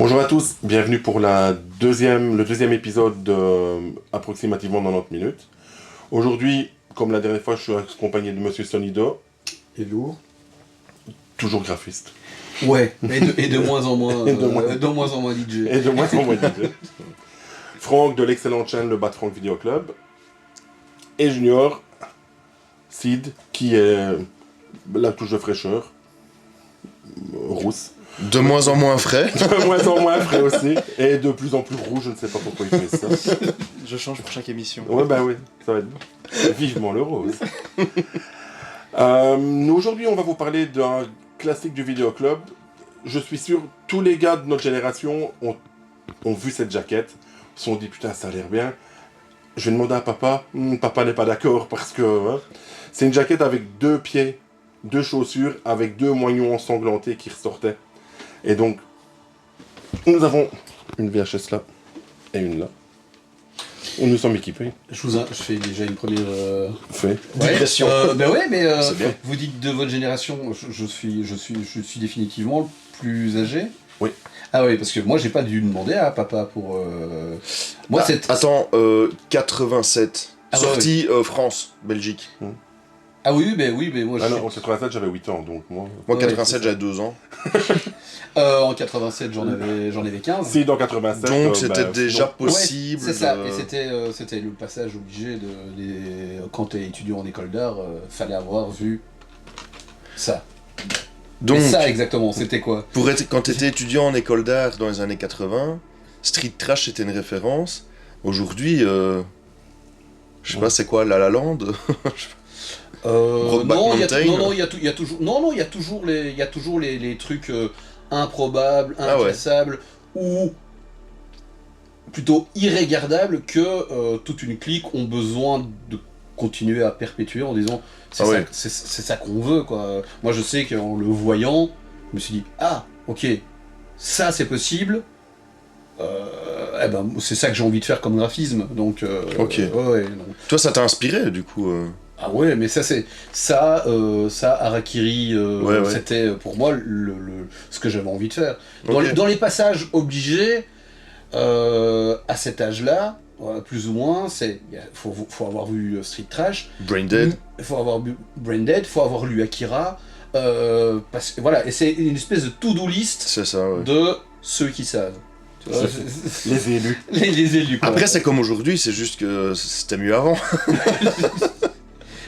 Bonjour à tous, bienvenue pour le deuxième épisode de approximativement 90 minutes. Aujourd'hui, comme la dernière fois, je suis accompagné de Monsieur Sonido. Hello. Toujours graphiste. Ouais, et de moins en moins, Et de moins en moins DJ. Et de moins en moins DJ. Franck de l'excellente chaîne Le Bat Franck Video Club. Et Junior, Sid, qui est la touche de fraîcheur, rousse. De moins en moins frais. De moins en moins frais aussi. Et de plus en plus rouge, je ne sais pas pourquoi il fait ça. Je change pour chaque émission. Ouais, bah oui, ça va être bon. Vivement le rose. Nous, aujourd'hui, on va vous parler d'un classique du vidéoclub. Je suis sûr, tous les gars de notre génération ont vu cette jaquette, se sont dit, putain, ça a l'air bien. Je vais demander à papa. Papa n'est pas d'accord parce que... hein, c'est une jaquette avec deux pieds, deux chaussures, avec deux moignons ensanglantés qui ressortaient. Et donc, nous avons une VHS là et une là. Où nous sommes équipés. Je fais déjà une première... Fait. Digression. Bah ouais, mais C'est bien. vous dites de votre génération, je suis définitivement le plus âgé. Oui. Ah oui, parce que moi j'ai pas dû demander à papa pour... Moi c'est... Attends, 87. Ah, Sortie France, Belgique. Ah oui, mais moi Ah je non, en 87, j'avais 8 ans, donc moi... Moi, Ouais, 87, c'est ça. j'avais 2 ans. En 87 j'en avais 15. Si, dans 87... Donc, c'était bah, déjà sinon- possible. Ouais, c'est ça, de- et c'était le passage obligé quand t'es étudiant en école d'art, fallait avoir vu ça. Donc, Et ça exactement, c'était quoi? quand t'étais étudiant en école d'art dans les années 80, Street Trash était une référence. Aujourd'hui, je sais pas, c'est quoi, La La Land? Brokeback Non, il Mountain. y a toujours les trucs improbables, Ah ouais. inclassables, ou plutôt irrégardables que toute une clique ont besoin de continuer à perpétuer en disant c'est Ah ça, ouais. c'est ça qu'on veut, quoi. Moi je sais qu'en le voyant, je me suis dit ah ok, ça c'est possible. Eh ben, c'est ça que j'ai envie de faire comme graphisme, donc Ok. ouais, non. Toi, ça t'a inspiré, du coup. Ah ouais, mais ça c'est ça, Harakiri, Ouais. c'était pour moi ce que j'avais envie de faire. Ok. Dans les passages obligés, à cet âge-là, plus ou moins, faut avoir vu Street Trash, Brain Dead. il faut avoir vu Braindead, faut avoir lu Akira, parce que voilà, et c'est une espèce de to-do list C'est ça, ouais. de ceux qui savent. Tu vois, Les élus. les élus, quoi. Après, c'est comme aujourd'hui, c'est juste que c'était mieux avant.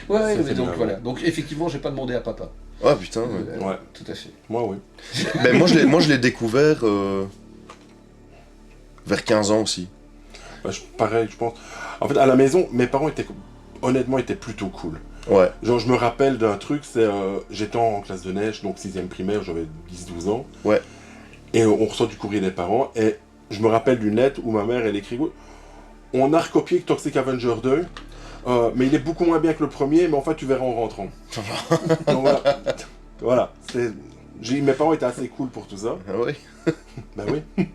Ouais, Ça, mais c'est donc bien, voilà. ouais. Donc effectivement, j'ai pas demandé à papa. Ah putain, ouais. Ouais. Tout à fait. Moi, oui. Ben, moi, je l'ai découvert vers 15 ans aussi. Bah, pareil, je pense. En fait, à la maison, mes parents honnêtement, étaient plutôt cool. Ouais. Genre, je me rappelle d'un truc, c'est... j'étais en classe de neige, donc 6ème primaire, j'avais 10-12 ans. Ouais. Et on reçoit du courrier des parents, et je me rappelle d'une lettre où ma mère, elle écrit... On a recopié Toxic Avenger 2, mais il est beaucoup moins bien que le premier, mais en fait, tu verras en rentrant. Donc, voilà. Voilà. Mes parents étaient assez cool pour tout ça. Ah ouais. Bah oui.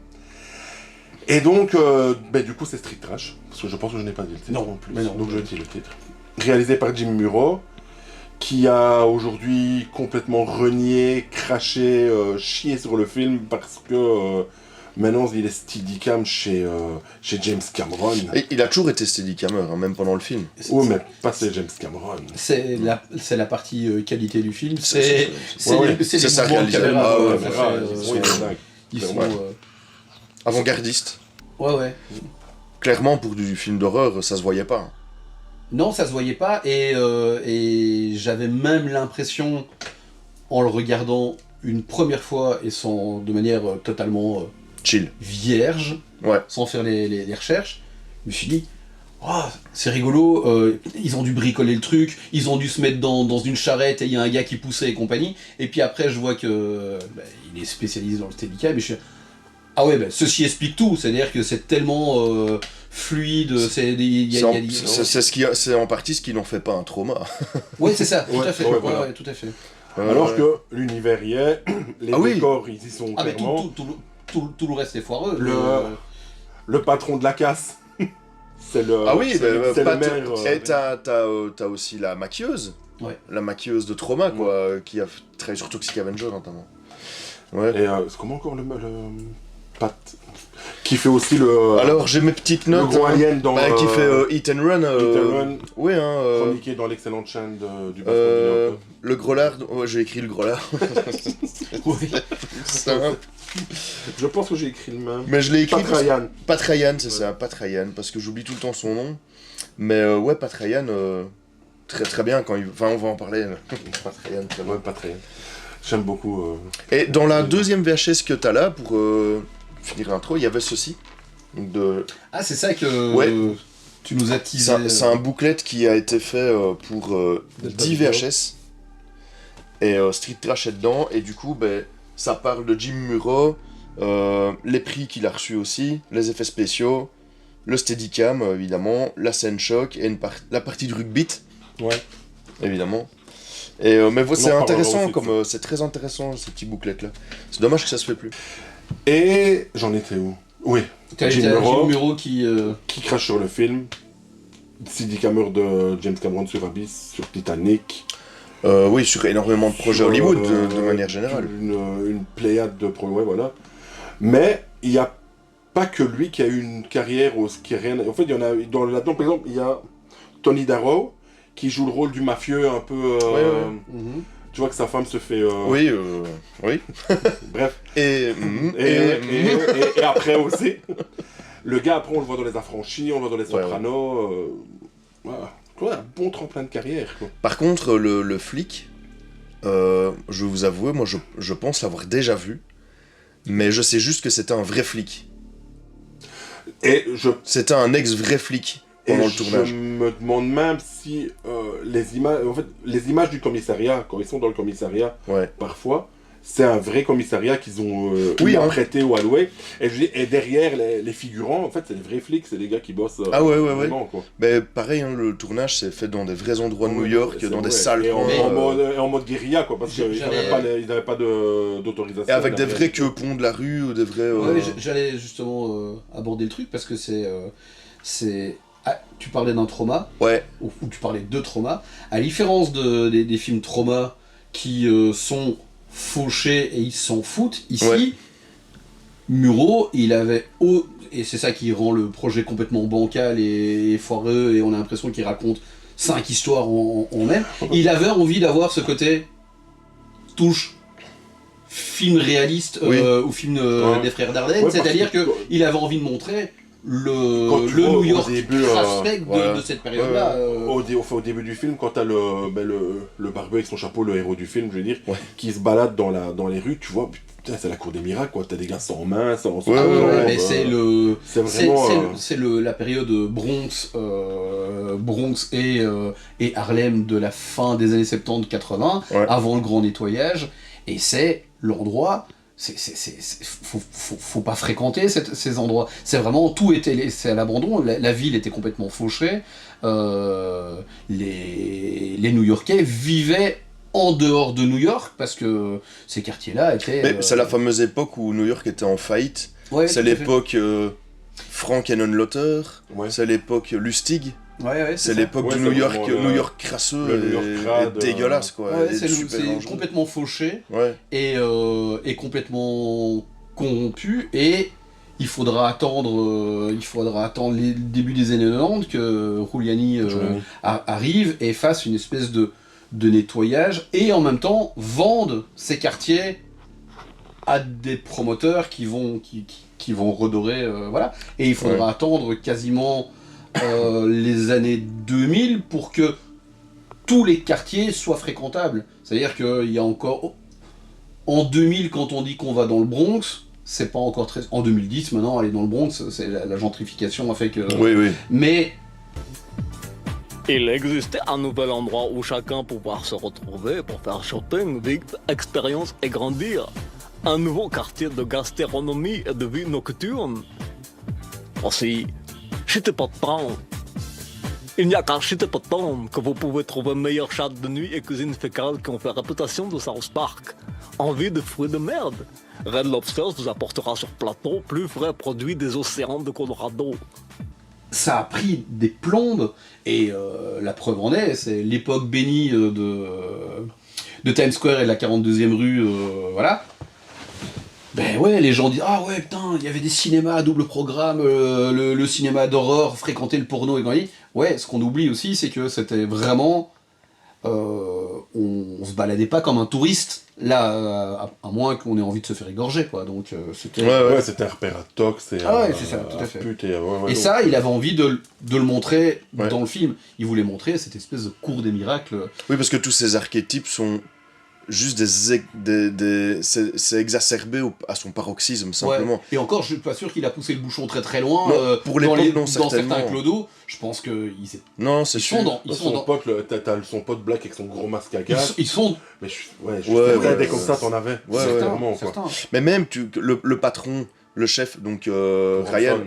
Et donc, du coup, c'est Street Trash, parce que je pense que je n'ai pas dit le titre Non, en plus. mais non. Donc je dis le titre. Réalisé par Jim Muro, qui a aujourd'hui complètement renié, craché, chié sur le film parce que maintenant il est Steadicam chez James Cameron. Et il a toujours été steadicammer, hein, même pendant le film. Oui, mais pas c'est James Cameron. C'est la partie qualité du film. C'est- ouais. les C'est sa mouvements de réalisation. caméra, Ah ouais, tout à fait, Ah, ils oui, sont- c'est dingue. ils sont, Ouais. Avant-gardiste. ouais. Clairement, pour du film d'horreur, ça se voyait pas. Non, ça se voyait pas, et j'avais même l'impression, en le regardant une première fois, et de manière totalement Chill. vierge, Ouais. sans faire les recherches, je me suis dit, oh, c'est rigolo, ils ont dû bricoler le truc, ils ont dû se mettre dans une charrette et il y a un gars qui poussait et compagnie, et puis après je vois que il est spécialisé dans le Steadicam, et je suis ah ouais, ceci explique tout, c'est-à-dire que c'est tellement fluide, C'est en partie ce qui n'en fait pas un trauma. Ouais, c'est ça, tout Ouais, à fait, ouais, ouais, voilà. ouais, tout à fait. Alors que l'univers y est, les Ah oui. décors ils y sont Ah mais clairement. tout le reste est foireux. Le patron de la casse, c'est le. Ah oui, c'est pas le maire. Et t'as aussi la maquilleuse. Ouais. La maquilleuse de trauma, quoi, qui a travaillé sur Toxic Avenger notamment. Ouais. Et c'est comment encore qui fait aussi le... Alors, j'ai mes petites le notes. gros alien dans... Qui fait Hit and Run. Hit and Run, Oui, chroniqué dans l'excellente chaîne du Bad euh, Video. le Groslard. Ouais, j'ai écrit le Groslard. Oui. Simple. Je pense que j'ai écrit le même. Mais je l'ai écrit. Pat Ryan. Pat Ryan, c'est ça, Pat Ryan, parce que j'oublie tout le temps son nom. Mais ouais, Pat Ryan, très très bien quand il... Enfin, on va en parler. Pat Ryan, très bien. Ouais, Pat Ryan. J'aime beaucoup... Et dans la deuxième VHS que t'as là, pour finir l'intro, il y avait ceci. De... Ah, c'est ça que Ouais. tu nous as teasé. C'est un booklet qui a été fait pour 10 VHS. Et Street Trash est dedans, et du coup, ben, ça parle de Jim Muro, les prix qu'il a reçus aussi, les effets spéciaux, le Steadicam, évidemment, la scène choc, et la partie de rugby, Ouais. évidemment. Et, mais On c'est en intéressant, parlera aussi, comme c'est très intéressant ces petits bouclets là. C'est dommage que ça se fait plus. Et j'en étais où? Oui. T'as Jim été à Muro. Jim Muro qui... Qui crache sur le film. Steadicam de James Cameron sur Abyss, sur Titanic. Oui, sur énormément de projets Sur, Hollywood de manière générale. Une pléiade de projets, voilà. Mais il n'y a pas que lui qui a eu une carrière qui est rien. En fait, il y en a là-dedans, par exemple, il y a Tony Darrow qui joue le rôle du mafieux un peu. Mhm. Tu vois que sa femme se fait. Oui, oui. Bref. Et, Et après aussi. Le gars, après, on le voit dans Les Affranchis, on le voit dans Les Ouais, Sopranos. Voilà. Ouais, un bon tremplin de carrière, quoi. Par contre, le flic, je vais vous avouer, moi je pense l'avoir déjà vu, mais je sais juste que c'était un vrai flic. Et C'était un ex-vrai flic pendant le tournage. je me demande même si les images du commissariat, quand ils sont dans le commissariat, Ouais. parfois, c'est un vrai commissariat qu'ils ont Oui, hein. prêté ou alloué. Et derrière les figurants, en fait, c'est des vrais flics, c'est des gars qui bossent Ah ouais. vraiment, quoi. Mais pareil, hein, le tournage s'est fait dans des vrais endroits de New Ouais, York, c'est dans des vrai. salles. Et en, grandes, en mode guérilla, quoi, parce qu'ils n'avaient pas d'autorisation. et avec des derrière. vrais queue-ponts de la rue, ou des vrais... Ouais, j'allais justement aborder le truc parce que c'est... Ah, tu parlais d'un trauma, Ouais, ou tu parlais de trauma, à la différence des films trauma qui sont fauchés et ils s'en foutent, ici, Ouais. Muro, il avait... Et c'est ça qui rend le projet complètement bancal et foireux, et on a l'impression qu'il raconte 5 histoires en même. Il avait envie d'avoir ce côté touche film réaliste Oui. ou film Ouais. des frères Dardenne, Ouais, parce c'est-à-dire que- qu'il avait envie de montrer Quand le tu vois, New au York début, suspect voilà. de cette période-là. Au début du film, quand t'as le barbu avec son chapeau, le héros du film, je veux dire, Ouais. qui se balade dans les rues, tu vois, putain, c'est la cour des miracles, quoi. T'as des gars sans main, sans Ouais, Ah ouais, ouais, ouais, mais jambes, c'est le... C'est vraiment... la période Bronx et Harlem de la fin des années 70-80, Ouais. avant le grand nettoyage, et c'est l'endroit... Faut pas fréquenter ces endroits. C'est vraiment, tout était laissé à l'abandon, la ville était complètement fauchée, les New-Yorkais vivaient en dehors de New York, parce que ces quartiers-là étaient... mais c'est la fameuse époque où New York était en faillite. Ouais, C'est tout à fait. l'époque Frank Henenlotter, Ouais. c'est l'époque Lustig, Ouais, c'est ça. l'époque Ouais, du c'est New York, vraiment New York crasseux le New York et crade, dégueulasse quoi. Ouais, et c'est super dangereux. complètement fauché Ouais. et complètement corrompu, et il faudra attendre le début des années 90 que Giuliani Giuliani. arrive et fasse une espèce de nettoyage, et en même temps vende ces quartiers à des promoteurs qui vont redorer, voilà. Et il faudra attendre quasiment les années 2000 pour que tous les quartiers soient fréquentables. C'est-à-dire qu'il y a encore... En 2000, quand on dit qu'on va dans le Bronx, c'est pas encore très... En 2010, maintenant, aller dans le Bronx, c'est la gentrification a fait que... Oui. Mais Il existait un nouvel endroit où chacun pouvait se retrouver pour faire shopping, vivre, expérience et grandir. Un nouveau quartier de gastronomie et de vie nocturne. Aussi, Cité Poton. Il n'y a qu'à Cité Poton que vous pouvez trouver meilleures chattes de nuit et cuisine fécale qui ont fait réputation de South Park. Envie de fruits de merde? Red Lobster vous apportera sur plateau plus frais produits des océans de Colorado. ça a pris des plombes, et la preuve en est, c'est l'époque bénie de Times Square et de la 42e rue, voilà. Ben ouais, les gens disent ah ouais putain, il y avait des cinémas à double programme, le cinéma d'horreur fréquentait le porno et compagnie. Ouais, ce qu'on oublie aussi, c'est que c'était vraiment, on se baladait pas comme un touriste là, à moins qu'on ait envie de se faire égorger quoi. Donc c'était. Ouais, c'était un repère à tox et Ah ouais, c'est ça, tout à fait. pute et Et ça, il avait envie de le montrer Ouais. dans le film. Il voulait montrer cette espèce de cours des miracles. Oui, parce que tous ces archétypes sont juste c'est exacerbé à son paroxysme, simplement. Ouais. Et encore, je suis pas sûr qu'il a poussé le bouchon très très loin. Non, pour dans, l'époque, non, dans certainement. certains clodos, je pense qu'ils Non, c'est ils sûr. sont dans. Ils sont son dans. pote, t'as son pote black avec son gros masque à Ils gaz. sont, ils sont Mais je Ouais, suis ouais, des ouais, comme ouais. ça, t'en avais. Ouais, certains, vraiment, quoi. certains. Mais même le patron, le chef, donc Ryan.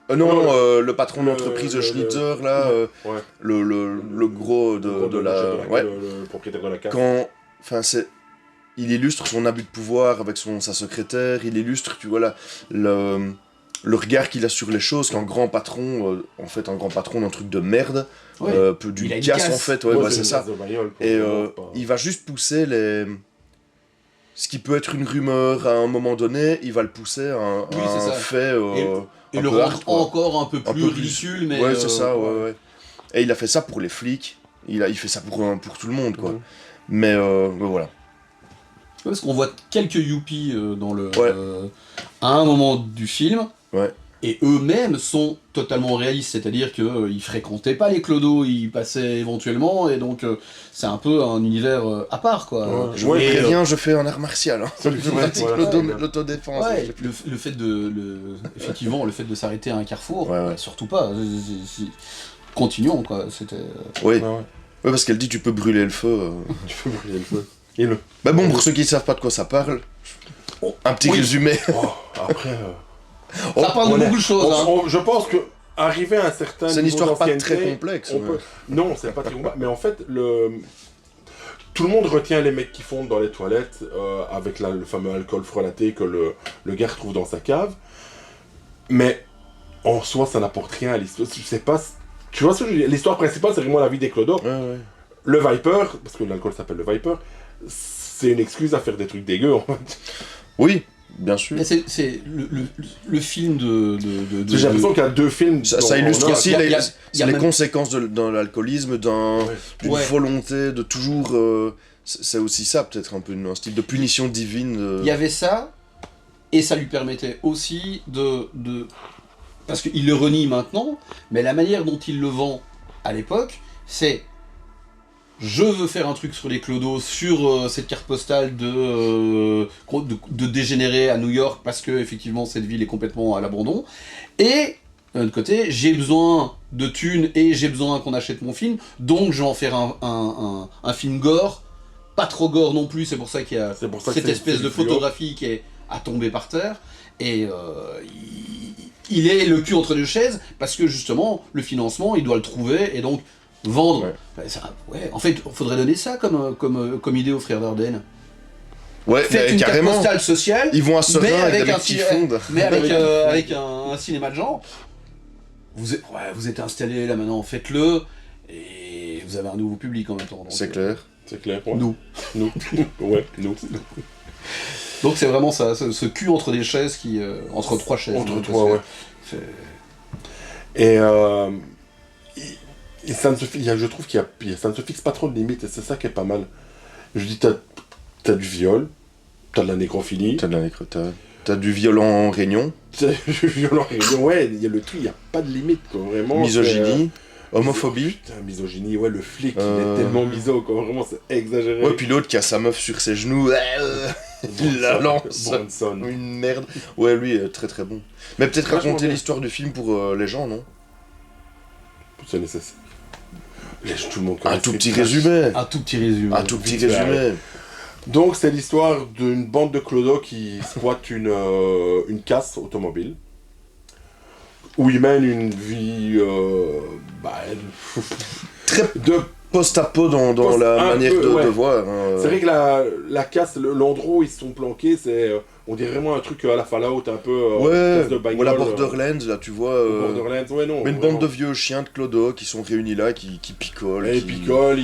Bronson. Le patron d'entreprise le- Schnitzer, là, Ouais. le gros de la. Ouais. Le propriétaire de la case. Enfin, il illustre son abus de pouvoir avec sa secrétaire, il illustre, tu vois, le regard qu'il a sur les choses, qu'un grand patron, en fait, un grand patron d'un truc de merde, Ouais. peut du Il a une casse, casse. en fait, ouais, c'est une ça. race de bagnole, quoi. Et Pas- il va juste pousser ce qui peut être une rumeur à un moment donné, il va le pousser à un, Oui, à c'est un ça. fait. Et un le peu rendre hard, quoi. encore un peu Un plus peu plus- ridicule, mais. Ouais, c'est ça, ouais. Et il a fait ça pour les flics, il fait ça pour tout le monde, quoi. Mhm. Mais voilà. Parce qu'on voit quelques yuppies dans le. Ouais. À un moment du film. Ouais. Et eux-mêmes sont totalement réalistes, c'est-à-dire qu'ils fréquentaient pas les clodos, ils passaient éventuellement, et donc c'est un peu un univers à part, quoi. Ouais. Je Ouais, vous et, préviens, je fais un art martial. Hein. Ça lui fait mal, voilà. L'autodéfense. Ouais, le fait effectivement, le fait de s'arrêter à un carrefour, Ouais. surtout pas. Continuons, quoi. C'était. Oui. Ouais, ouais. Ouais, parce qu'elle dit tu peux brûler le feu. Tu peux brûler le feu. Et le. Bah bon, pour ceux qui ne savent pas de quoi ça parle, un petit Oui. résumé. Oh, après. Ça parle de beaucoup de choses, hein. Je pense que arriver à un certain C'est une niveau histoire pas d'ancienneté, très complexe. on ouais. peut- Non, c'est pas très complexe. Mais en fait, tout le monde retient les mecs qui fondent dans les toilettes avec le fameux alcool frelaté que le gars retrouve dans sa cave. Mais en soi, ça n'apporte rien à l'histoire. Je sais pas. Tu vois, l'histoire principale, c'est vraiment la vie des clodos. Ouais. Le Viper, parce que l'alcool s'appelle le Viper, c'est une excuse à faire des trucs dégueux. En fait. Oui, bien sûr. Mais c'est le film de J'ai l'impression qu'il y a deux films. Ça illustre on a- aussi y a- les, y a- y a les même- conséquences de l'alcoolisme, d'une Ouais. volonté de toujours. C'est aussi ça, peut-être un peu un style de punition divine. Il y avait ça, et ça lui permettait aussi de... Parce qu'il le renie maintenant, mais la manière dont il le vend à l'époque, c'est... Je veux faire un truc sur les clodos, sur cette carte postale de dégénérer à New York, parce que effectivement cette ville est complètement à l'abandon. Et, d'un autre côté, j'ai besoin de thunes, et j'ai besoin qu'on achète mon film, donc je vais en faire un film gore, pas trop gore non plus, c'est pour ça qu'il y a C'est pour ça que cette c'est- espèce c'est de du fluo. photographie qui est à tomber par terre, et il est le cul entre deux chaises, parce que justement, le financement, il doit le trouver, et donc vendre. Ouais. En fait, il faudrait donner ça comme idée aux frères Dardenne. Ouais, Faites mais une carte carrément. postale sociale, Ils vont à Serein mais avec avec des un mecs qui cinéma- fondent. mais avec un cinéma de genre. Vous êtes installé là maintenant, faites-le, et vous avez un nouveau public en même temps. donc, C'est clair. C'est clair. Ouais. Nous. Nous. Ouais, nous. Donc c'est vraiment ça, ce cul entre des chaises qui... entre trois chaises. Entre hein, trois, ouais. parce que Et ça ne se, je trouve ça ne se fixe pas trop de limites, et c'est ça qui est pas mal. Je dis, t'as du viol, t'as de la nécrophilie, T'as de la t'as du violent en réunion, t'as du violent, ouais, il y a le truc, il n'y a pas de limite, quoi, vraiment. misogynie, c'est, homophobie. Putain, misogynie, ouais, le flic, il Euh. est tellement miso, quoi, vraiment, c'est exagéré. Ouais, puis l'autre qui a sa meuf sur ses genoux, il la lance. Bronson. Une merde. Ouais, lui, très très bon. Mais peut-être Vachement raconter bien. l'histoire du film pour les gens, non? C'est nécessaire. Tout le monde Un connaît tout ce petit film. résumé. un tout petit résumé. Un tout petit vite fait, résumé. Donc, c'est l'histoire d'une bande de clodos qui squatte une casse automobile, où ils mènent une vie Très de... Post-apo dans la Un manière peu, de ouais. voir. C'est vrai que la casse, l'endroit où ils sont planqués, c'est... on dirait vraiment un truc à la Fallout, un peu... Ouais, casse de bagnole, ou la Borderlands, là, tu vois. Borderlands, ouais, non. Une vraiment. bande de vieux chiens de clodos qui sont réunis là, qui picolent. Et ils qui... picolent,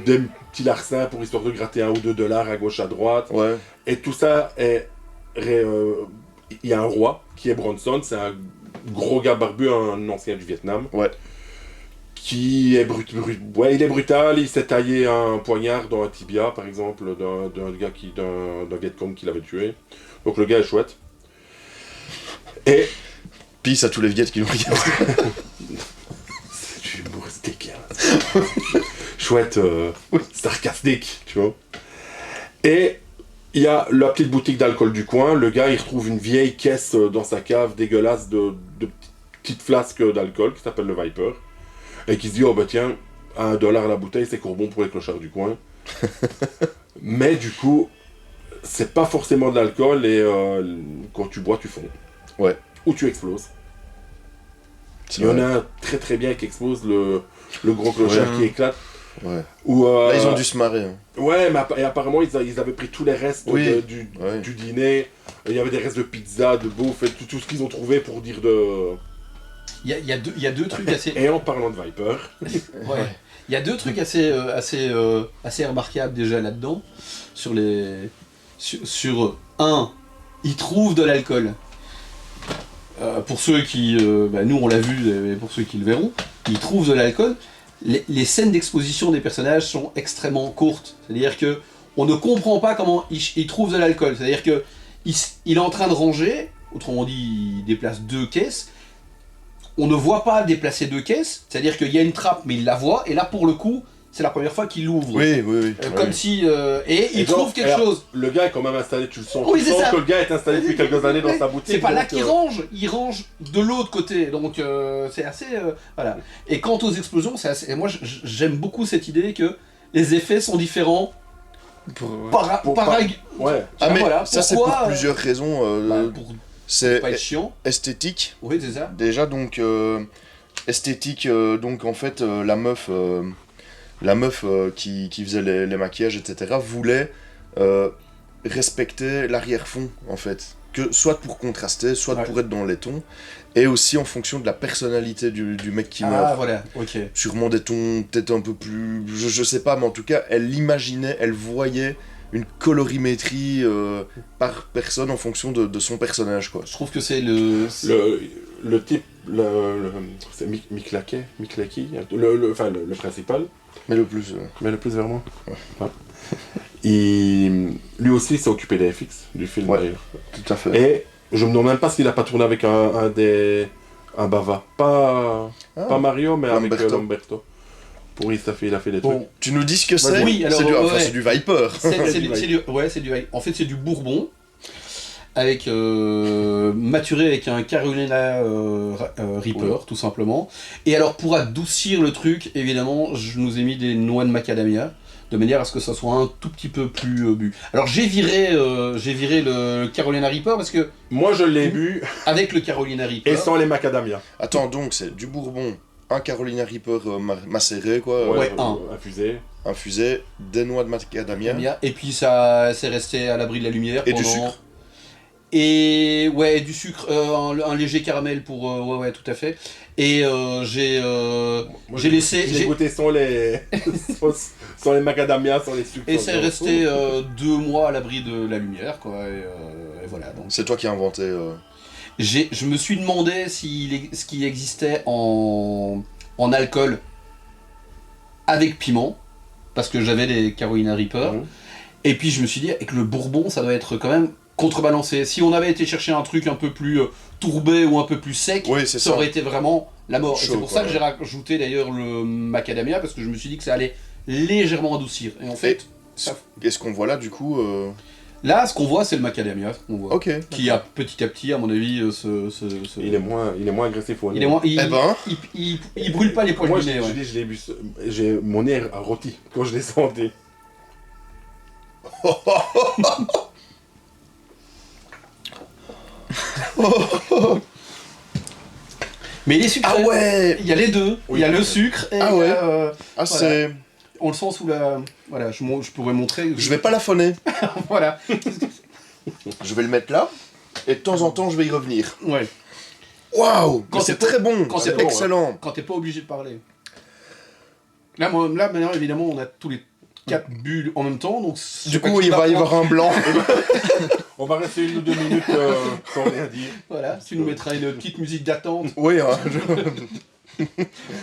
des petits larcins pour histoire de gratter $1 ou $2 à gauche, à droite. Ouais. Et tout ça est il y a un roi qui est Bronson, c'est un gros gars barbu, un ancien du Vietnam. Ouais. Qui est ouais, il est brutal, il s'est taillé un poignard dans un tibia, par exemple, d'un Vietcong qui l'avait tué. Donc le gars est chouette. Et... Peace à tous les Viets qui nous regardent. C'est du humoristique, hein. Chouette, sarcastique, tu vois. Et il y a la petite boutique d'alcool du coin, le gars il retrouve une vieille caisse dans sa cave dégueulasse de petites flasques d'alcool qui s'appelle le Viper. Et qui se dit, oh bah tiens, à $1 la bouteille, c'est courbon pour les clochards du coin. Mais du coup, c'est pas forcément de l'alcool et quand tu bois, tu fonds. Ouais. Ou tu exploses. Il y en a un très très bien qui explose, le gros clochard qui éclate. Ouais. Ou, là, ils ont dû se marrer. Hein. Ouais, mais et apparemment, ils avaient pris tous les restes du dîner. Il y avait des restes de pizza, de bouffe, et tout ce qu'ils ont trouvé pour dire de... Il y a deux trucs assez... Et en parlant de Viper... Ouais. Il y a deux trucs assez remarquables déjà là-dedans. Sur un, ils trouvent de l'alcool. Pour ceux qui... nous on l'a vu, mais pour ceux qui le verront, ils trouvent de l'alcool. Les scènes d'exposition des personnages sont extrêmement courtes. C'est-à-dire que on ne comprend pas comment ils trouvent de l'alcool. C'est-à-dire que il est en train de ranger, autrement dit, il déplace 2 caisses. On ne voit pas déplacer 2 caisses, c'est-à-dire qu'il y a une trappe, mais il la voit, et là, pour le coup, c'est la première fois qu'il l'ouvre. Oui. Comme si... et il trouve quelque chose. Le gars est quand même installé, tu le sens. Oui, tu c'est sens ça. que le gars est installé depuis quelques années dans sa boutique. C'est pas là donc, qu'il range, il range de l'autre côté, donc c'est assez... voilà. Et quant aux explosions, moi j'aime beaucoup cette idée que les effets sont différents. Ouais. Ah mais voilà, ça c'est pour plusieurs raisons. Pour c'est pas être chiant. esthétique. Oui, c'est ça. Déjà donc esthétique, donc en fait la meuf qui faisait les maquillages, etc. voulait respecter l'arrière-fond en fait. Que soit pour contraster, soit pour être dans les tons, et aussi en fonction de la personnalité du mec qui meurt. Ah voilà, ok. Sûrement des tons peut-être un peu plus... Je sais pas, mais en tout cas, elle imaginait, elle voyait une colorimétrie par personne en fonction de son personnage, quoi. Je trouve que c'est le type, c'est Mick Lackey, le principal. Mais le plus... Mais le plus vers moi. Ouais. Lui aussi s'est occupé des FX du film d'ailleurs. Tout à fait. Et je me demande même pas s'il a pas tourné avec un Bava. Pas Mario, mais Lamberto. avec Lamberto. Pour il a fait des trucs. Tu nous dis ce que c'est? Oui, alors, c'est du Viper. C'est du en fait c'est du bourbon avec maturé avec un Carolina Reaper tout simplement. Et alors pour adoucir le truc, évidemment, je nous ai mis des noix de macadamia de manière à ce que ça soit un tout petit peu plus bu. Alors j'ai viré le Carolina Reaper parce que moi je l'ai bu avec le Carolina Reaper et sans les macadamia. Attends, donc c'est du bourbon, un Carolina Reaper macéré quoi, infusé, des noix de macadamia. Et puis ça c'est resté à l'abri de la lumière et pendant... du sucre. Et ouais, du sucre, un léger caramel pour... ouais, tout à fait. Et j'ai laissé... J'ai goûté sans les les macadamia, sans les sucres. Et c'est resté 2 mois à l'abri de la lumière, quoi. Et voilà. Donc. C'est toi qui as inventé... Je me suis demandé ce qui existait en alcool avec piment, parce que j'avais des Carolina Reaper. Et puis je me suis dit, avec le bourbon, ça doit être quand même... contrebalancé. Si on avait été chercher un truc un peu plus tourbé ou un peu plus sec, ça aurait été vraiment la mort. Chaud, et c'est pour ça que j'ai rajouté d'ailleurs le macadamia, parce que je me suis dit que ça allait légèrement adoucir. Et en fait... Et ce qu'on voit là, du coup... Là, ce qu'on voit, c'est le macadamia qu'on voit. Ok. Qui a petit à petit, à mon avis, Il est moins agressif au nez. Il brûle pas les poils moi, du nez. je l'ai bu... Mon nez a rôti quand je l'ai senti. Mais il est sucré. Ah ouais. Il y a les deux. Oui, il y a le sucre et ah ouais. voilà. C'est... On le sent sous la... Voilà, je pourrais montrer. Je vais pas la phoner. Voilà. Je vais le mettre là, et de temps en temps, je vais y revenir. Ouais. Waouh. C'est très bon. C'est bon, excellent. Quand t'es pas obligé de parler. Là, maintenant, évidemment, on a tous les 4 bulles en même temps, donc... Du coup, il va y avoir un blanc. On va rester 1 ou 2 minutes sans rien dire. Voilà, tu nous mettras une petite musique d'attente Oui, hein, pas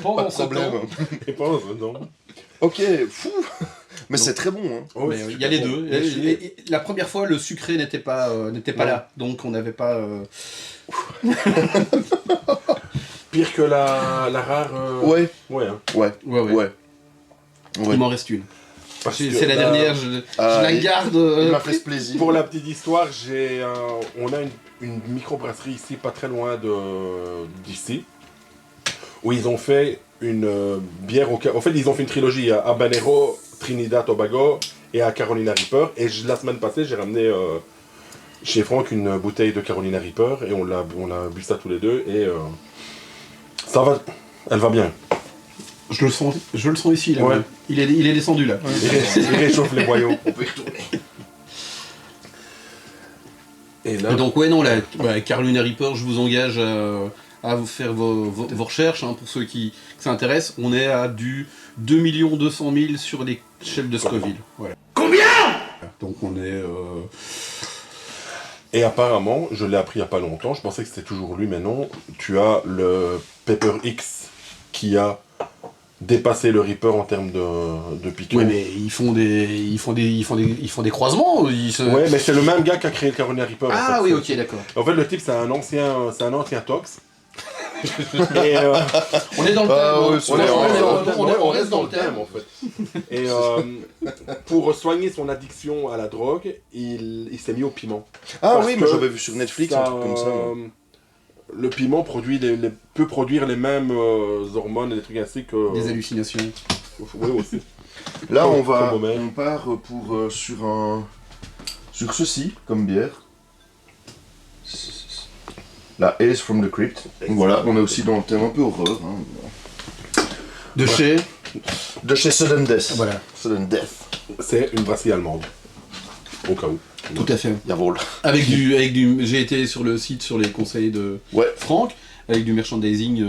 pendant de ce problème. temps. Et pas non. Ok, fou. Mais c'est très bon, hein. Oh, Mais, c'est il y a les super deux. bon. Et la première fois, le sucré n'était pas Non. là, donc on n'avait pas. Pire que la rare. Ouais, Ouais, hein. ouais, Ouais, ouais. ouais. Il Ouais. m'en reste une. Parce C'est que la dernière, je Ah, la il- garde. Il m'a fait ce plaisir. Pour la petite histoire, on a une microbrasserie ici, pas très loin d'ici, où ils ont fait une bière En fait, ils ont fait une trilogie à Habanero, Trinidad, Tobago et à Carolina Reaper. Et la semaine passée, j'ai ramené chez Franck une bouteille de Carolina Reaper et on l'a bu ça tous les deux et ça va, elle va bien. Je le sens ici là. Ouais. Il est descendu là. Il réchauffe les boyaux. On peut y retourner. Et là, Et donc ouais non, Carolina Reaper, je vous engage à vous faire vos recherches hein, pour ceux qui s'intéressent. On est à du 2 200 000 sur l'échelle de Scoville. Voilà. Combien? Donc on est. Et apparemment, je l'ai appris il n'y a pas longtemps, je pensais que c'était toujours lui, mais non. Tu as le Pepper X qui a dépassé le Reaper en termes de piquant. Oui mais ils font des croisements. Ouais, mais c'est le même gars qui a créé le Carolina Reaper. Ah en fait. oui ok d'accord. En fait, le type, c'est un ancien tox. Et On est dans le thème. Ah hein. ouais, c'est On reste dans le thème. en fait. Et pour soigner son addiction à la drogue, il s'est mis au piment. Ah Parce oui, que mais j'avais vu sur Netflix un ça, truc comme ça. le piment peut produire les mêmes hormones et des trucs ainsi que... Des hallucinations. Oui, aussi. Là, Comme- on comme Homer. part sur ceci comme bière. La Alice from the Crypt. Voilà, on est aussi dans le thème un peu horreur. Hein. De chez. De chez Sudden Death. Voilà. Sudden Death. C'est une brasserie allemande. Au cas où. Tout à fait. Jawohl. Avec du. J'ai été sur le site sur les conseils de Ouais. Franck, avec du merchandising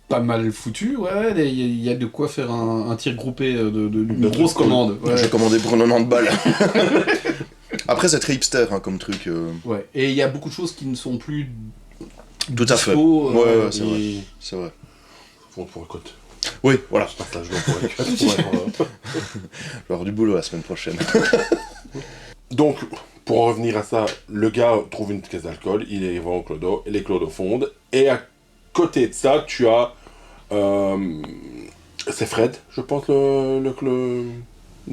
pas mal foutu. Ouais, il y a de quoi faire un tir groupé d'une grosse commande. Ouais. J'ai commandé pour 90 balles. Après, c'est très hipster hein, comme truc. Ouais. Et il y a beaucoup de choses qui ne sont plus. Tout à fait. dispo, Ouais, c'est vrai. Et... C'est vrai. Faut pour écoute. Oui, voilà. Partage donc pour écoute. Je Je vais avoir du boulot la semaine prochaine. Donc, pour en revenir à ça, le gars trouve une caisse d'alcool, il les vend au clodo, et les clodos fondent. Et à côté de ça, tu as... c'est Fred, je pense, le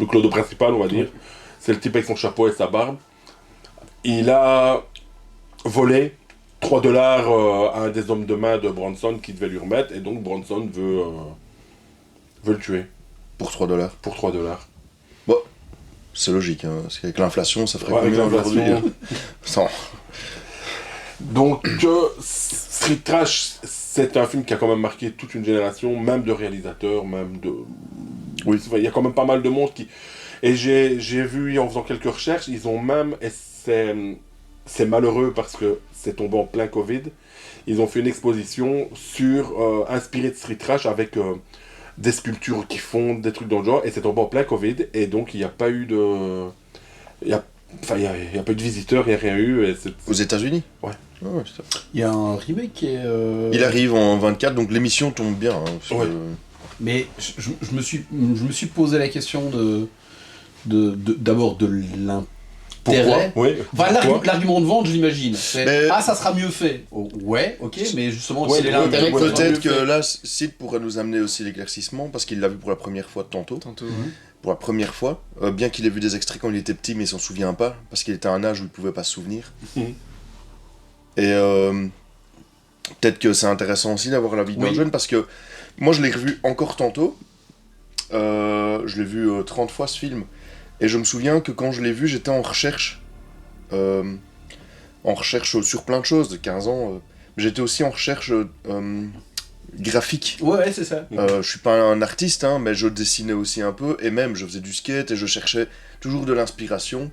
clodo principal, on va dire. C'est le type avec son chapeau et sa barbe. Il a volé $3 à un des hommes de main de Bronson qui devait lui remettre, et donc Bronson veut le tuer Pour 3$. pour $3. C'est logique, hein, parce qu'avec l'inflation, ça ferait Ouais, avec combien aujourd'hui l'inflation. Sans. Donc, Street Trash, c'est un film qui a quand même marqué toute une génération, même de réalisateurs, même de... Oui. Il y a quand même pas mal de monde qui... Et j'ai vu, en faisant quelques recherches, ils ont même... Et c'est malheureux parce que c'est tombé en plein Covid. Ils ont fait une exposition inspirée de Street Trash avec des sculptures qui fondent, des trucs dans le genre. Et c'est tombé en plein Covid. Et donc, il n'y a pas eu de... Il n'y a pas eu de visiteurs, il n'y a rien eu. Et Aux États-Unis. Ouais. Ah ouais, putain. Il y a un remake qui est. Il arrive en 24, donc l'émission tombe bien. Hein, parce Ouais. que- Mais je me suis posé la question d'abord de l'intérêt. Oui. Enfin, Pourquoi l'argument de vente, je l'imagine. C'est, Mais- ah, ça sera mieux fait. Oh, ouais, ok, mais justement, Ouais, quel est ouais, l'intérêt ouais, que ça soit Peut-être mieux que fait là, Sid pourrait nous amener aussi l'éclaircissement, parce qu'il l'a vu pour la première fois tantôt. Tantôt, Pour la première fois. Bien qu'il ait vu des extraits quand il était petit, mais il s'en souvient pas, parce qu'il était à un âge où il pouvait pas se souvenir. Mhm. Et peut-être que c'est intéressant aussi d'avoir l'avis d'un Oui. jeune, parce que moi je l'ai revu encore tantôt. Je l'ai vu 30 fois ce film. Et je me souviens que quand je l'ai vu, j'étais en recherche. Sur plein de choses, de 15 ans. J'étais aussi en recherche graphique. Ouais, c'est ça. Je suis pas un artiste, hein, mais je dessinais aussi un peu, et même je faisais du skate, et je cherchais toujours de l'inspiration.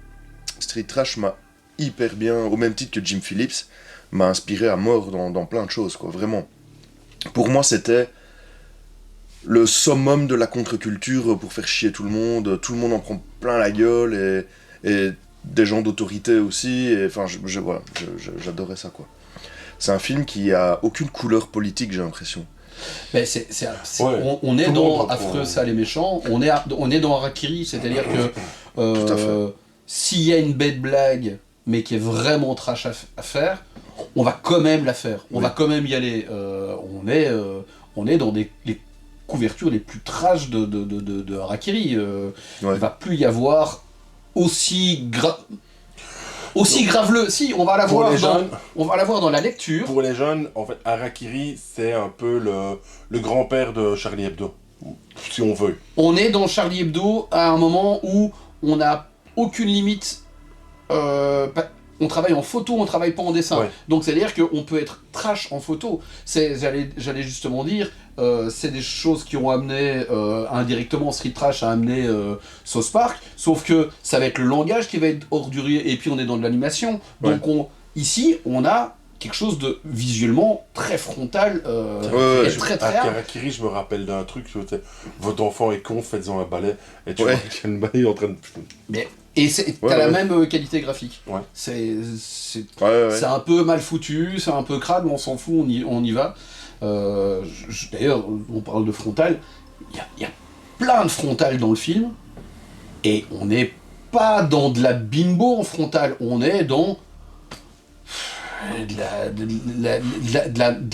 Street Trash m'a hyper bien, au même titre que Jim Phillips, m'a inspiré à mort dans plein de choses, quoi, vraiment. Pour moi, c'était le summum de la contre-culture pour faire chier tout le monde en prend plein la gueule, et des gens d'autorité aussi, et enfin, voilà, j'adorais ça, quoi. C'est un film qui a aucune couleur politique, j'ai l'impression. Ben on est Tout le dans monde Affreux, reprend. Sale et Méchant, on est dans Harakiri, c'est-à-dire que Tout à fait. s'il y a une bête blague, mais qui est vraiment trash à faire, on va quand même la faire, on va quand même y aller. On est dans les couvertures les plus trash de Harakiri. Il va plus y avoir aussi graveleux. Si, on va la Pour voir les jeunes, on va la voir dans la lecture. pour les jeunes, en fait, Harakiri, c'est un peu le grand-père de Charlie Hebdo, si on veut. On est dans Charlie Hebdo à un moment où on n'a aucune limite. On travaille en photo, on travaille pas en dessin. Ouais. Donc c'est-à-dire qu'on peut être trash en photo. J'allais justement dire, c'est des choses qui ont amené indirectement Street Trash a amené South Park, sauf que ça va être le langage qui va être hors du rire, et puis on est dans de l'animation. Donc ici, on a quelque chose de visuellement très frontal et très très hard. Harakiri, je me rappelle d'un truc, votre enfant est con, faites-en un balai, et tu Ouais. vois qu'il y a une balai en train de... Et t'as la ouais. même qualité graphique. Ouais. C'est Ouais. c'est un peu mal foutu, c'est un peu crade, mais on s'en fout, on y va. D'ailleurs, on parle de frontal, il y a plein de frontales dans le film, et on n'est pas dans de la bimbo en frontal, on est dans de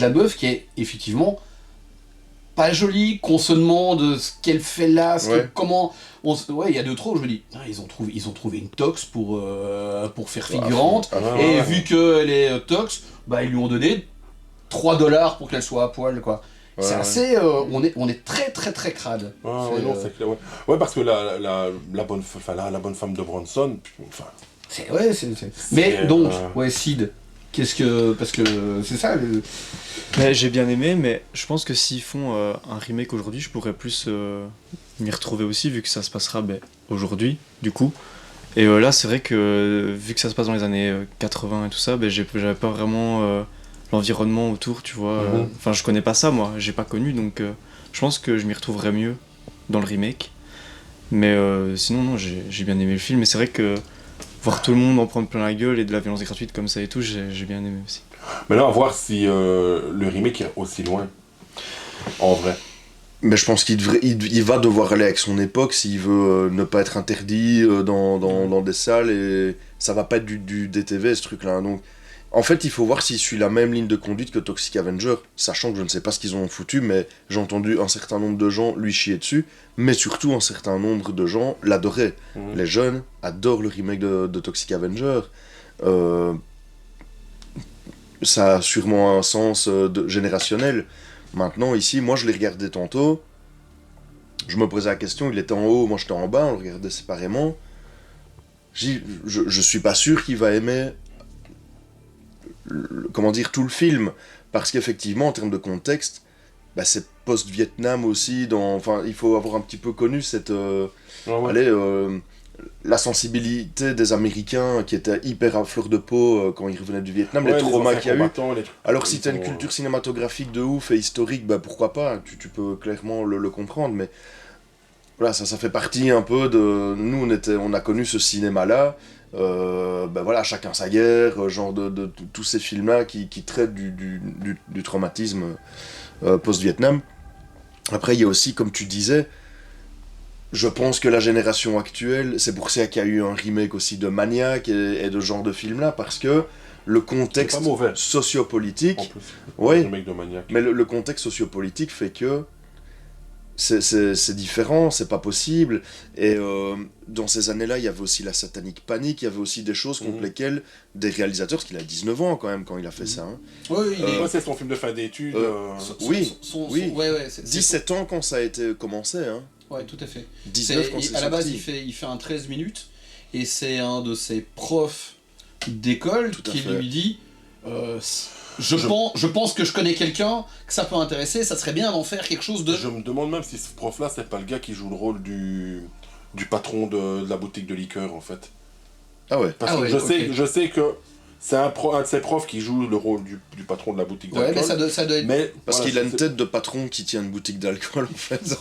la meuf qui est effectivement pas jolie, qu'on se demande ce qu'elle fait là, comment... il y a 2-3 où je me dis, ils ont trouvé une tox pour faire figurante, et vu qu'elle est tox, ils lui ont donné $3 pour qu'elle soit à poil, quoi. C'est assez... on est très très très crade. C'est clair, ouais, parce que la bonne femme de Bronson, enfin... Mais donc, Sid, qu'est-ce que... Parce que c'est ça... Mais j'ai bien aimé, mais je pense que s'ils font un remake aujourd'hui, je pourrais plus m'y retrouver aussi, vu que ça se passera aujourd'hui, du coup. Et là, c'est vrai que vu que ça se passe dans les années 80 et tout ça, j'avais pas vraiment l'environnement autour, tu vois. Enfin, je connais pas ça, moi, j'ai pas connu, donc je pense que je m'y retrouverais mieux dans le remake. Mais sinon, non, j'ai bien aimé le film, mais c'est vrai que voir tout le monde en prendre plein la gueule et de la violence gratuite comme ça et tout, j'ai bien aimé aussi. Maintenant, à voir si le remake est aussi loin, en vrai. Mais je pense il va devoir aller avec son époque s'il veut ne pas être interdit dans des salles, et ça va pas être du DTV, ce truc-là. Donc, en fait, il faut voir s'il suit la même ligne de conduite que Toxic Avenger, sachant que je ne sais pas ce qu'ils ont foutu, mais j'ai entendu un certain nombre de gens lui chier dessus, mais surtout un certain nombre de gens l'adoraient. Les jeunes adorent le remake de Toxic Avenger. Ça a sûrement un sens générationnel. Maintenant, ici, moi je l'ai regardé tantôt, je me posais la question, il était en haut, moi j'étais en bas, on le regardait séparément. Je suis pas sûr qu'il va aimer tout le film, parce qu'effectivement, en termes de contexte, c'est post-Vietnam aussi, il faut avoir un petit peu connu cette... la sensibilité des Américains qui était hyper à fleur de peau quand ils revenaient du Vietnam, les traumas qu'il y a eu. Alors si t'as une culture cinématographique de ouf et historique, pourquoi pas, tu peux clairement le comprendre, mais voilà, ça fait partie un peu de... Nous, on a connu ce cinéma-là, chacun sa guerre, genre de tous ces films-là qui traitent du traumatisme post-Vietnam. Après, il y a aussi, comme tu disais, je pense que la génération actuelle, c'est pour ça qu'il y a eu un remake aussi de Maniac et de ce genre de film-là, parce que le contexte sociopolitique... En plus, oui, le mec de Maniac. mais le contexte sociopolitique fait que c'est différent, c'est pas possible. Et dans ces années-là, il y avait aussi la Satanic Panic, il y avait aussi des choses contre lesquelles des réalisateurs, parce qu'il a 19 ans quand même quand il a fait ça. Hein. Oui, c'est son film de fin d'études. Oui, 17 ans quand ça a été commencé. Hein. Ouais, tout à fait. 19 quand c'est à la base, sorti. il fait un 13 minutes, et c'est un de ses profs d'école qui lui dit je pense que je connais quelqu'un, que ça peut intéresser, ça serait bien d'en faire quelque chose de... Je me demande même si ce prof-là, c'est pas le gars qui joue le rôle du patron de la boutique de liqueur, en fait. Ah ouais. Parce que je sais que c'est un de ses profs qui joue le rôle du patron de la boutique d'alcool. Ouais, mais ça doit être... Parce qu'il a une tête de patron qui tient une boutique d'alcool, en fait.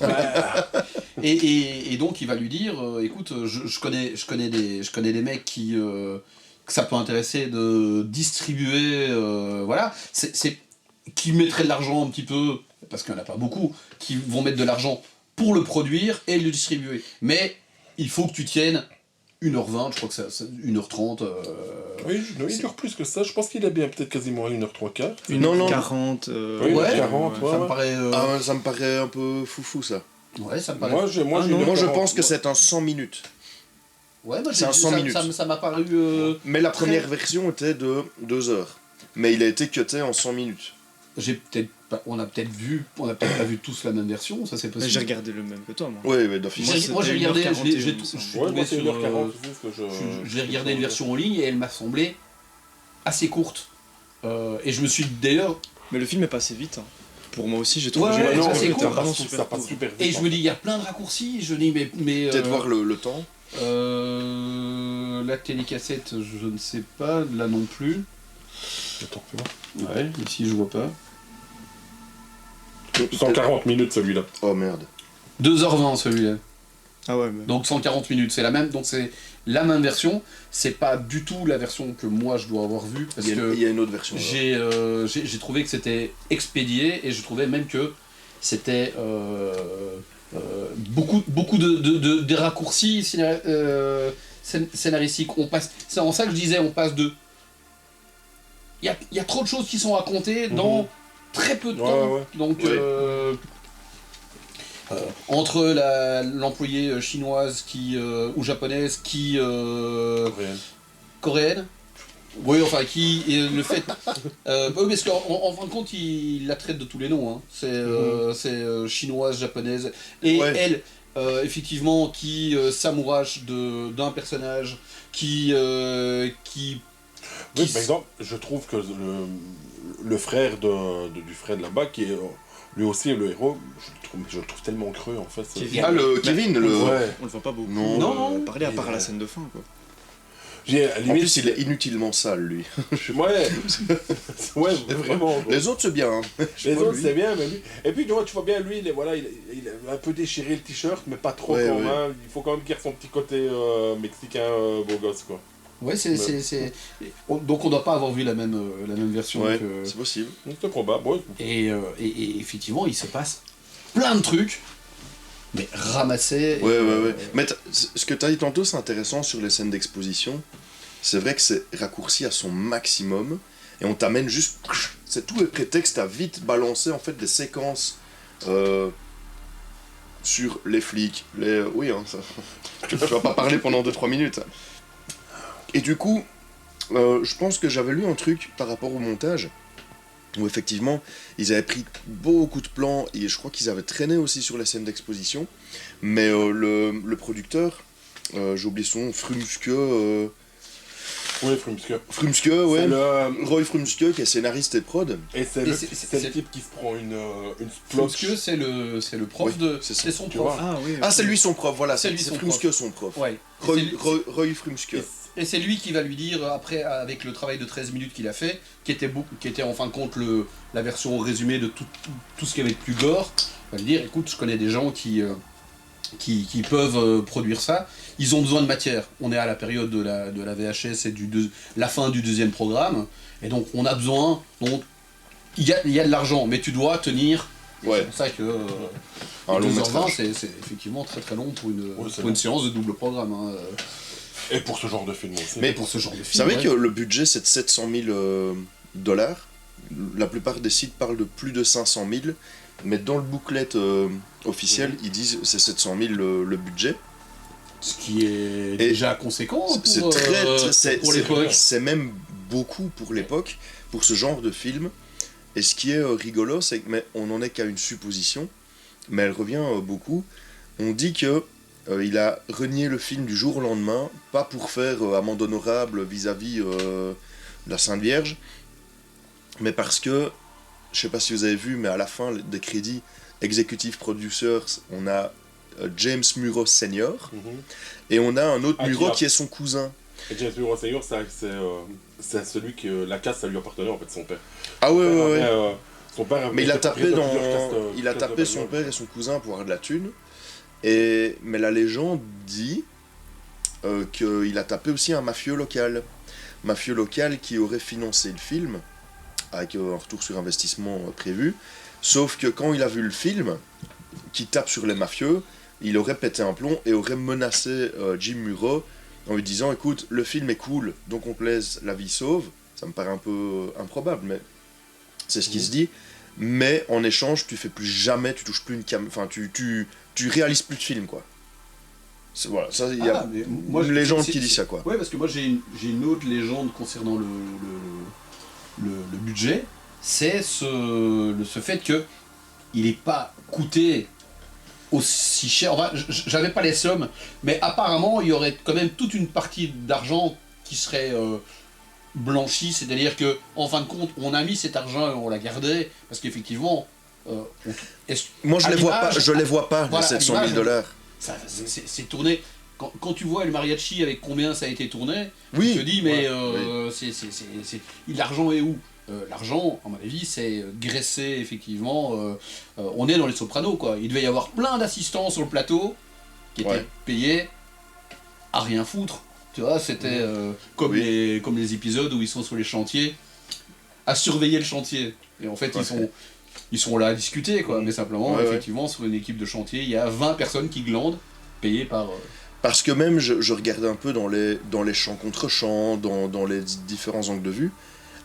Et donc il va lui dire, écoute, je connais des mecs que ça peut intéresser de distribuer, voilà, c'est qui mettraient de l'argent un petit peu, parce qu'il n'y en a pas beaucoup, qui vont mettre de l'argent pour le produire et le distribuer. Mais il faut que tu tiennes 1h20, je crois que c'est 1h30. Oui, il dure plus que ça. Je pense qu'il est bien peut-être quasiment à 1h03. Non, non. 40. Oui, Ouais, 40, ça me paraît. Ah, ça me paraît un peu foufou ça. Ouais, ça me paraît. Moi, j'ai Moi je pense que c'est un 100 minutes. Ouais, moi, c'est un 100 minutes. Ça m'a paru. Mais la première version était de 2 heures. Mais il a été cuté en 100 minutes. On a peut-être pas vu tous la même version, ça c'est Mais possible. j'ai regardé le même que toi, moi. Oui, d'office. Moi j'ai c'était regardé, 1h41, je il me suis semble. tombé sur. 1h40, J'ai regardé une version en ligne et elle m'a semblé assez courte. Et je me suis d'ailleurs. Mais le film est passé vite. Hein. Pour moi aussi, j'ai trouvé Ouais, que ouais, le ça, film c'est était cool, vraiment ça super passe cool. super vite. Et je me dis, il y a plein de raccourcis. Je dis, mais Peut-être voir le temps. la télécassette, je ne sais pas, là non plus. Attends, fais voir. Ouais, ici je vois pas. 140 minutes celui-là. Oh merde. 2h20 celui-là. Ah ouais, mais... Donc 140 minutes, c'est la même. Donc c'est la même version. C'est pas du tout la version que moi je dois avoir vue. Parce que Il y a une autre version. j'ai trouvé que c'était expédié et je trouvais même que c'était beaucoup de raccourcis scénaristiques. C'est en ça que je disais, on passe de... Il y a trop de choses qui sont racontées dans très peu de temps. Ouais. Donc, entre l'employée chinoise ou japonaise qui... coréenne. Oui, enfin, qui le fait. Oui, parce qu'en fin de compte, il la traite de tous les noms. Hein. C'est chinoise, japonaise. Et elle, effectivement, qui s'amourache d'un personnage qui. Oui, par exemple, je trouve que le frère du frère de là-bas, qui est lui aussi le héros, je le trouve tellement creux en fait. Kevin. Ah, le Kevin, le... Ouais. On le voit pas beaucoup. Non. Parler à part à la scène de fin, quoi. En plus, il est inutilement sale, lui. Ouais, vraiment. Quoi. Les autres, c'est bien. Hein. Les autres, c'est bien, mais lui. Et puis, tu vois bien, lui, il a un peu déchiré le t-shirt, mais pas trop quand même. Il faut quand même qu'il ait son petit côté mexicain beau gosse, quoi. Ouais, donc on doit pas avoir vu la même version. Ouais, que... c'est possible. C'est probable, ouais. Et effectivement, il se passe plein de trucs, mais ramassés. Ouais. Mais ce que tu as dit tantôt, c'est intéressant sur les scènes d'exposition. C'est vrai que c'est raccourci à son maximum, et on t'amène juste... C'est tout le prétexte à vite balancer en fait des séquences sur les flics. Oui, hein, ça... je vais pas parler pendant 2-3 minutes. Et du coup, je pense que j'avais lu un truc par rapport au montage, où effectivement, ils avaient pris beaucoup de plans, et je crois qu'ils avaient traîné aussi sur la scène d'exposition, mais le producteur, j'ai oublié son nom, Frumske, Oui, Frumske. Frumske, ouais. C'est Roy Frumske, qui est scénariste et prod. Et c'est le type qui se prend une Frumske, c'est le prof Oui, de... c'est C'est son tu prof. vois. Ah oui. Ah, c'est lui son prof, voilà, C'est c'est lui son Frumske son prof. Ouais. Roy Frumske. Et c'est lui qui va lui dire, après, avec le travail de 13 minutes qu'il a fait, qui était en fin de compte la version résumée de tout ce qu'il y avait de plus gore, il va lui dire, écoute, je connais des gens qui peuvent produire ça, ils ont besoin de matière. On est à la période de la VHS et la fin du deuxième programme, et donc on a besoin, donc il y a de l'argent, mais tu dois tenir. Ouais. C'est pour ça que Un long 2h20, métrage. c'est effectivement très très long pour c'est une long. séance de double programme. Hein. Et pour ce genre de film aussi. Mais Pour ce genre de Vous film. savez ouais. que le budget c'est de 700 000 dollars. La plupart des sites parlent de plus de 500 000, mais dans le booklet officiel, ils disent c'est 700 000 le budget. Ce qui est Et déjà conséquent C'est pour l'époque. c'est même beaucoup pour l'époque, pour ce genre de film. Et ce qui est rigolo, c'est que mais on n'en est qu'à une supposition, mais elle revient beaucoup. On dit que il a renié le film du jour au lendemain, pas pour faire amende honorable vis-à-vis de la Sainte Vierge, mais parce que, je sais pas si vous avez vu, mais à la fin des crédits Executive Producers, on a James Muro Senior, et on a un autre Muro qui est son cousin. Et James Muro Senior, c'est celui que la casse, ça lui appartenait en fait, son père. Ah ouais. Son père Mais il a tapé propriétaire de plusieurs castes, il a castes tapé de son bagnole. père et son cousin pour avoir de la thune. Mais la légende dit qu'il a tapé aussi un mafieux local. Mafieux local qui aurait financé le film, avec un retour sur investissement prévu. Sauf que quand il a vu le film, qui tape sur les mafieux, il aurait pété un plomb et aurait menacé Jim Muro en lui disant écoute, le film est cool, donc on te laisse la vie sauve. Ça me paraît un peu improbable, mais c'est ce qui se dit. Mais en échange, tu fais plus jamais, tu touches plus une cam... Enfin, tu réalises plus de film, quoi. Voilà, ça, il y a une légende qui dit ça, quoi. Ouais, parce que moi j'ai une autre légende concernant le budget. C'est ce fait que il n'est pas coûté aussi cher. Enfin, j'avais pas les sommes, mais apparemment il y aurait quand même toute une partie d'argent qui serait blanchie, c'est-à-dire que en fin de compte, on a mis cet argent et on l'a gardé parce qu'effectivement, moi je les vois pas, voilà, les 700 000 $. C'est tourné. Quand tu vois le mariachi avec combien ça a été tourné, Oui. tu te dis mais Ouais, l'argent est où? L'argent, à mon avis, c'est graissé, effectivement. On est dans les Sopranos, quoi. Il devait y avoir plein d'assistants sur le plateau qui étaient payés à rien foutre. Tu vois, c'était comme les épisodes où ils sont sur les chantiers à surveiller le chantier. Et en fait, ils sont là à discuter, quoi. Mais simplement, effectivement, sur une équipe de chantier, il y a 20 personnes qui glandent, payées par... Parce que même, je regardais un peu dans les champs contre champs, dans les différents angles de vue,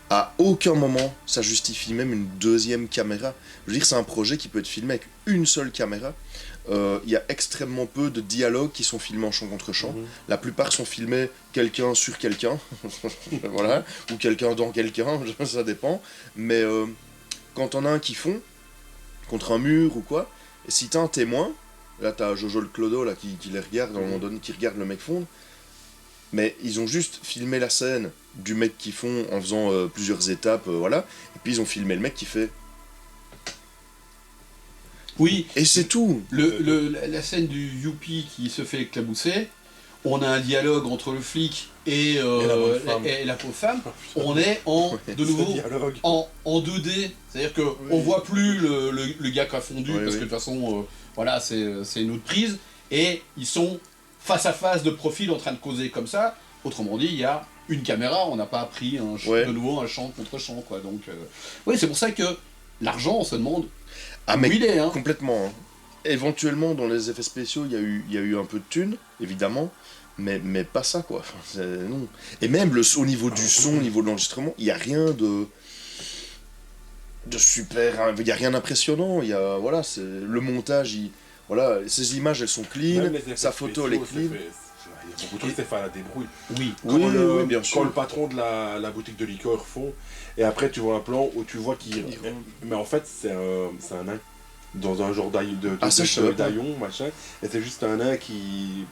à aucun moment ça justifie même une deuxième caméra. Je veux dire, c'est un projet qui peut être filmé avec une seule caméra. Il y a extrêmement peu de dialogues qui sont filmés en champ contre champ. La plupart sont filmés quelqu'un sur quelqu'un, voilà, ou quelqu'un dans quelqu'un, ça dépend. Mais quand on a un qui fond, contre un mur ou quoi, et si t'as un témoin, là t'as Jojo le Clodo là, qui les regarde, à un moment donné, qui regarde le mec fondre, mais ils ont juste filmé la scène du mec qui fond en faisant plusieurs étapes, voilà, et puis ils ont filmé le mec qui fait... Oui. Et c'est tout. La scène du Youpi qui se fait éclabousser, on a un dialogue entre le flic et la pauvre femme. On est de nouveau en 2D, c'est-à-dire que on voit plus le gars qui a fondu parce que de toute façon, voilà, c'est une autre prise, et ils sont face à face de profil en train de causer comme ça. Autrement dit, il y a une caméra, on n'a pas pris de nouveau un champ contre champ, quoi. Donc, oui, c'est pour ça que l'argent, on se demande où il est. Hein. Complètement. Hein. Éventuellement, dans les effets spéciaux, il y a eu un peu de thunes, évidemment, mais pas ça, quoi. Enfin, non. Et même au niveau du son, au niveau de l'enregistrement, il n'y a rien de super, il n'y a rien d'impressionnant. Il y a, voilà, c'est le montage, voilà, ces images, elles sont clean, sa photo, elle est clean. Il y a beaucoup de trucs, c'est fait à la débrouille. Oui, Quand bien sûr. Quand le patron de la boutique de liqueur fond, et après tu vois un plan où tu vois qu'il... Mais en fait, c'est un nain, dans un genre d'aillon, machin, et c'est juste un nain qui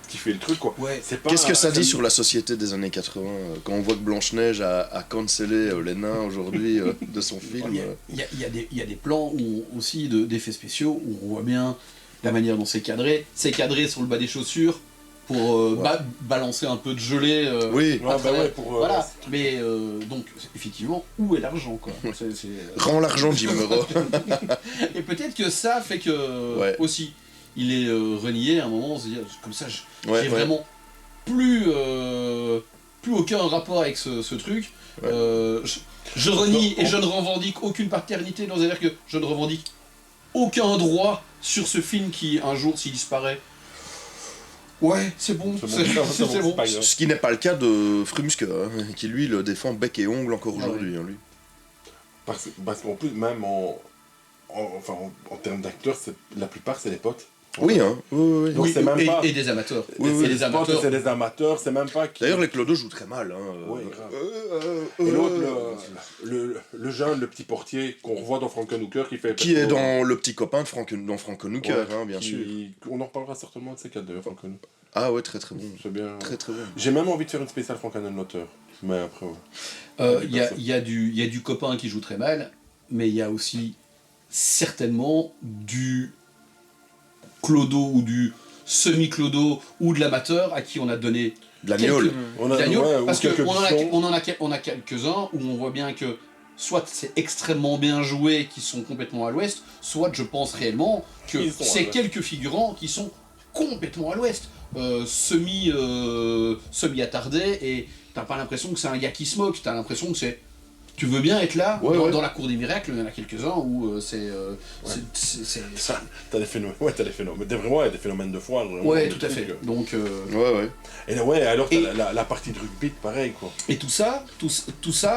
fait le truc, quoi. Ouais. Qu'est-ce que ça dit sur la société des années 80, quand on voit que Blanche-Neige a cancellé les nains aujourd'hui de son film Il y a des plans aussi d'effets spéciaux où on voit bien la manière dont c'est cadré. C'est cadré sur le bas des chaussures pour balancer un peu de gelée. Oui, voilà. Mais donc, effectivement, où est l'argent, quoi. Rends l'argent, Jim Muro. Et peut-être que ça fait que, aussi, il est renié à un moment, on se dit, comme ça, j'ai vraiment plus aucun rapport avec ce truc. Je renie et je ne revendique aucune paternité, c'est-à-dire que je ne revendique aucun droit sur ce film qui, un jour, s'il disparaît, c'est bon. Ce qui n'est pas le cas de Frumske, hein, qui lui le défend bec et ongle encore aujourd'hui. Hein, lui. Parce qu'en plus, même en termes d'acteurs, la plupart c'est des potes. Oui, hein. Oui. Donc, c'est même pas... et des amateurs. C'est des amateurs, c'est même pas... D'ailleurs, les Clodo jouent très mal. Hein. Ouais, grave. Et l'autre, le jeune, le petit portier qu'on revoit dans Frankenhooker qui est dans le petit copain de Frankenhooker, hein, bien sûr. On en reparlera certainement de ces quatre d'ailleurs, Frankenhooker. Ah ouais, très bon. C'est bien. Très bon. J'ai même envie de faire une spéciale Frankenhooker, mais après, il y a du copain qui joue très mal, mais il y a aussi certainement du clodo ou du semi-clodo ou de l'amateur à qui on a donné de l'agneau. Parce qu'on en a quelques-uns où on voit bien que soit c'est extrêmement bien joué, qui sont complètement à l'ouest, soit je pense réellement que Ils sont à c'est l'ouest. quelques figurants qui sont complètement à l'ouest, semi-attardés, et t'as pas l'impression que c'est un gars qui se moque, t'as l'impression que c'est... Tu veux bien être là, Ouais, ouais. dans la cour des miracles, il y en a quelques-uns où c'est... T'as des phénomènes, ouais, t'as des phénomènes, vraiment, il y a des phénomènes de foire. vraiment, Ouais, des tout à trucs, fait. Donc, Ouais, ouais. Et là, ouais, alors t'as Et- la partie de rugby, pareil, quoi. et tout ça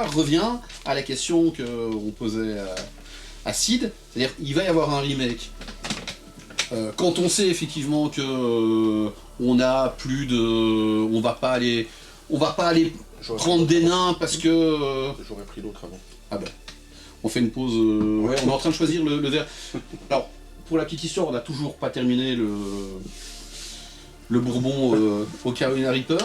revient à la question qu'on posait à Sid, c'est-à-dire il va y avoir un remake. Quand on sait effectivement que on a plus de, on va pas aller J'aurais prendre pris des l'autre nains parce que J'aurais pris l'autre avant. on fait une pause. Ouais, on est en train de choisir le verre. Alors pour la petite histoire, on n'a toujours pas terminé le bourbon au Carolina Reaper.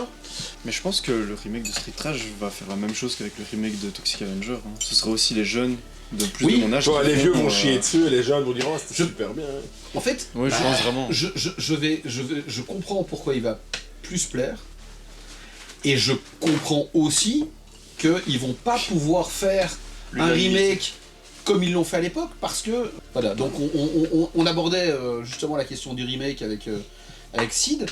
Mais je pense que le remake de Street Trash va faire la même chose qu'avec le remake de Toxic Avenger. Hein. Ce sera aussi les jeunes de plus Oui. de mon âge. Genre, qui les vieux vont euh, chier dessus et les jeunes vont dire oh c'était Je- super bien. Hein. En fait, Ouais, je pense vraiment. je comprends pourquoi il va plus plaire. Et je comprends aussi qu'ils vont pas pouvoir faire un remake comme ils l'ont fait à l'époque, parce que... Voilà, donc on abordait justement la question du remake avec Sid.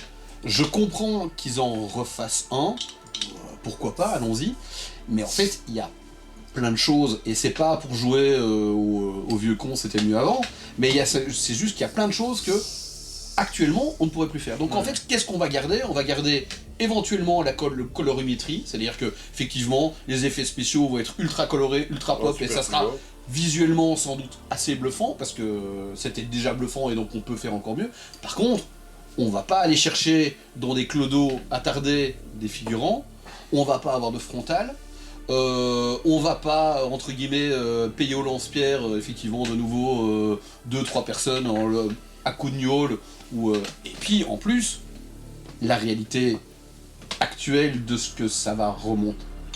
Je comprends qu'ils en refassent un, pourquoi pas, allons-y. Mais en fait, il y a plein de choses, et c'est pas pour jouer au vieux con, c'était mieux avant, mais c'est juste qu'il y a plein de choses que actuellement on ne pourrait plus faire. Donc en fait, qu'est-ce qu'on va garder? On va garder éventuellement le colorimétrie, c'est-à-dire que effectivement les effets spéciaux vont être ultra colorés, ultra pop, et ça sera visuellement sans doute assez bluffant, parce que c'était déjà bluffant et donc on peut faire encore mieux. Par contre, on va pas aller chercher dans des clodos attardés des figurants, on va pas avoir de frontal, on va pas, entre guillemets, payer au lance-pierre, effectivement, de nouveau 2-3 personnes à coup de gnôle, et puis en plus, la réalité actuelle de ce que ça va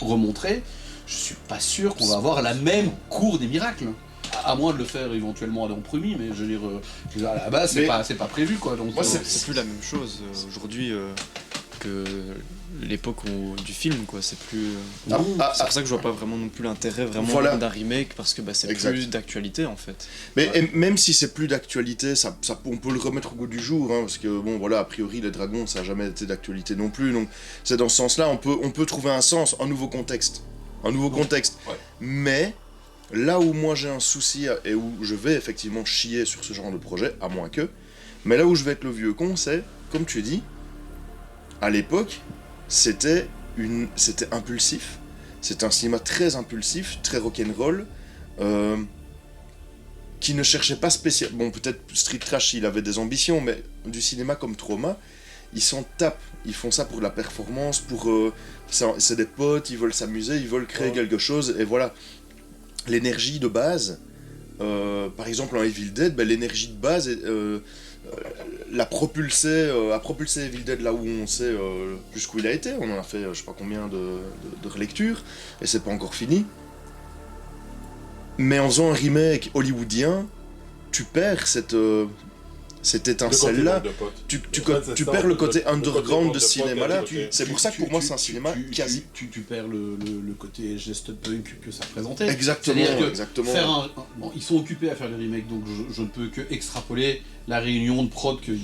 remontrer, je suis pas sûr qu'on va avoir la même cour des miracles. À moins de le faire éventuellement à l'emprunter, mais je veux dire, à la base, Mais- c'est pas prévu, quoi. Donc, Moi, C'est plus la même chose aujourd'hui que l'époque du film, quoi. C'est plus. Ah, C'est pour ça que je vois pas vraiment non plus l'intérêt vraiment Voilà. d'un remake, parce que bah, c'est Exact. plus d'actualité en fait. Mais et même si c'est plus d'actualité, on peut le remettre au goût du jour, hein, parce que bon voilà, a priori les dragons ça n'a jamais été d'actualité non plus, donc c'est dans ce sens-là, on peut trouver un sens, un nouveau contexte. Ouais. Mais là où moi j'ai un souci et où je vais effectivement chier sur ce genre de projet, à moins que, mais là où je vais être le vieux con, c'est, comme tu dis, à l'époque, c'était impulsif, c'était un cinéma très impulsif, très rock'n'roll, qui ne cherchait pas spécialement... Bon, peut-être Street Trash, il avait des ambitions, mais du cinéma comme Trauma, ils s'en tapent. Ils font ça pour la performance, c'est des potes, ils veulent s'amuser, ils veulent créer quelque chose, et voilà. L'énergie de base, par exemple en Evil Dead, ben, l'énergie de base a propulsé Evil Dead là où on sait jusqu'où il a été. On en a fait je sais pas combien de relectures, et c'est pas encore fini. Mais en faisant un remake hollywoodien, tu perds cette étincelle-là. Tu perds le côté underground de ce cinéma-là. C'est pour ça que pour moi c'est un cinéma quasi... Tu perds le côté geste punk que ça représentait. Exactement, C'est-à-dire que exactement. bon, ils sont occupés à faire le remake, donc je ne peux que extrapoler la réunion de prod qu'il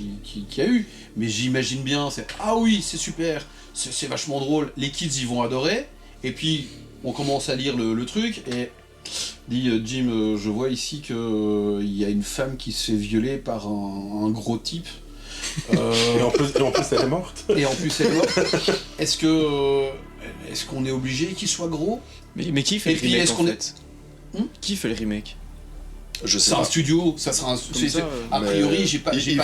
y a eu, mais j'imagine bien, ah oui, c'est super, c'est vachement drôle, les kids ils vont adorer, et puis on commence à lire le truc, et dit Jim, je vois ici qu'il y a une femme qui se fait violer par un gros type. Et en plus elle est morte. Et en plus elle est morte. Est-ce qu'on est obligé qu'il soit gros? Mais qui fait Et le puis, remake est-ce en qu'on fait Qui fait le remake? Je sais C'est un pas. studio, ça sera un... Comme ça, A Mais, priori, j'ai pas vu...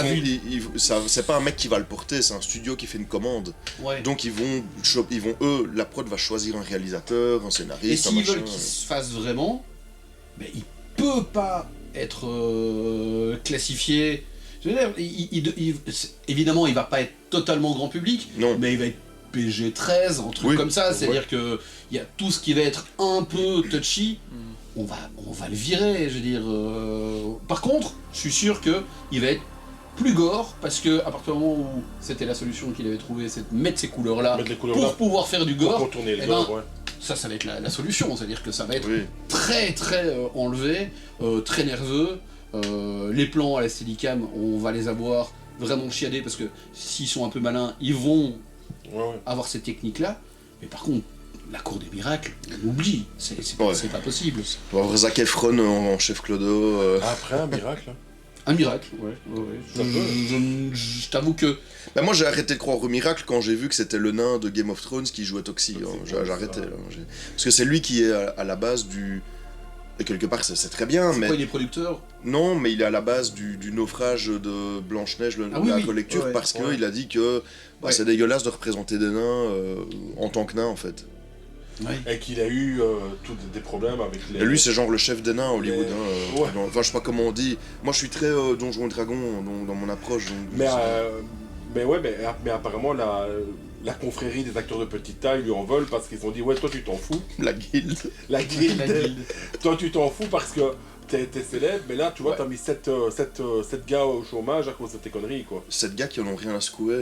c'est pas un mec qui va le porter, c'est un studio qui fait une commande. Ouais. Donc eux, la prod va choisir un réalisateur, un Et scénariste, un s'ils machin. veulent qu'il se fasse vraiment, ben, il peut pas être classifié... Je veux dire, évidemment, il va pas être totalement grand public, Non. mais il va être PG-13, un truc Oui, comme ça, c'est-à-dire ouais. que il y a tout ce qui va être un peu touchy, on va le virer, je veux dire. Par contre, je suis sûr que il va être plus gore, parce que à partir du moment où c'était la solution qu'il avait trouvée, c'est de mettre ces couleurs-là Mettre les couleurs pour là pouvoir faire du pour gore, contourner le eh gore, ben, ouais. ça va être la solution, c'est-à-dire que ça va être Oui. très très enlevé, très nerveux. Les plans à la Steadicam, on va les avoir vraiment chiadés parce que s'ils sont un peu malins, ils vont Ouais. avoir cette technique-là. Mais par contre, la cour des miracles, on oublie, c'est Ouais. pas possible. On va voir Zac Efron en chef Clodo. Après, un miracle. Hein. Un miracle, ouais. Je t'avoue que Bah, moi j'ai arrêté de croire au miracle quand j'ai vu que c'était le nain de Game of Thrones qui jouait Toxie. Hein. J'ai arrêté. Là. Parce que c'est lui qui est à la base du. Et quelque part c'est très bien, mais. quoi, il est producteur. Non, mais il est à la base du naufrage de Blanche-Neige, Ah oui, la oui. collecture, Ouais, parce qu'il ouais. a dit que bah, Ouais. c'est dégueulasse de représenter des nains en tant que nains en fait. Et qu'il a eu tous des problèmes avec les. Et lui c'est genre le chef des nains à Hollywood. Les- Hein, Ouais. enfin je sais pas comment on dit. Moi je suis très Donjons et Dragons dans mon approche. Donc, Mais ouais, mais apparemment la confrérie des acteurs de petite taille lui en veulent parce qu'ils ont dit ouais toi tu t'en fous. la guilde. La guilde. La guilde. Toi tu t'en fous parce que t'es célèbre, mais là tu vois Ouais. t'as mis 7 gars au chômage à cause de tes conneries quoi. 7 gars qui en ont rien à secouer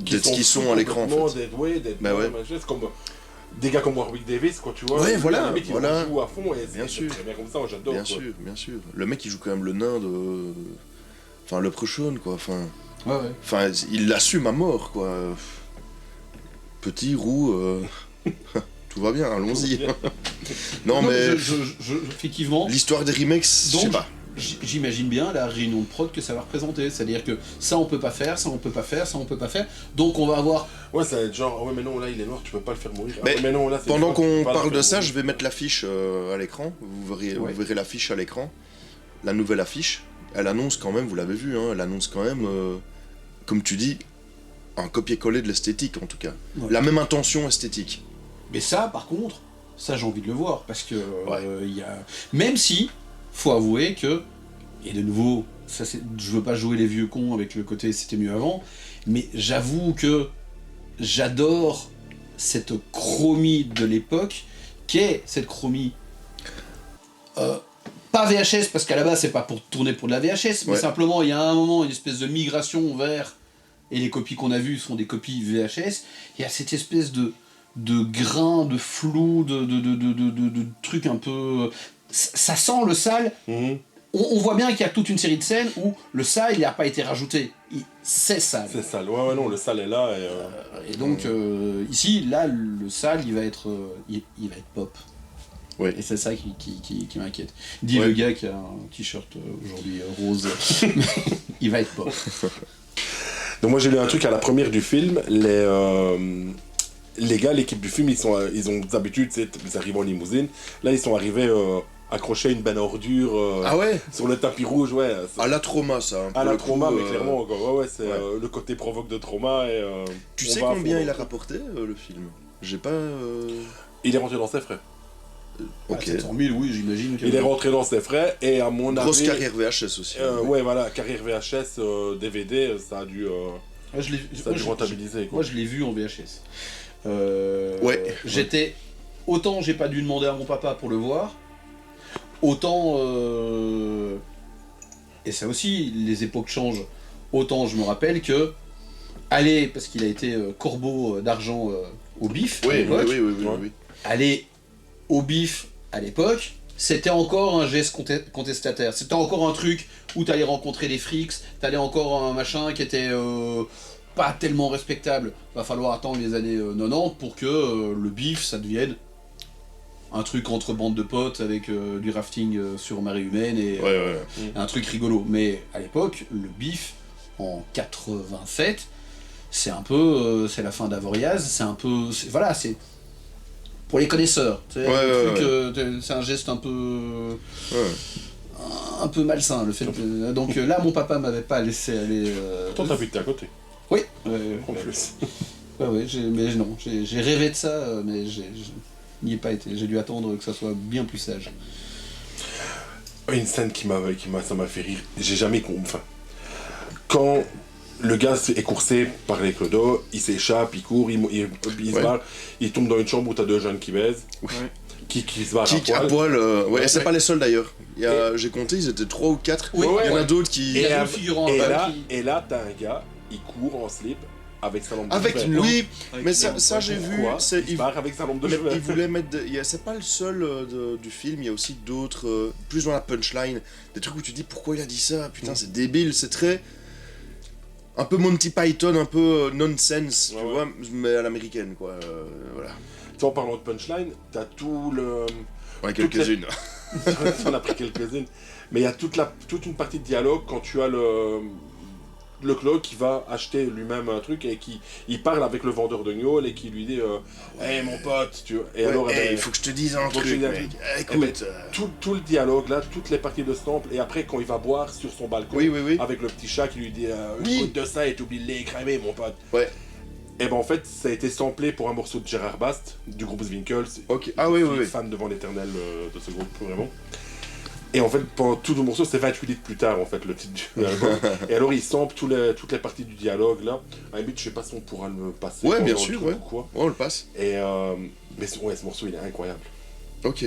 d'être ce qu'ils sont à l'écran en complètement, fait. D'être ouais, d'être Bah ouais. machin, c'est comme des gars comme Warwick Davis quoi tu vois. Ouais, Lui, voilà, le mec, il voilà. joue à fond et Bien c'est sûr. très bien comme ça, moi, j'adore. Bien quoi. sûr, bien sûr. Le mec il joue quand même le nain de. Enfin le Pruchon quoi. Ouais. Enfin il l'assume à mort quoi. Petit, roux. Tout va bien, allons-y. Non mais. Effectivement, L'histoire des remakes, je sais Donc, pas. j'imagine bien la réunion de prod que ça va représenter. C'est-à-dire que ça on peut pas faire, ça on peut pas faire, ça on peut pas faire. Donc on va avoir. Ouais, ça va être genre, ah ouais, mais non, là il est noir, tu peux pas le faire mourir. Ah Mais ouais, mais non, là, c'est Pendant noir, tu peux qu'on pas le parle faire de ça, mourir. je vais mettre l'affiche à l'écran. Vous Ouais. verrez l'affiche à l'écran. La nouvelle affiche. Elle annonce quand même, vous l'avez vu, hein, elle annonce quand même, comme tu dis, un copier-coller de l'esthétique en tout cas. Ouais. La même intention esthétique. Mais ça, par contre, ça j'ai envie de le voir parce que Ouais. il y a. Même si, faut avouer que, et de nouveau, je veux pas jouer les vieux cons avec le côté c'était mieux avant, mais j'avoue que j'adore cette chromie de l'époque, qu'est cette chromie. Pas VHS, parce qu'à la base c'est pas pour tourner pour de la VHS, mais Ouais. simplement il y a un moment une espèce de migration vers, et les copies qu'on a vues sont des copies VHS, il y a cette espèce de grain, de flou, de trucs un peu. Ça sent le sale. Mhm. On voit bien qu'il y a toute une série de scènes où le sale il n'a pas été rajouté. C'est sale. C'est sale, ouais, non, le sale est là et. Et donc ici, là, le sale il va être pop. Ouais. Et c'est ça qui m'inquiète. Dit Ouais. le gars qui a un t-shirt aujourd'hui rose. Il va être pop. Donc moi j'ai lu un truc à la première du film, les gars, l'équipe du film, ils ont d'habitude, ils arrivent en limousine, là ils sont arrivés accrochés à une benne à ordures Ah ouais. sur le tapis rouge, ouais. c'est- À la trauma ça. hein, pour à la le coup, trauma, mais clairement, quoi. Ouais, c'est ouais. le côté provoque de trauma et. Tu on sais va à combien fond il a dans- rapporté le film? J'ai pas. Il est rentré dans ses frais. Ok. 700 000, oui, j'imagine. Il est rentré dans ses frais et à mon Grosse avis. carrière VHS aussi. Oui. Ouais, voilà, carrière VHS, DVD, ça a dû, Ouais, je l'ai- ça a moi, dû je- rentabiliser. Quoi. Moi, je l'ai vu en VHS. Ouais. J'étais. Autant j'ai pas dû demander à mon papa pour le voir, autant. Et ça aussi, les époques changent. Autant je me rappelle que. Aller, parce qu'il a été corbeau d'argent au bif à Oui, oui, l'époque, oui, oui, oui, Ouais. oui. aller au bif à l'époque, c'était encore un geste contestataire. C'était encore un truc où t'allais rencontrer des frics, t'allais encore un machin qui était pas tellement respectable. Va falloir attendre les années 90 pour que le bif, ça devienne un truc entre bandes de potes avec du rafting sur marée humaine et Ouais, ouais. un truc rigolo. Mais à l'époque, le bif, en 87, c'est un peu... c'est la fin d'Avoriaz, c'est un peu... Voilà, c'est... Pour les connaisseurs, tu sais, Ouais, le ouais, truc, c'est un geste un peu... Ouais. un peu malsain, le fait de... Donc là, mon papa m'avait pas laissé aller... Toi, t'as vu que t'es à côté, Oui, en plus. ouais, mais non, j'ai rêvé de ça, mais je n'y ai pas été. J'ai dû attendre que ça soit bien plus sage. Une scène ça m'a fait rire. J'ai jamais compris. Enfin, quand le gars est coursé par les clodos, il s'échappe, il court, il se Ouais. barre, il tombe dans une chambre où t'as deux jeunes qui baisent, Oui. qui se barrent Qui à à poil. poil, ouais, et c'est Ouais. pas les seuls d'ailleurs. J'ai compté, ils étaient 3 ou 4. Oui, Ouais, Il y en ouais. a d'autres qui. Il y a Et, deux figurants et là là, qui- et là, t'as un gars, il court en slip, avec sa lampe de Avec, chevet. oui, Avec mais les ça, lampes, ça ouais. j'ai vu, Pourquoi c'est, il part avec sa lampe de chevet. il voulait mettre, c'est pas le seul du film, il y a aussi d'autres, plus dans la punchline, des trucs où tu dis pourquoi il a dit ça, putain c'est débile, c'est très, un peu Monty Python, un peu nonsense, tu Ouais, ouais. vois, mais à l'américaine quoi, voilà. Tu sais, en parlant de punchline, t'as tout le... Ouais, Toutes quelques-unes. On a pris quelques-unes. Mais il y a toute une partie de dialogue quand tu as le Claude qui va acheter lui-même un truc et qui il parle avec le vendeur de gnôle et qui lui dit hey mon pote, tu vois. Et Ouais, alors, eh ben, il faut que je te dise un faut que truc, je te dise un mec. truc. Écoute, tout le dialogue là, toutes les parties de ce temple, et après quand il va boire sur son balcon oui. avec le petit chat qui lui dit Oui. écoute de ça et t'oublies de l'écramer mon pote. Ouais. Et ben en fait ça a été samplé pour un morceau de Gérard Bast du groupe Zwinkels. Ok, ah oui, Je oui, suis oui. fan devant l'éternel de ce groupe vraiment. Et en fait pendant tout le morceau c'est 28 litres plus tard en fait le titre du album. Et alors il sample toutes les parties du dialogue là. À la limite je sais pas si on pourra le passer. Ouais, bien pendant le sûr, truc ouais. ou quoi. On le passe. Et mais ce morceau il est incroyable. Ok.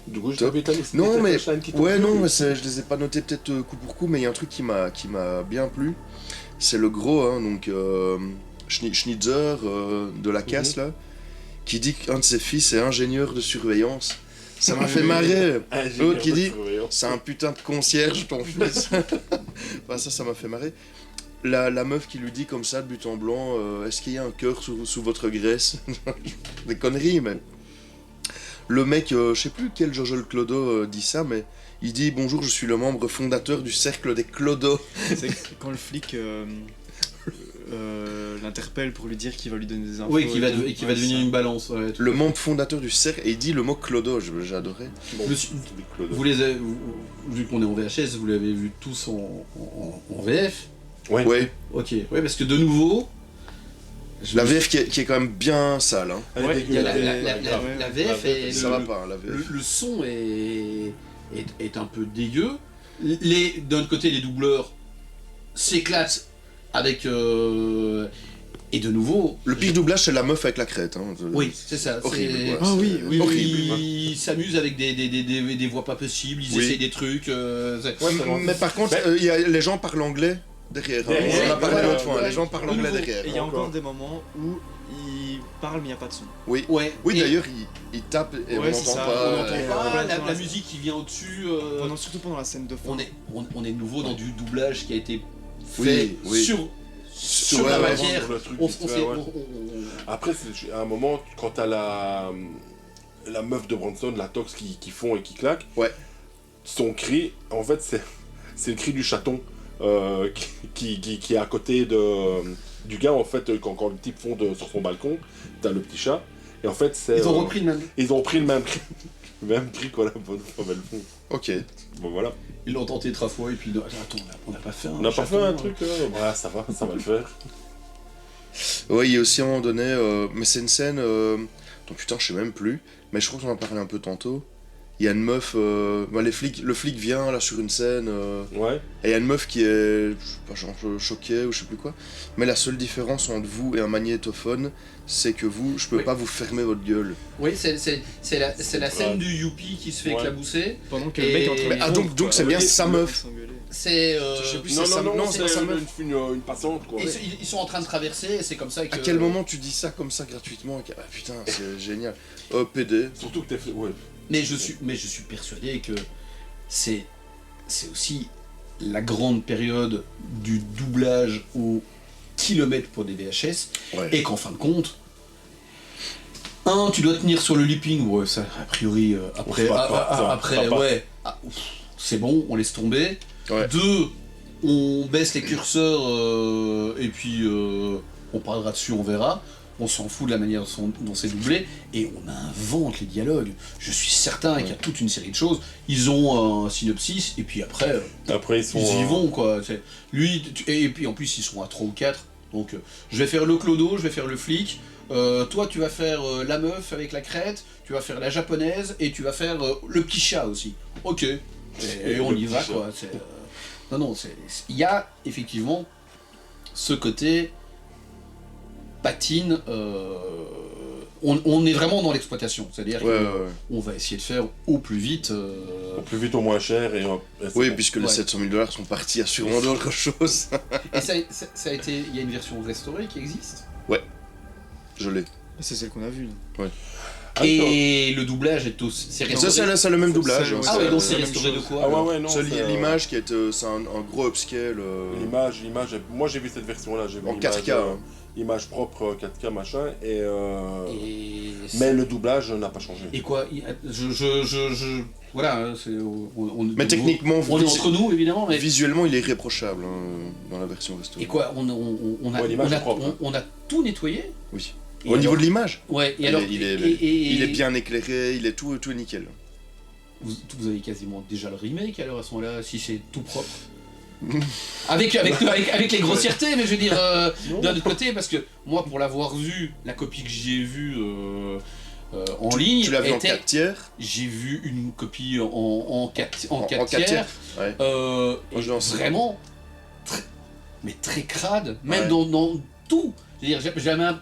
Du coup je Top. t'invite à liste. Non, mais ouais, non, mais mais je les ai pas notés peut-être coup pour coup, mais il y a un truc qui m'a bien plu. C'est le gros, hein, donc Schnitzer de la casse là, qui dit qu'un de ses fils est ingénieur de surveillance. Ça m'a fait marrer. L'autre qui dit c'est un putain de concierge ton fils. Enfin, ça m'a fait marrer. La meuf qui lui dit comme ça de but en blanc, est-ce qu'il y a un cœur sous votre graisse? Des conneries, mais. Le mec, je sais plus quel Jojo le Clodo dit ça, mais il dit bonjour, je suis le membre fondateur du cercle des Clodos. C'est quand le flic l'interpelle pour lui dire qu'il va lui donner des infos. Oui, qui va, et tout. et qui va Ouais, devenir ça. une balance. Ouais, tout Le à fait. membre fondateur du cercle, et il dit le mot Clodo, j'ai adoré. Monsieur- Vous les avez, vu qu'on est en VHS, vous l'avez vu tous en VF. Ouais, Ok, ouais, parce que de nouveau, la VF qui est quand même bien sale, hein. Ouais, il y a la Ouais, VF et Ça va pas, hein, la VF. le son est un peu dégueu. D'un autre côté, les doubleurs s'éclatent avec. Et de nouveau. Le pire doublage, c'est la meuf avec la crête. Hein. Oui, c'est ça. Horrible, c'est- ouais. Ah oui, oui, Horrible. Ils s'amusent avec des voix pas possibles, ils Oui. essayent des trucs. Ouais, mais par contre, les gens parlent anglais derrière. Hein. Derrière, On en a parlé ouais, l'autre fois, ouais. les gens parlent De anglais nouveau. derrière. Et il y a Encore. encore des moments où il parle mais il n'y a pas de son. Oui, Ouais. oui Et d'ailleurs, il tape et Ouais, on c'est n'entend ça, pas. on entend pas. la, Pendant la la- musique qui vient au-dessus. Surtout pendant la scène de fin. On est de nouveau dans du doublage qui a été fait Oui, oui. sur Ouais, la ouais, matière. sur le truc, On tu s'est- vois, ouais. on- Après, c'est à un moment, quand t'as la meuf de Bronson, la tox qui fond et qui claque, Ouais. son cri, en fait, c'est le cri du chaton qui est à côté du gars, en fait, quand le type fond sur son balcon, t'as le petit chat, et en fait, c'est... Ils ont repris le même. Ils ont pris le même cri, le même cri qu'on a le fond. Ok. Bon, voilà. Ils l'ont tenté 3 fois et puis attends, on n'a pas fait un. On n'a pas fait chaton, un truc, voilà, ça va le faire. Ouais, il y a aussi à un moment donné, mais c'est une scène, dont putain, je sais même plus, mais je crois qu'on en a parlé un peu tantôt. Il y a une meuf, le flic vient là sur une scène, Ouais. et il y a une meuf qui est, je sais pas, genre choquée ou je sais plus quoi. Mais la seule différence entre vous et un magnétophone, c'est que vous, je peux Oui. pas vous fermer votre gueule. Oui, c'est la scène du Youpi qui se fait Ouais. éclabousser. Pendant que Et- le mec est en train de Mais ah, donc c'est bien sa meuf. C'est. Je sais plus, Non, c'est sa- non, non, c'est c'est sa meuf. une passante, quoi. Ils sont en train de traverser et c'est comme ça que. À quel moment tu dis ça comme ça gratuitement? Ah putain, c'est génial. PD. Surtout que t'es fait... Ouais. Mais je suis persuadé que c'est aussi la grande période du doublage au kilomètre pour des VHS Ouais. et qu'en fin de compte, tu dois tenir sur le lipping, ouais, ça a priori après, On se bat pas, ça, après, ça va pas. ouais, c'est bon, on laisse tomber. Ouais. 2, on baisse les curseurs et puis on parlera dessus, on verra. On s'en fout de la manière dont c'est doublé et on invente les dialogues. Je suis certain qu'il y a toute une série de choses. Ils ont un synopsis et puis après Après, ils sont... ils y vont quoi. Et puis en plus ils sont à 3 ou 4. Donc je vais faire le clodo, je vais faire le flic. Toi tu vas faire la meuf avec la crête, tu vas faire la japonaise et tu vas faire le petit chat aussi. Ok. Et on Le y va petit quoi. Non, il y a effectivement ce côté patine on est vraiment dans l'exploitation, c'est-à-dire Ouais, que ouais, ouais. on va essayer de faire au plus vite. Au plus vite, au moins cher. Et c'est Oui, bon. puisque les Ouais. 700 000 $ sont partis à sûrement d'autres choses. Et ça a été, il y a une version restaurée qui existe. Je l'ai. C'est celle qu'on a vue. là. Ah, Et le doublage est aussi, c'est Ça, restauré. c'est le même doublage. hein, Ah ouais, donc c'est c'est la même restauré de chose. quoi Ah alors ouais, ouais, non. C'est c'est, l'image qui est c'est un gros upscale L'image, moi j'ai vu cette version-là. J'ai vu en l'image, 4K. hein. image propre 4K machin. Et Mais le doublage n'a pas changé. et quoi voilà, Mais techniquement, on est entre nous évidemment, mais visuellement, il est irréprochable hein, dans la version restaurée. et quoi Ouais, l'image est propre, hein. on a tout nettoyé. Oui. Et Au niveau alors- de l'image, Ouais, et alors il et- est bien éclairé, il est tout est nickel. vous avez quasiment déjà le remake alors à ce moment-là, si c'est tout propre. avec les grossièretés, mais je veux dire Non. d'un autre côté, parce que moi pour l'avoir vu, la copie que j'ai vue en ligne, Tu l'as vu en était- 4 tiers. j'ai vu une copie en 4 En 4 tiers. Ouais. Moi, je l'ai en cinq. vraiment mais très crade, même Ouais. dans tout. C'est-à-dire,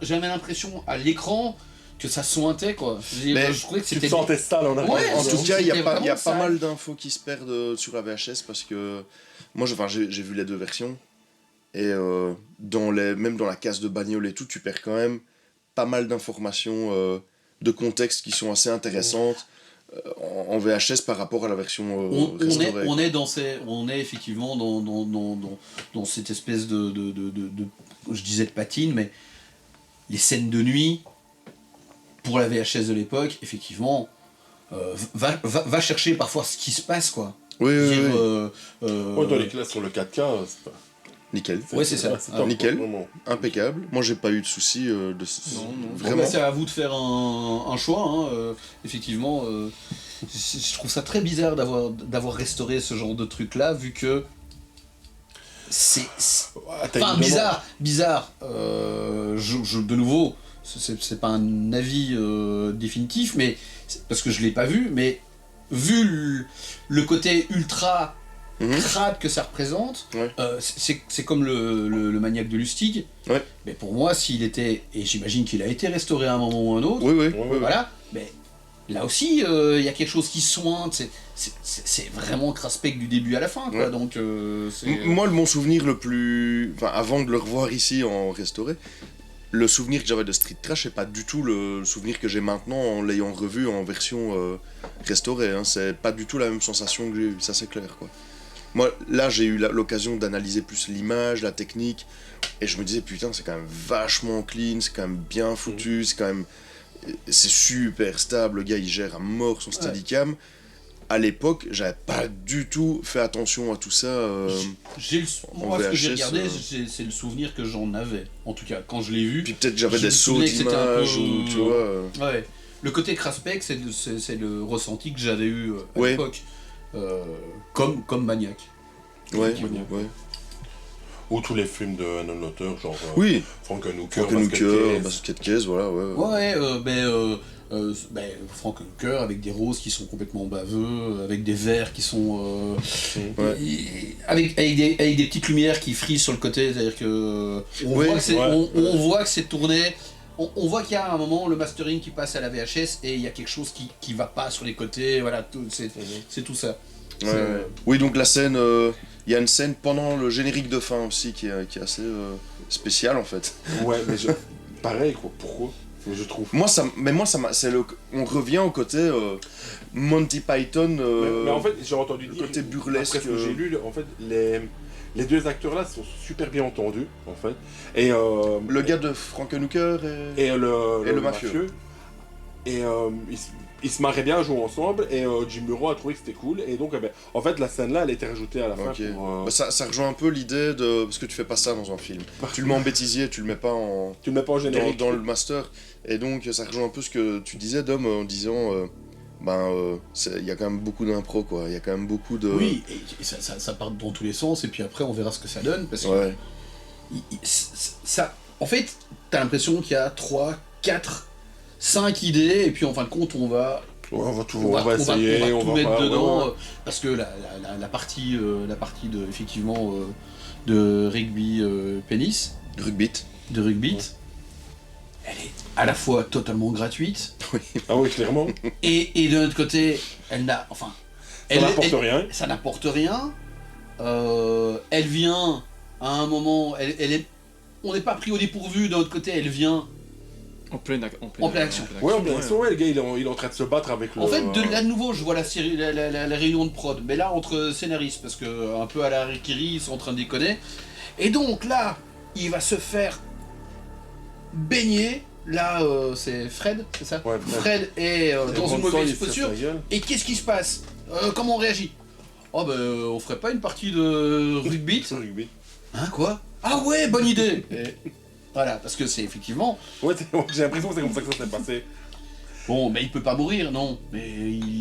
j'avais l'impression à l'écran que ça sointait quoi. Mais Je trouvais que Tu te c'était sentais sale en arrière. Ouais, En tout cas, il y a c'était pas vraiment sale. mal d'infos qui se perdent sur la VHS parce que moi, j'ai vu les deux versions et même dans la case de bagnole et tout, tu perds quand même pas mal d'informations de contexte qui sont assez intéressantes en VHS par rapport à la version restaurée. on est effectivement dans cette espèce de je disais de patine, mais les scènes de nuit pour la VHS de l'époque, effectivement, va chercher parfois ce qui se passe quoi. Oui, Je veux oui, dire, oui. Ouais, dans les classes sur le 4K, c'est pas. Nickel. Ouais, c'est ça. top, Nickel. vraiment. Impeccable. Moi, j'ai pas eu de soucis Non. Vraiment. bah, c'est à vous de faire un choix. Hein. Effectivement, je trouve ça très bizarre d'avoir restauré ce genre de truc là, vu que c'est Ah, t'as enfin évidemment- bizarre. De nouveau, c'est pas un avis définitif, mais parce que je l'ai pas vu, mais vu le côté ultra Mhm. crade que ça représente, Ouais. c'est comme le maniaque de Lustig. Ouais. Mais pour moi, s'il était, et j'imagine qu'il a été restauré à un moment ou à un autre, Oui, oui. Ouais, ouais. voilà, mais là aussi, il y a quelque chose qui sointe, c'est vraiment Craspec du début à la fin, quoi, Ouais. donc c'est... Moi, mon souvenir le plus. Enfin, avant de le revoir ici en restauré, le souvenir que j'avais de Street Trash, c'est pas du tout le souvenir que j'ai maintenant en l'ayant revu en version restaurée. Hein. C'est pas du tout la même sensation que j'ai eue, ça c'est clair, quoi. Moi, là, j'ai eu l'occasion d'analyser plus l'image, la technique, et je me disais, putain, c'est quand même vachement clean, c'est quand même bien foutu, c'est quand même. C'est super stable, le gars il gère à mort son Steadicam. À l'époque, j'avais pas du tout fait attention à tout ça. Moi, ce que j'ai VHS, regardé, c'est le souvenir que j'en avais. En tout cas, quand je l'ai vu. Puis peut-être j'avais Je des me sauts souvenais que c'était un d'image peu- ou tu vois. Ouais. Le côté Craspec, c'est le ressenti que j'avais eu à Ouais. l'époque. Comme Maniac. Ouais, Maniac. ouais. Ou tous les films de un auteur, genre Oui, Frankenhooker, Frankenhooker, Basket Case. Basket Case, voilà, ouais. Frank Hooker avec des roses qui sont complètement baveux, avec des verts qui sont. Ouais. Avec des petites lumières qui frisent sur le côté, c'est-à-dire que. On Oui, voit que c'est ouais. on voit que c'est tourné. On voit qu'il y a un moment le mastering qui passe à la VHS et il y a quelque chose qui va pas sur les côtés, voilà, c'est tout ça. Ouais, ouais. Oui, donc la scène, il y a une scène pendant le générique de fin aussi qui est assez spéciale en fait. Ouais, mais pareil, quoi. Pourquoi je trouve. On revient au côté Monty Python. Mais en fait, j'ai entendu le dire. côté burlesque, Après ce que j'ai lu, en fait, les deux acteurs-là sont super bien entendus, en fait. Et le gars de Frankenhooker et le mafieux. mafieux. Et ils se marraient bien à jouer ensemble. Et Jim Muro a trouvé que c'était cool. Et donc, en fait, la scène-là, elle a été rajoutée à la fin. Ok. Pour, Bah, ça rejoint un peu l'idée de. Parce que tu fais pas ça dans un film. Tu le mets en bêtisier, tu le mets pas en. tu le mets pas en générique. Dans le master. Et donc ça rejoint un peu ce que tu disais, Dom, en disant il y a quand même beaucoup d'impro, quoi. Il y a quand même beaucoup de. Oui, et ça part dans tous les sens, et puis après on verra ce que ça donne, parce que Ouais. ça, en fait, t'as l'impression qu'il y a 3, 4, 5 idées, et puis en fin de compte on va Ouais, on va essayer, on va tout mettre pas- dedans, ouais, ouais. parce que la partie de, effectivement, de rugby pénis, Rugby. de rugby, Ouais. elle est à la fois totalement gratuite, Ah oui, clairement. et de l'autre côté, elle n'a... Enfin... Ça n'apporte rien. Ça n'apporte rien. Elle vient à un moment... on n'est pas pris au dépourvu, de l'autre côté, elle vient... En pleine action. Ouais, en action, ouais, le gars, il est en train de se battre avec le... En fait, là de nouveau, je vois la série, la réunion de prod, mais là entre scénaristes, parce que un peu à la Harikiri, ils sont en train de déconner. Et donc là, il va se faire baigner. Là, c'est Fred, c'est ça? Ouais, Fred est dans une mauvaise posture. sa gueule. Et qu'est-ce qui se passe? Comment on réagit? Oh ben, on ferait pas une partie de rugby? C'est rugby. Hein, quoi? Ah ouais, bonne idée! Et voilà, parce que c'est effectivement... Ouais, j'ai l'impression que c'est comme ça que ça s'est passé. Bon, mais il peut pas mourir, non. Mais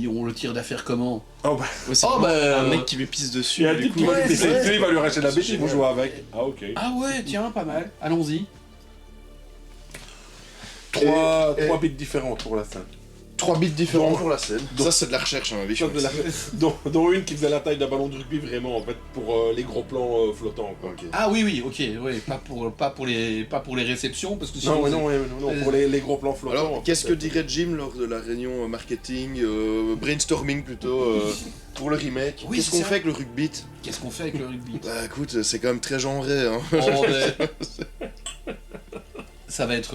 on le tire d'affaire comment? Oh bah, Ouais, c'est Oh, bah, un mec qui lui pisse il dessus. y a un du type coup, qui va lui ouais, pisser c'est- dessus, il va lui arracher la bêche, ils vont jouer avec. Ah ok. Ah ouais, tiens, pas mal. Allons-y. Trois Et- bits différentes pour la scène. 3 bits différents Donc- pour la scène. donc- Ça, c'est de la recherche, hein, Vichon. Dont une qui faisait la taille d'un ballon de rugby vraiment en fait pour les gros plans flottants quoi. Ok. Ah oui, ok, oui, pas pour les réceptions, parce que sinon... Non, ouais, non, ouais, non, pour les gros plans flottants. en Alors, qu'est-ce fait. que dirait Jim lors de la réunion marketing, brainstorming plutôt, pour le remake? Oui, Qu'est-ce c'est qu'on ça. fait avec le rugby? Qu'est-ce qu'on fait avec le rugby? Bah écoute, c'est quand même très genré, hein. Oh, mais- ça va être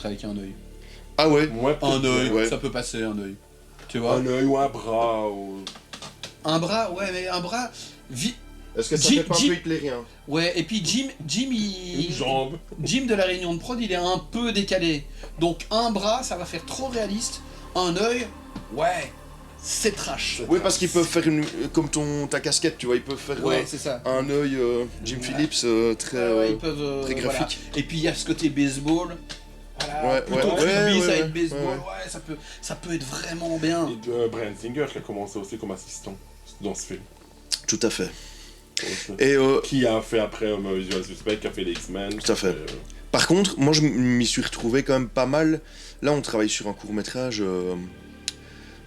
avec un œil. Ah ouais? Ouais, Un œil, Ouais. ça peut passer, un œil. Tu vois? un œil ou un bras ou... Un bras, ouais, mais un bras... Est-ce que ça Jim- fait pas un Jim- peu hitlérien? Ouais, et puis Jim, une il... jambe. Jim de la réunion de prod, il est un peu décalé. Donc un bras, ça va faire trop réaliste. Un œil, ouais, c'est trash. Oui, parce qu'ils peuvent faire comme ta casquette, tu vois, ils peuvent faire Ouais, c'est ça. un œil Jim Phillips très, Ouais, ils peuvent, très voilà. graphique. Et puis il y a ce côté baseball. Voilà, Ouais, plutôt ouais, que rugby, ouais, ça va ouais, être baseball. ouais. Ouais, ça peut être vraiment bien. Et de Bryan Singer qui a commencé aussi comme assistant dans ce film. Tout à fait. Aussi. Et Qui a fait après Usual Suspect, qui a fait les X-Men. Tout à fait. par contre, moi je m'y suis retrouvé quand même pas mal. Là, on travaille sur un court-métrage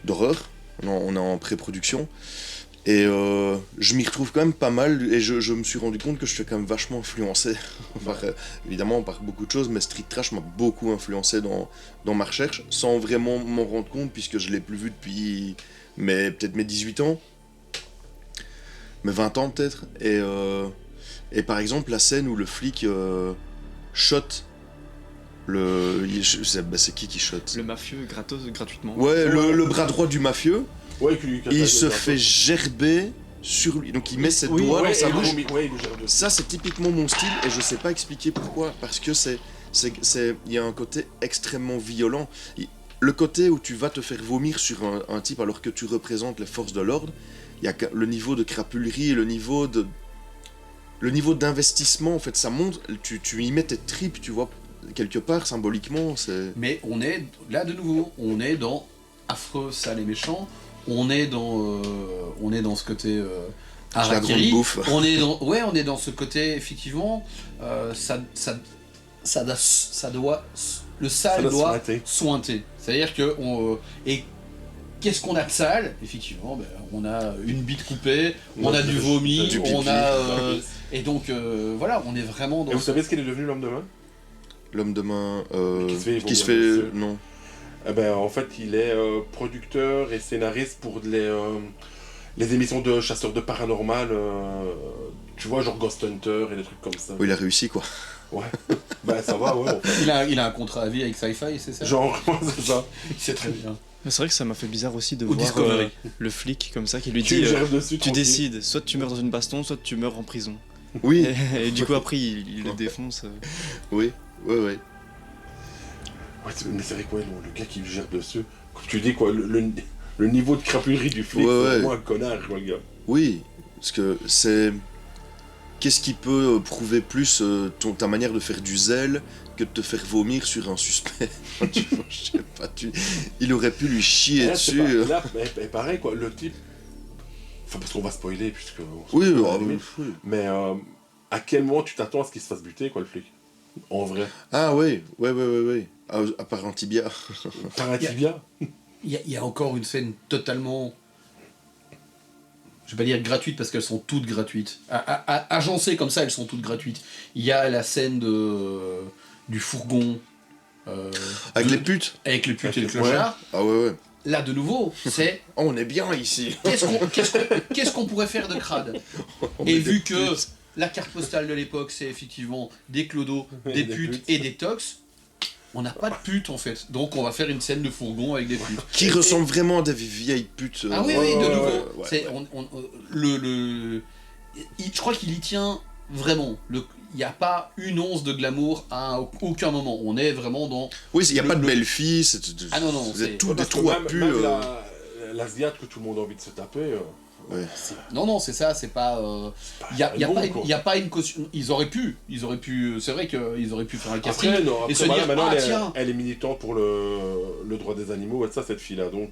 d'horreur. On est en pré-production. Et je m'y retrouve quand même pas mal, et je me suis rendu compte que je suis quand même vachement influencé, évidemment par beaucoup de choses, mais Street Trash m'a beaucoup influencé dans ma recherche, sans vraiment m'en rendre compte, puisque je l'ai plus vu depuis peut-être mes 18 ans, mes 20 ans peut-être, et par exemple la scène où le flic shot, c'est qui shot? Le mafieux gratuitement. Ouais, le bras droit du mafieux. Ouais, Il se fait gerber sur lui, donc il met ses doigts dans sa bouche. Ouais, il le gère dessus. Ça, c'est typiquement mon style, et je sais pas expliquer pourquoi, parce que il y a un côté extrêmement violent. Le côté où tu vas te faire vomir sur un type alors que tu représentes les forces de l'ordre, il y a le niveau de crapulerie, le niveau d'investissement, en fait, ça montre, tu y mets tes tripes, tu vois, quelque part, symboliquement, c'est... Mais on est, là de nouveau, on est dans affreux, sale et méchant. On est dans ce côté la grande harakiri. bouffe. On est dans ce côté effectivement. Le sale doit doit sointer. sointer. C'est-à-dire que et qu'est-ce qu'on a de sale? Effectivement, ben, on a une bite coupée, on a du vomi, du pipi. on a et donc voilà, on est vraiment dans. Et vous savez ce qu'il est devenu l'homme de main? L'homme de main... Qui se fait vomir. Non. Eh ben, en fait, il est producteur et scénariste pour les émissions de chasseurs de paranormal, tu vois, genre Ghost Hunter et des trucs comme ça. Oui, il a réussi, quoi. Ouais. Ben, ça va, ouais. En fait. Il a un contrat à vie avec Sci-Fi, c'est ça? Genre, c'est ça. C'est très bien. Mais c'est vrai que ça m'a fait bizarre aussi de Ou voir Discovery. le flic comme ça qui lui Tu dit gères dessus, tu tranquille. décides, soit tu meurs dans une baston, soit tu meurs en prison. Oui, Et du coup après il le défonce. oui, ouais. Ouais, mais c'est vrai que ouais, le gars qui lui gère dessus, comme tu dis, quoi, le niveau de crapulerie du flic, Ouais, c'est ouais. vraiment un connard, quoi, le gars. Oui, parce que c'est... Qu'est-ce qui peut prouver plus ta manière de faire du zèle que de te faire vomir sur un suspect? Je sais pas, il aurait pu lui chier Là, c'est dessus. pas- là, mais pareil, quoi, le type... Enfin, parce qu'on va spoiler, puisque... Oui, à la ah, limite. oui. Mais à quel moment tu t'attends à ce qu'il se fasse buter, quoi, le flic? En vrai. Ah oui. À part un tibia. Par un tibia. Il y a encore une scène totalement, je vais pas dire gratuite parce qu'elles sont toutes gratuites. Agencées comme ça, elles sont toutes gratuites. Il y a la scène du fourgon Avec les putes. avec les putes et les Ouais. clochards. Ah ouais. Là, de nouveau, c'est Oh, on est bien ici. qu'est-ce qu'on pourrait faire de crade. On Et est vu des que putes. la carte postale de l'époque, c'est effectivement des clodos, des Des putes putes. et des tox, on n'a pas de putes en fait. Donc on va faire une scène de fourgon avec des putes. Qui ressemble vraiment à des vieilles putes. Ah oui, Ouais, oui, de ouais, nouveau. ouais, C'est, je crois qu'il y tient vraiment. Il n'y a pas une once de glamour à aucun moment. On est vraiment dans... Oui, il n'y a Le- pas de le- belle fille, Ah non, non, vous c'est- êtes tous Ouais, des parce que trous à même- pu. même l'Asiate que tout le monde a envie de se taper. Non, non, c'est ça, c'est pas... Il n'y a, bon, pas, quoi. y a pas une caution... Ils auraient pu, c'est vrai qu'ils auraient pu faire un casting. Après, non, et se voilà, dire, maintenant, ah, elle, tiens. elle est militante pour le droit des animaux et ça, cette fille-là. Donc,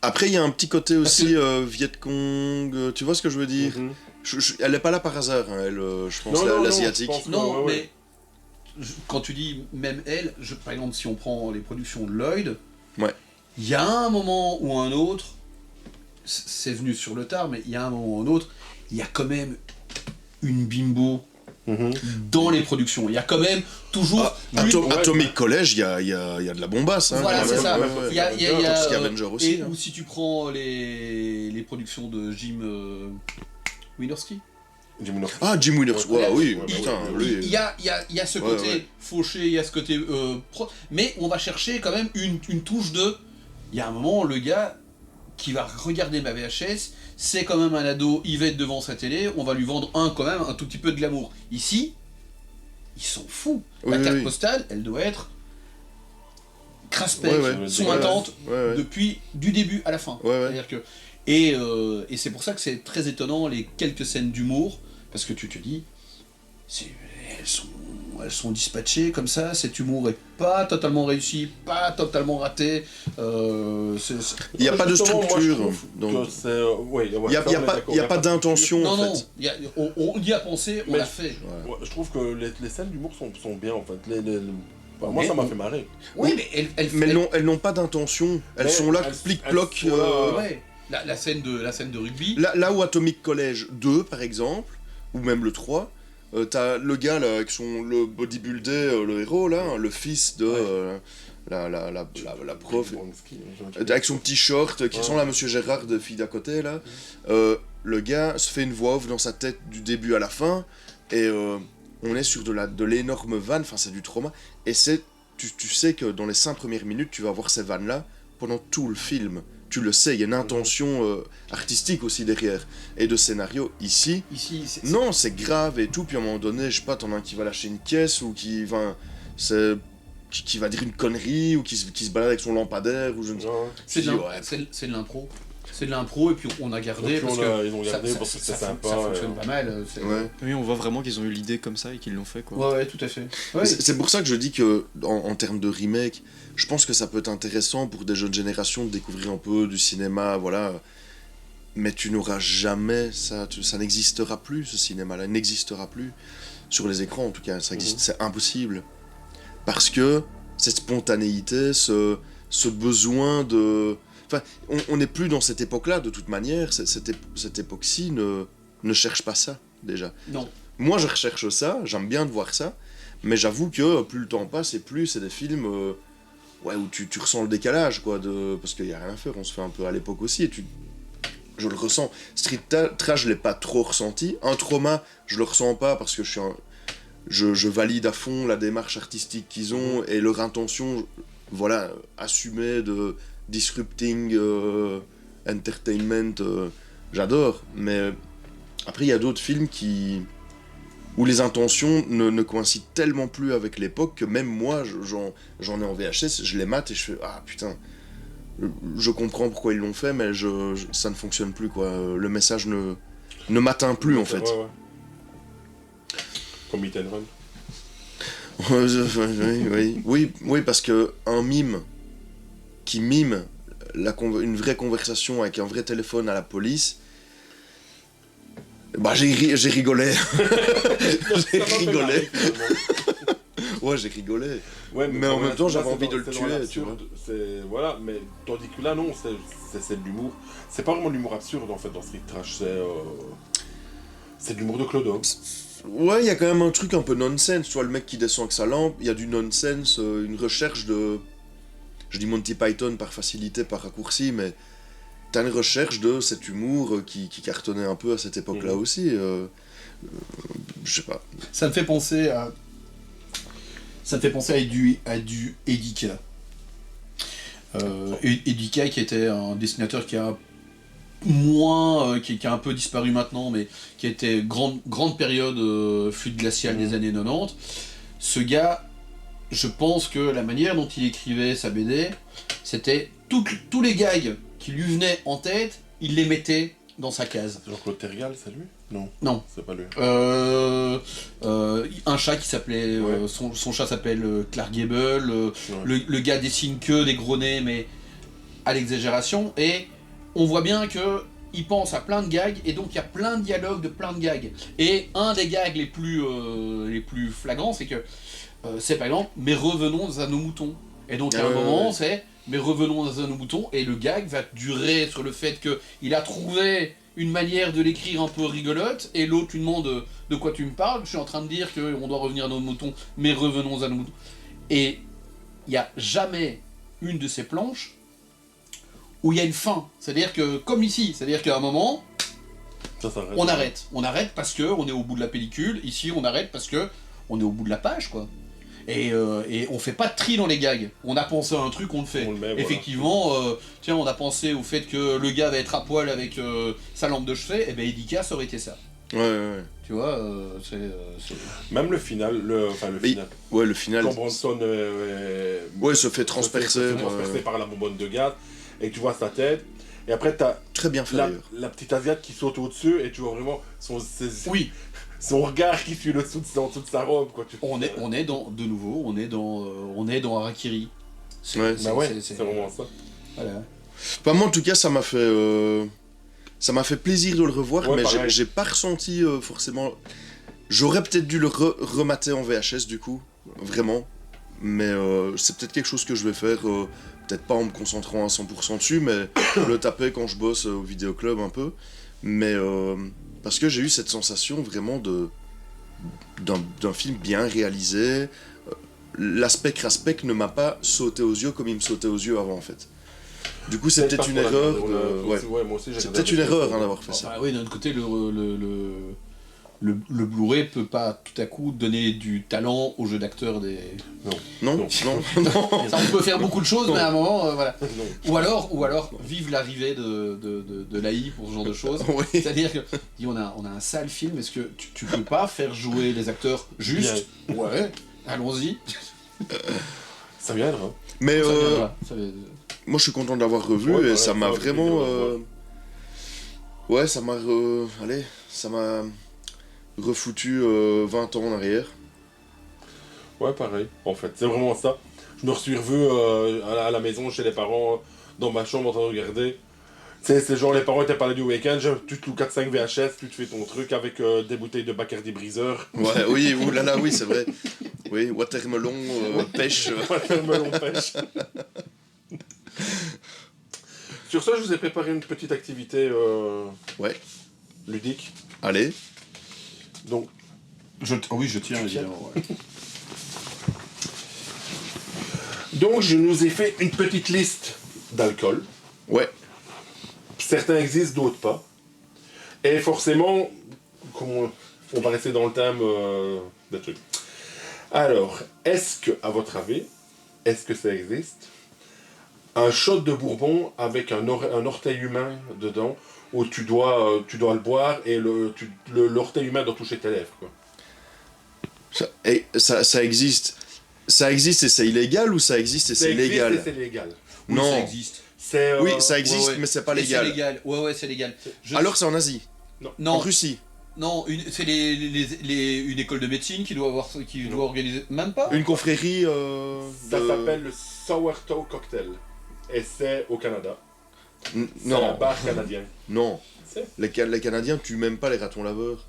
Après, il y a un petit côté Parce aussi Viet Cong, tu vois ce que je veux dire mhm. Elle n'est pas là par hasard, hein, elle, je pense, Non, non, non, l'asiatique. je pense que- Non, ouais, ouais. mais quand tu dis même elle, par exemple, si on prend les productions de Lloyd, Ouais. il y a un moment ou un autre, c'est venu sur le tard, mais il y a un moment ou un autre, il y a quand même une bimbo Mhm. dans les productions. Il y a quand même toujours une... Atomic College, il y a de la bombasse. Hein, Voilà, quand c'est même, ça. ouais, Il y a, ouais. il y a- il y a, Parce qu'il y a Avenger aussi, et, hein. ou si tu prends les productions de Jim Wynorski, Jim Norton. Ah, Jim Winners, Ouais, oui, ouais, putain, ouais, lui. il y a ce Ouais, côté ouais. fauché, il y a ce côté mais on va chercher quand même une touche de... Il y a un moment, le gars qui va regarder ma VHS, c'est quand même un ado, il va être devant sa télé, on va lui vendre quand même un tout petit peu de glamour. Ici, ils sont fous. La Oui, carte oui. postale, elle doit être crasse-pec, Ouais, ouais. sointante, Ouais, ouais. depuis du début à la fin. Ouais, ouais. C'est-à-dire que et c'est pour ça que c'est très étonnant les quelques scènes d'humour parce que tu te dis elles sont dispatchées comme ça, cet humour est pas totalement réussi, pas totalement raté. Il n'y a pas de Justement, moi, je structure. trouve Donc, que c'est, ouais, il n'y a, ça, on est d'accord, pas d'intention, non en non, fait. on y a pensé, on Mais- l'a fait. Ouais, je trouve que les scènes d'humour sont bien en fait. Moi, Mais ça m'a on- fait marrer. Oui, mais Mais elles n'ont pas d'intention. Elles Mais sont là, elles- plic-ploc. elles sont là. ouais, la scène de rugby. Là où Atomic College 2, par exemple, ou même le 3, t'as le gars là, avec le bodybuilder, le héros, là, hein, le fils de la prof, Bronski, avec son petit short, qui Ouais. ressemble à Monsieur Gérard de Fille d'à côté, là. Le gars se fait une voix off dans sa tête du début à la fin, et on est sur de l'énorme vanne, enfin c'est du trauma, et tu sais que dans les 5 premières minutes, tu vas voir ces vannes-là pendant tout le film. Tu le sais, il y a une intention artistique aussi derrière, et de scénario. Ici, non, c'est grave et tout, puis à un moment donné, je sais pas, t'en as un qui va lâcher une caisse, ou qui va dire une connerie, ou qui se balade avec son lampadaire, ou je ne sais pas. C'est de Je dis, l'im- ouais. c'est de l'impro. C'est de l'impro et puis on a gardé Et puis parce ils ont que gardé ça, parce que ça, c'est ça, sympa. ça fonctionne ouais. pas mal. Ouais. Oui, on voit vraiment qu'ils ont eu l'idée comme ça et qu'ils l'ont fait, quoi. Ouais, ouais, tout à fait. Ouais. C'est pour ça que je dis que, en termes de remake, je pense que ça peut être intéressant pour des jeunes générations de découvrir un peu du cinéma, voilà. Mais tu n'auras jamais ça, ça n'existera plus, ce cinéma-là, il n'existera plus. Sur les écrans, en tout cas, ça existe, c'est impossible. Parce que cette spontanéité, ce besoin de... Enfin, on n'est plus dans cette époque-là, de toute manière, cette époque-ci ne cherche pas ça, déjà. Non. Moi, je recherche ça, j'aime bien de voir ça, mais j'avoue que plus le temps passe et plus c'est des films ouais, où tu ressens le décalage, quoi, parce qu'il n'y a rien à faire, on se fait un peu à l'époque aussi, et je le ressens. Street Trash, je l'ai pas trop ressenti. Un Trauma, je le ressens pas parce que je valide à fond la démarche artistique qu'ils ont et leur intention, voilà, assumée de disrupting entertainment, j'adore. Mais après, il y a d'autres films où les intentions ne coïncident tellement plus avec l'époque que même moi, j'en ai en VHS, je les mate et je fais ah putain. Je comprends pourquoi ils l'ont fait, mais ça ne fonctionne plus, quoi. Le message ne m'atteint plus, en fait. Ouais, ouais. Comme Hit and Run. Oui, parce que un mime qui mime une vraie conversation avec un vrai téléphone à la police, bah j'ai rigolé. J'ai rigolé. Ouais, j'ai rigolé. Ouais, Mais en voilà, même temps, j'avais là, envie c'est de le dans tuer, tu l'absurde, voilà, mais tandis que là, non, c'est de l'humour. C'est pas vraiment de l'humour absurde, en fait, dans Street Trash. C'est de l'humour de Clodo. Ouais, il y a quand même un truc un peu nonsense, tu vois, le mec qui descend avec sa lampe, il y a du nonsense, une recherche de... Je dis Monty Python par facilité, par raccourci, mais t'as une recherche de cet humour qui cartonnait un peu à cette époque-là aussi. Je sais pas. Ça me fait penser à... du Edika. Edika qui était un dessinateur qui a qui a un peu disparu maintenant, mais qui était grande période fluide glacial des années 90. Ce gars, je pense que la manière dont il écrivait sa BD, c'était tous les gags qui lui venaient en tête, il les mettait dans sa case. Jean-Claude Tergal, c'est lui? Non. Non. C'est pas lui. Un chat qui s'appelait... Ouais. son chat s'appelle Clark Gable. Ouais. Le gars dessine que des gros nez, mais à l'exagération. Et on voit bien que il pense à plein de gags, et donc il y a plein de dialogues de plein de gags. Et un des gags les plus flagrants, c'est que c'est par exemple « Mais revenons à nos moutons ». Et donc à un moment, c'est « Mais revenons à nos moutons », et le gag va durer sur le fait qu'il a trouvé une manière de l'écrire un peu rigolote, et l'autre lui demande « De quoi tu me parles ? Je suis en train de dire qu'on doit revenir à nos moutons, mais revenons à nos moutons ». Et il n'y a jamais une de ces planches où il y a une fin. C'est-à-dire que, comme ici, c'est-à-dire qu'à un moment, Ça s'arrête. on arrête. On arrête parce qu'on est au bout de la pellicule. Ici, on arrête parce que on est au bout de la page, quoi. Et on fait pas de tri dans les gags. On a pensé à un truc, on le fait. On le met, voilà. Effectivement, tiens, on a pensé au fait que le gars va être à poil avec sa lampe de chevet, et ben Edika, ça aurait été ça. Ouais. Tu vois, c'est... Même le final, le final. Ouais, le final. Quand Bronson Ouais, se fait transpercer. par la bonbonne de gaz, et tu vois sa tête. Et après, t'as Très bien fait la, d'ailleurs. la petite Asiate qui saute au-dessus, et tu vois vraiment Oui, son regard qui suit en dessous de sa robe, quoi. on est dans, de nouveau, on est dans Harakiri. Ouais. Bah ouais, c'est vraiment ça. Voilà. Enfin, moi en tout cas, ça m'a fait plaisir de le revoir, Ouais, mais pareil. j'ai pas ressenti forcément. J'aurais peut-être dû le remater en VHS du coup, vraiment. Mais c'est peut-être quelque chose que je vais faire, peut-être pas en me concentrant à 100% dessus, mais le taper quand je bosse au vidéoclub un peu. Mais parce que j'ai eu cette sensation vraiment d'un film bien réalisé. L'aspect craspec ne m'a pas sauté aux yeux comme il me sautait aux yeux avant en fait. Du coup, c'est peut-être une erreur. Ouais. Moi aussi, j'ai C'est regardé peut-être une ce erreur film. d'avoir fait ça. Bah oui, d'un autre côté, le Blu-ray peut pas tout à coup donner du talent au jeu d'acteur des... Non. Ça, on peut faire beaucoup de choses, mais à un moment, voilà. Non. Ou alors, vive l'arrivée de l'AI pour ce genre de choses. Oui. C'est-à-dire que, on a un sale film, est-ce que tu peux pas faire jouer les acteurs juste? Ouais, allons-y. Ça viendra. Mais Ça viendra. Ça va- moi, je suis content de l'avoir revu Ouais, et ouais, ça m'a ouais, vraiment. ouais. Ouais, ça m'a. Allez, ça m'a refoutu 20 ans en arrière. Ouais, pareil, en fait, c'est vraiment ça. Je me suis revu à la maison, chez les parents, dans ma chambre, en train de regarder. Tu sais, c'est genre, les parents étaient pas là du week-end, tu te loues 4-5 VHS, tu te fais ton truc avec des bouteilles de Bacardi Briseur. Ouais, oui, oulala, oui, c'est vrai. Oui, watermelon, pêche. Melon pêche. Sur ça, je vous ai préparé une petite activité Ouais, ludique. allez. Donc, Oui, je tiens, évidemment. Ouais. je nous ai fait une petite liste d'alcool. Ouais, Certains existent, d'autres pas. Et forcément, comme on va rester dans le thème des trucs. Alors, est-ce que, à votre avis, est-ce que ça existe un shot de bourbon avec un orteil humain dedans, où tu dois le boire et l'orteil humain doit toucher tes lèvres, quoi. ça existe. Ça existe et c'est illégal ou ça existe et Ça c'est existe légal? et c'est légal. Oui, Non. ça existe. C'est, Oui, ça existe, ouais. mais c'est pas Et légal. C'est légal. Ouais, c'est légal. Alors c'est en Asie, en non, Russie. non, c'est une école de médecine qui doit organiser. Même pas. Une confrérie. Ça de- s'appelle le Sourdough Cocktail. Et c'est au Canada. C'est un Non, bar canadien. non. C'est Les Canadiens tuent même pas les ratons laveurs.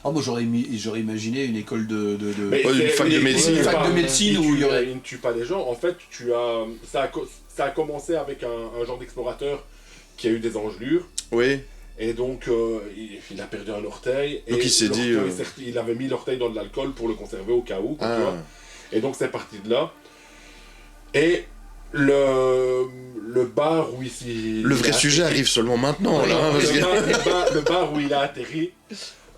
Ah, moi j'aurais imaginé une école de... Mais Ouais, une c'est- fac de il- médecine. il- Une fac de il- médecine il où tue- il y aurait- il ne tue pas les gens. En fait, ça a commencé avec un genre d'explorateur qui a eu des engelures. Oui. Et donc, il a perdu un orteil. Donc et il s'est dit, il avait mis l'orteil dans de l'alcool pour le conserver au cas où. Quoi, Ah. tu vois. Et donc, c'est parti de là. Et le bar où il... Le vrai sujet arrive seulement maintenant, là. Hein, parce que- Le bar où il a atterri,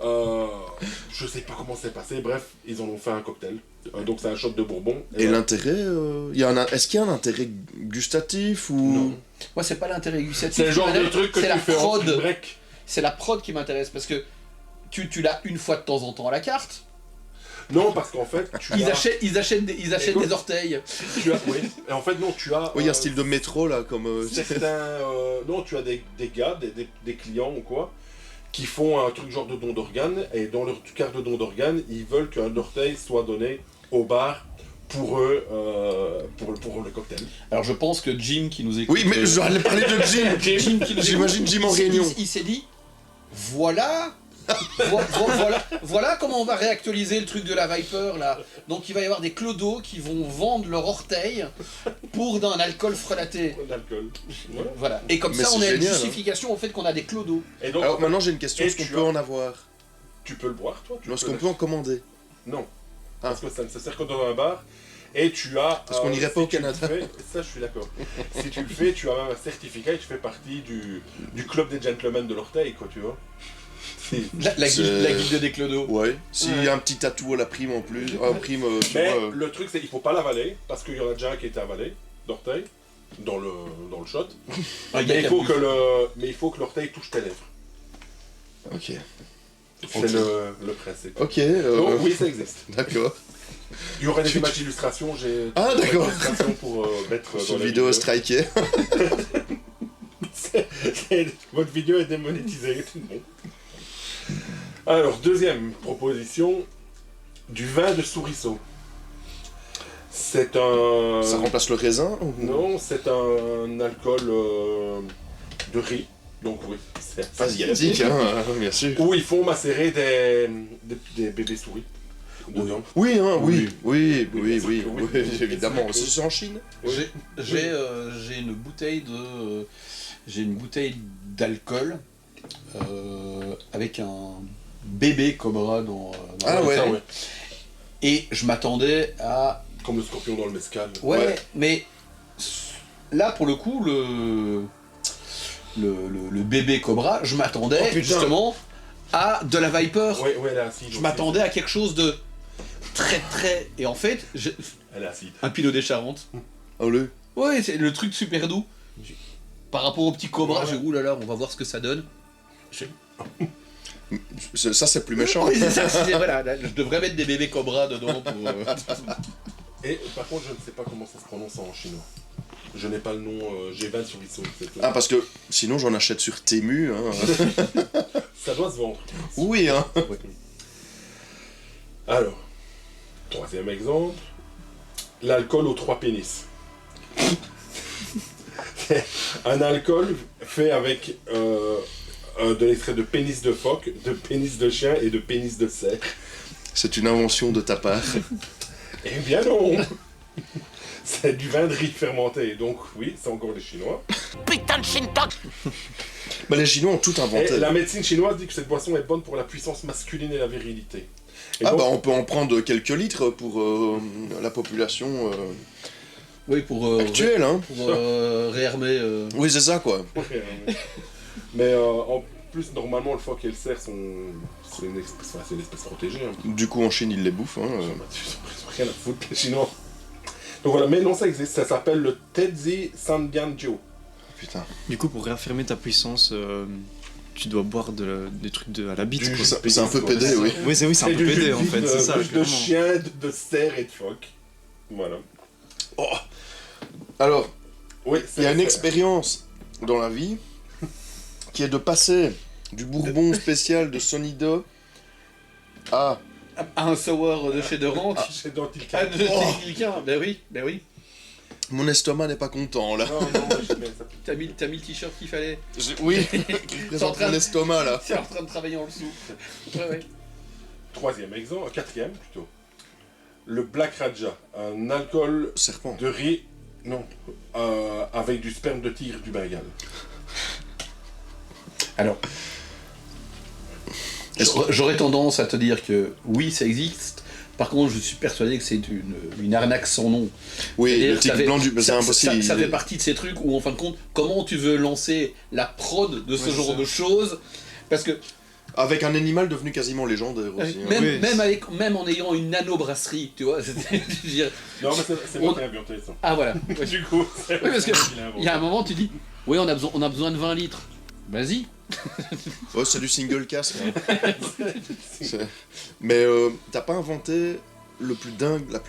je sais pas comment c'est passé, bref, ils en ont fait un cocktail. Donc c'est un shot de bourbon. Et voilà. l'intérêt, est-ce qu'il y a un intérêt gustatif ou... Non. Moi, c'est pas l'intérêt gustatif. C'est le qui genre de m'intéresse, truc que c'est tu la fais en prod. break. C'est la prod qui m'intéresse parce que tu l'as une fois de temps en temps à la carte. Non, parce qu'en fait, Ils achètent Écoute. des orteils. Oui. Et en fait, non, tu as... Oui, il y a un style de métro, là, comme... certains... non, tu as des gars, des clients ou quoi, qui font un truc genre de don d'organes, et dans leur carte de don d'organes, ils veulent qu'un orteil soit donné au bar pour eux, pour le cocktail. Alors je pense que Jim qui nous écoute. Oui, mais j'allais parler de Jim. Jim qui nous J'imagine Jim en écoute, réunion. il s'est dit voilà. Voilà comment on va réactualiser le truc de la Viper là. Donc il va y avoir des clodos qui vont vendre leur orteil pour d'un alcool frelaté. L'alcool. Voilà. Voilà. Et comme Mais ça on c'est a une génial, justification au fait qu'on a des clodos. Et donc, Alors maintenant j'ai une question, Et est-ce qu'on tu peut as- en avoir? tu peux le boire, toi. Est-ce qu'on peut en commander? Non. Ah. Parce que ça ne se sert que dans un bar. Et tu as... Parce qu'on n'irait pas au tu le Canada. fais- ça, je suis d'accord. Si tu le fais, tu as même un certificat et tu fais partie du club des gentlemen de l'orteil, quoi, tu vois. Si. La guilde des clodos. Ouais. S'il y Ouais. a un petit tatou à la prime en plus, tu Mais vois, le truc, c'est qu'il faut pas l'avaler, parce qu'il y en a déjà un qui était avalé, d'orteil, dans le shot. Un gars Mais qui a bu. il faut que l'orteil touche tes lèvres. Ok. C'est Ok. le principe. Ok, Donc oui, ça existe. d'accord. Il y aurait des images d'illustration, j'ai... Ah, des d'accord. illustrations pour mettre dans Cette la vidéo strikée. Votre vidéo est démonétisée. Bon. Alors, deuxième proposition, du vin de souriceau. C'est un... Ça remplace le raisin ou... Non, c'est un alcool de riz. Donc oui, c'est Asiatique, hein, bien sûr. Où ils font macérer des bébés souris. Dedans. Oui, hein, oui, Oui, oui, bien sûr oui, que oui, oui. évidemment. Bien sûr que C'est en Chine? J'ai une bouteille de d'alcool avec un bébé cobra dans Ah la ouais. bouteille. Et je m'attendais à Comme le scorpion dans le mescal. ouais, mais là pour le coup le bébé cobra, je m'attendais Oh, putain. justement à de la Viper. Ouais, elle est acide. Je aussi. m'attendais à quelque chose de très et en fait Elle est acide. un Pinot des Charentes. Oh le. Ouais, c'est le truc super doux. Par rapport au petit cobra, Ouais. j'ai dit, ouh là là, on va voir ce que ça donne. Ça, c'est plus méchant. Oui, c'est ça, voilà, là, je devrais mettre des bébés cobras dedans pour. Et par contre, je ne sais pas comment ça se prononce en chinois. Je n'ai pas le nom, j'ai 20 sur Issou. Ah, parce que sinon, j'en achète sur Temu. Hein. Ça doit se vendre. Oui, hein. Alors, troisième exemple, l'alcool aux 3 pénis. C'est un alcool fait avec de l'extrait de pénis de phoque, de pénis de chien et de pénis de cerf. C'est une invention de ta part. Eh bien non. C'est du vin de riz fermenté, donc oui, c'est encore des Chinois. Mais les Chinois ont tout Et inventé. la médecine chinoise dit que cette boisson est bonne pour la puissance masculine et la virilité. Et Ah donc, bah on peut en prendre quelques litres pour la population Oui, pour. actuelle, hein. Pour réarmer. Oui, c'est ça, quoi. mais en plus, normalement, le phoque et le cerf c'est une espèce protégée. Hein. Du coup, en Chine, ils les bouffent. Hein. Ils ont rien à foutre, les Chinois. Donc voilà, mais non, ça existe, ça s'appelle le Tedzi Sandianjiu. Putain. Du coup, pour réaffirmer ta puissance, tu dois boire des trucs à la bite. Du quoi. jus. C'est un peu pédé, oui. Oui, c'est un peu du jus pédé de en vie fait, c'est ça. de clairement. chien, de cerf et de phoque. Voilà. Alors, Oui, il y a une c'est- expérience dans la vie qui est de passer du bourbon spécial de Sonida à... Un sour de chez De Rank. C'est dans le Ah, de Oh. quelqu'un. Ben oui. Mon estomac n'est pas content, là. Non, non, mais ça... T'as mis le t-shirt qu'il fallait. Oui, qui présente mon estomac, là. C'est en train de travailler en dessous. Ouais. Troisième exemple, quatrième plutôt. Le Black Raja, un alcool Serpent. de riz, non, avec du sperme de tigre du Bengale. Alors, j'aurais tendance à te dire que oui, ça existe. Par contre, je suis persuadé que c'est une arnaque sans nom. Oui, C'est-à-dire le que ça tic fait- blanc, c'est impossible. Ça fait partie de ces trucs où, en fin de compte, comment tu veux lancer la prod de ce Ouais, genre c'est de choses. Parce que Avec un animal devenu quasiment légendaire aussi. hein. Oui. même en ayant une nano-brasserie, tu vois. Je veux dire, Non, mais c'est moi qui ai inventé ça. ah voilà. Ouais. Du coup, c'est Oui, parce que moi qui l'ai inventé. il y a un moment, tu dis, oui, on a besoin de 20 litres. Vas-y. Ouais, c'est du single casque. C'est- Mais t'as pas inventé la plus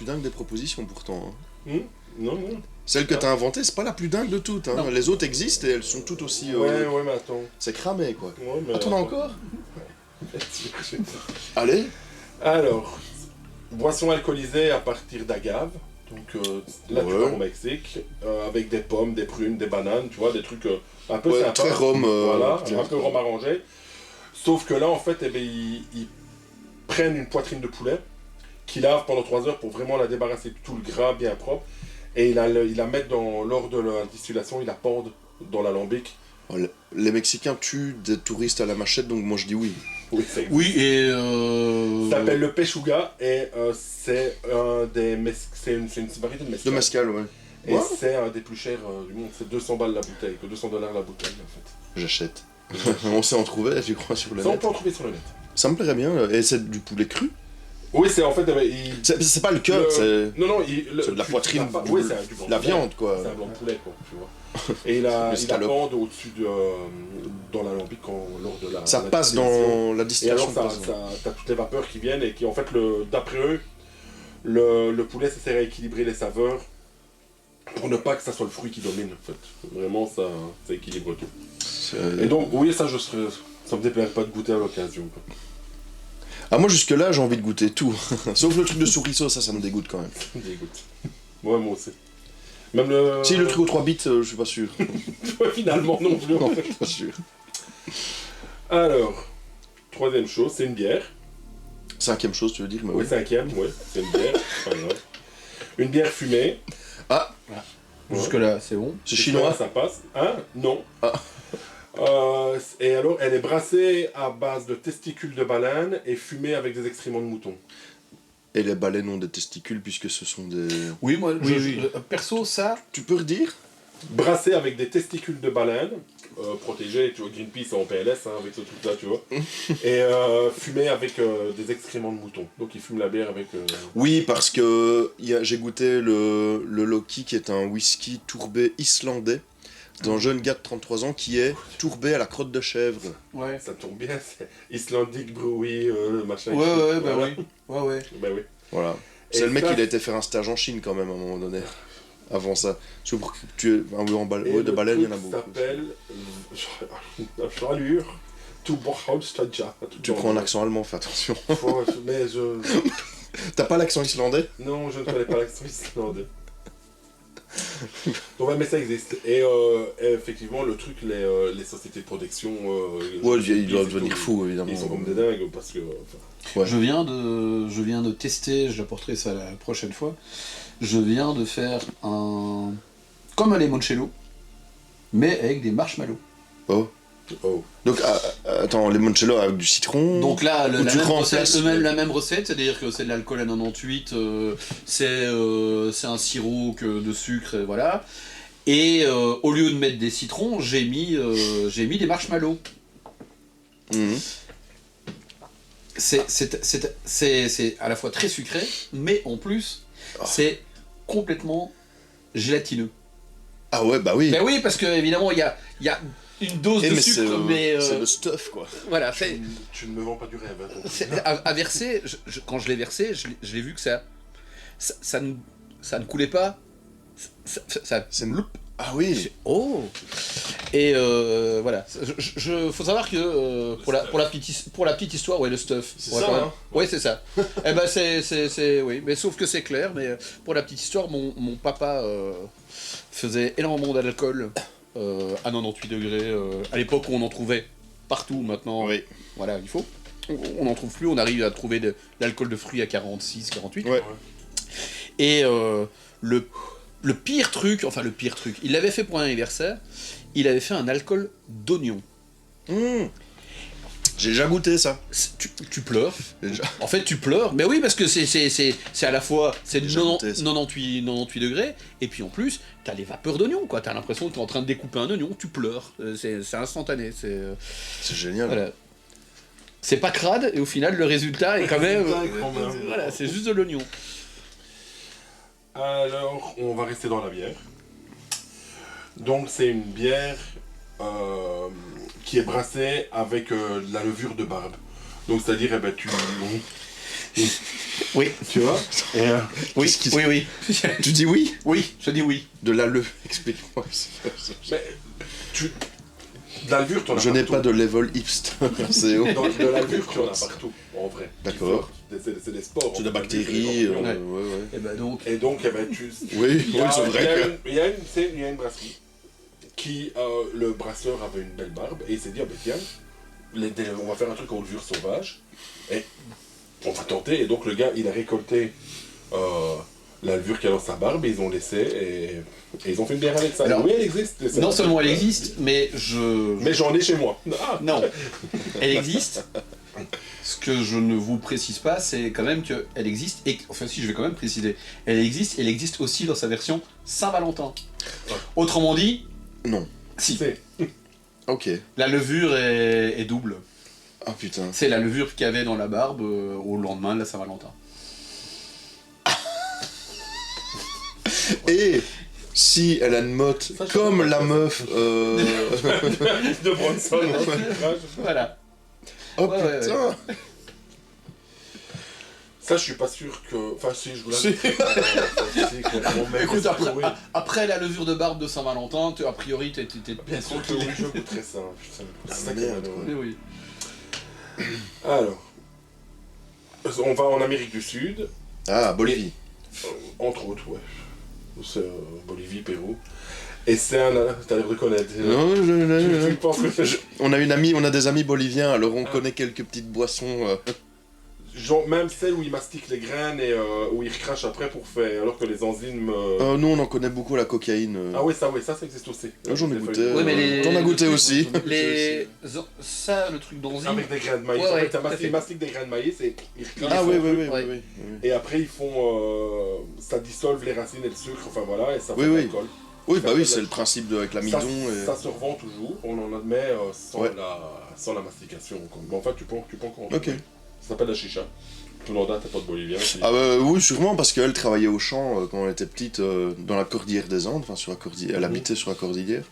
dingue des propositions pourtant. hein. Non, non. Celle que t'as inventée, c'est pas la plus dingue de toutes. Hein. Non. Les autres existent et elles sont toutes aussi. Ouais, mais attends. C'est cramé quoi. Ouais, mais Ah, t'en as encore Ouais. Allez. Alors, boisson alcoolisée à partir d'agave. Donc là, tu Ouais. vas au Mexique, avec des pommes, des prunes, des bananes, tu vois, des trucs un peu Ouais, sympas. très rhum. Voilà, bien. un peu rhum arrangé. Sauf que là, en fait, eh ben, ils prennent une poitrine de poulet, qu'ils lavent pendant 3 heures pour vraiment la débarrasser de tout le gras bien propre. Et ils la mettent lors de la distillation, ils la pendent dans l'alambic. Oh, les Mexicains tuent des touristes à la machette, donc moi je dis oui. Oui, c'est Oui, et. Ça s'appelle le pechuga et c'est une variété de De mescal. mescal, ouais. Et Ouais. c'est un des plus chers du monde, c'est 200 balles la bouteille, que 200 $ la bouteille en fait. J'achète. On sait en trouver, tu crois, sur le Ça on net. peut en trouver sur le net. Ça me plairait bien. Et c'est du poulet cru. Oui, c'est en fait. C'est pas le cœur, c'est Non, non, c'est de la poitrine, Oui, c'est du blanc de la poulet. viande quoi. C'est un blanc de poulet quoi, tu vois. Et il la L'escalope. pend au-dessus dans l'alambic lors de la. Ça la passe distillation. dans la Et distillation. alors, passe. t'as toutes les vapeurs qui viennent et qui, en fait, d'après eux, le poulet, ça sert à équilibrer les saveurs pour ne pas que ça soit le fruit qui domine, en fait. Vraiment, ça équilibre tout. C'est- Et donc, oui, ça me déplairait pas de goûter à l'occasion. quoi. Ah, moi jusque-là, j'ai envie de goûter tout. Sauf le truc de souriceau, ça me dégoûte quand même. Ça me dégoûte. Ouais, moi aussi. Même le. Si le truc aux 3 bits, je suis pas sûr. Ouais, finalement, non plus. Non, je suis pas sûr. Alors, troisième chose, c'est une bière. 5ème chose, tu veux dire, mais Oui, oui. cinquième, ouais, c'est une bière. Pas grave. Une bière fumée. Ah, Jusque-là, c'est bon. c'est chinois. Ça passe. Hein? Non. Ah. Et alors, elle est brassée à base de testicules de baleine et fumée avec des excréments de mouton. Et les baleines ont des testicules puisque ce sont des. Oui, moi, Oui. perso, ça. Tu peux redire Brassée avec des testicules de baleine, protégée, tu vois, Greenpeace en PLS, hein, avec ce truc-là, tu vois. Et fumée avec des excréments de mouton. Donc, ils fument la bière avec. Oui, parce que j'ai goûté le Loki qui est un whisky tourbé islandais d'un jeune gars de 33 ans qui est tourbé à la crotte de chèvre. Ouais. Ça tombe bien, c'est Icelandic Brewery, machin. Ouais, bah Voilà. oui. Ouais, ouais. Bah oui. Voilà. Et C'est le mec, ça, il a été faire un stage en Chine quand même à un moment donné. Avant ça. Parce que pour que tu es. Ah oui, en balle... Et ouais, de le baleines, il y en a truc beaucoup. s'appelle Chalure Tuborhausstadja. Tu prends un accent allemand, fais attention. Mais je. T'as pas l'accent islandais? Non, je ne connais pas l'accent islandais. Donc, ouais, mais ça existe. Et effectivement, le truc, les sociétés de protection. Ouais, ils ils doivent sont- devenir fous, évidemment. Ils sont comme des dingues parce que. enfin, Ouais. Je viens de tester, je l'apporterai ça la prochaine fois. Je viens de faire comme un limoncello, mais avec des marshmallows. Oh. Oh. Donc, attends, limoncello avec du citron. Donc là, Ou tu remplaces la même recette, c'est-à-dire que c'est de l'alcool à 98, c'est un sirop de sucre, et voilà. Et au lieu de mettre des citrons, j'ai mis des marshmallows. Mhm. C'est à la fois très sucré, mais en plus, c'est complètement gélatineux. Ah ouais, bah oui. Ben oui, parce que évidemment, il y a une dose Eh, de mais sucre, mais c'est le stuff, quoi. voilà, Tu ne me vends pas du rêve. Hein, donc. à verser, quand je l'ai versé, je l'ai vu que ça ne coulait pas. C'est une loupe. Ah oui. Oh. Et voilà. Faut savoir que pour la petite histoire, ouais, le stuff. C'est Ouais, ça, quand même. hein. Ouais, c'est ça. Eh ben c'est oui, mais sauf que c'est clair. Mais pour la petite histoire, mon papa faisait énormément d'alcool à 98 degrés. À l'époque où on en trouvait partout. Maintenant, Oui. voilà, il faut. On n'en trouve plus. On arrive à trouver de l'alcool de fruits à 46, 48. Ouais. Et le pire truc, il l'avait fait pour un anniversaire, il avait fait un alcool d'oignon. J'ai déjà goûté ça. Tu pleures. Déjà. En fait, tu pleures. Mais oui, parce que c'est à la fois c'est Déjà goûté, ça. 98 degrés, et puis en plus, t'as les vapeurs d'oignon, quoi. T'as l'impression que t'es en train de découper un oignon, tu pleures. C'est instantané. C'est génial. Voilà. C'est pas crade, et au final, le résultat est quand même. Voilà, c'est juste de l'oignon. Alors, on va rester dans la bière. Donc, c'est une bière qui est brassée avec de la levure de barbe. Donc, c'est-à-dire, eh ben, Oui. tu vois et, Oui, oui. Tu dis oui? Oui, je dis oui. De la levure. Explique-moi. mais, de la levure, tu en as Je n'ai partout. pas de level hipster. C'est De la levure, tu en as partout, en vrai. D'accord. C'est des spores. C'est des en fait, bactéries. des champignons. Ouais. Et ben donc. Et donc, eh ben, tu... Oui, Il y a, c'est vrai. il y a une brasserie qui, le brasseur avait une belle barbe et il s'est dit, ah ben tiens, on va faire un truc en levure sauvage et on va tenter. Et donc le gars, il a récolté la levure qu'il y a dans sa barbe et ils ont laissé et ils ont fait une bière avec ça. Alors, oui, elle existe. Non seulement elle existe, mais Mais j'en ai chez moi. Ah. Non, elle existe. Ce que je ne vous précise pas, c'est quand même qu'elle existe, et enfin si je vais quand même préciser, elle existe aussi dans sa version Saint-Valentin. Autrement dit, Non. si, C'est- Ok. la levure est double. Ah putain. C'est la levure qu'il y avait dans la barbe au lendemain de la Saint-Valentin. Et si elle a une motte Ça, je comme sais pas. la meuf. de Bronson. Voilà. Oh Ouais, putain. Ça, je suis pas sûr que. Enfin, si, je vous Si. Écoute, oui. après la levure de barbe de Saint-Valentin, a priori t'es Bien sûr que oui, je goûterais ça. Putain. Ah, C'est ça qui merde, m'a donné. Mais oui. Alors, on va en Amérique du Sud, Ah, Bolivie. entre autres, ouais. C'est Bolivie, Pérou. Et c'est un. T'as l'air de connaître. Non, Tu penses que c'est. on a des amis boliviens, alors on connaît quelques petites boissons. Genre, même celle où ils mastiquent les graines et où ils recrachent après pour faire. Alors que les enzymes. Nous, on en connaît beaucoup la cocaïne. Ah, oui, ça existe aussi. J'en ai goûté. Ouais, mais les- T'en as goûté aussi. Ça, le truc d'enzyme. Avec des graines de maïs. Ouais, En ouais, fait, tout à fait. ils mastiquent des graines de maïs et ils recrachent. Ah son oui, truc. Ouais. Et après, ils font. Ça dissolve les racines et le sucre, enfin voilà, et ça fait Oui, de oui. l'alcool. Oui, bah oui, c'est le principe avec l'amidon. Ça se revend toujours, on en admet sans, Ouais. sans la mastication. Mais enfin, tu peux encore en Ok. trouver. Ça s'appelle la chicha. Tout le monde t'es pas de bolivien. Ah bah oui, sûrement, parce qu'elle travaillait au champ quand elle était petite, dans la cordillère des Andes, enfin sur la cordillère, elle habitait sur la cordillère.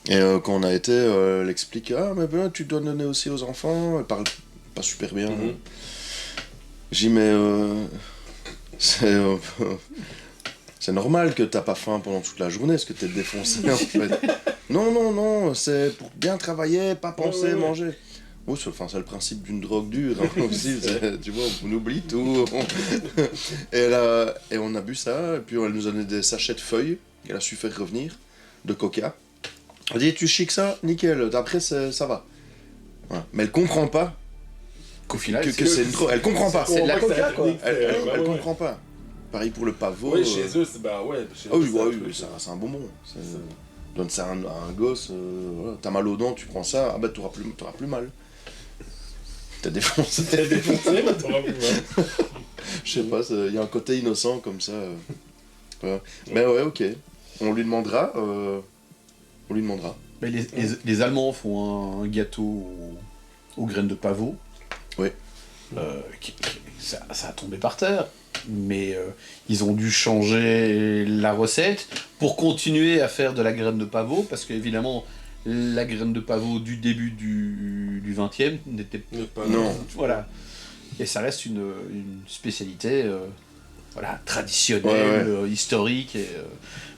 Et quand on a été, elle explique, ah mais ben tu dois donner aussi aux enfants, elle parle pas super bien. Mhm. J'ai dit, mais c'est normal que t'as pas faim pendant toute la journée, parce que t'es défoncé en fait. Non, c'est pour bien travailler, pas penser, ouais. manger. Oui, c'est le principe d'une drogue dure hein, aussi, tu vois, on oublie tout. Et on a bu ça, et puis elle nous a donné des sachets de feuilles qu'elle a su faire revenir, de coca. Elle dit, tu chiques ça, nickel, après ça va. Voilà. Mais elle comprend pas Qu'au final, que c'est une drogue, elle comprend pas. C'est de la coca, quoi. Elle comprend pas. Pareil pour le pavot. Oui, chez eux, c'est. Bah ouais, chez Ah eux, oui, c'est un oui, truc. c'est un bonbon. Donne ça à un gosse, voilà. T'as mal aux dents, tu prends ça, ah bah t'auras plus mal. T'es défoncé. T'es défoncé, mais t'auras plus mal. Je sais pas, il y a un côté innocent comme ça. Voilà. Mais ouais, ok. On lui demandera. Mais les Allemands font un gâteau aux graines de pavot. Oui. Ça a tombé par terre. Mais ils ont dû changer la recette pour continuer à faire de la graine de pavot, parce qu'évidemment, la graine de pavot du début du 20e n'était pas... Non. Voilà. Et ça reste une spécialité voilà, traditionnelle, Ouais. Historique. Et,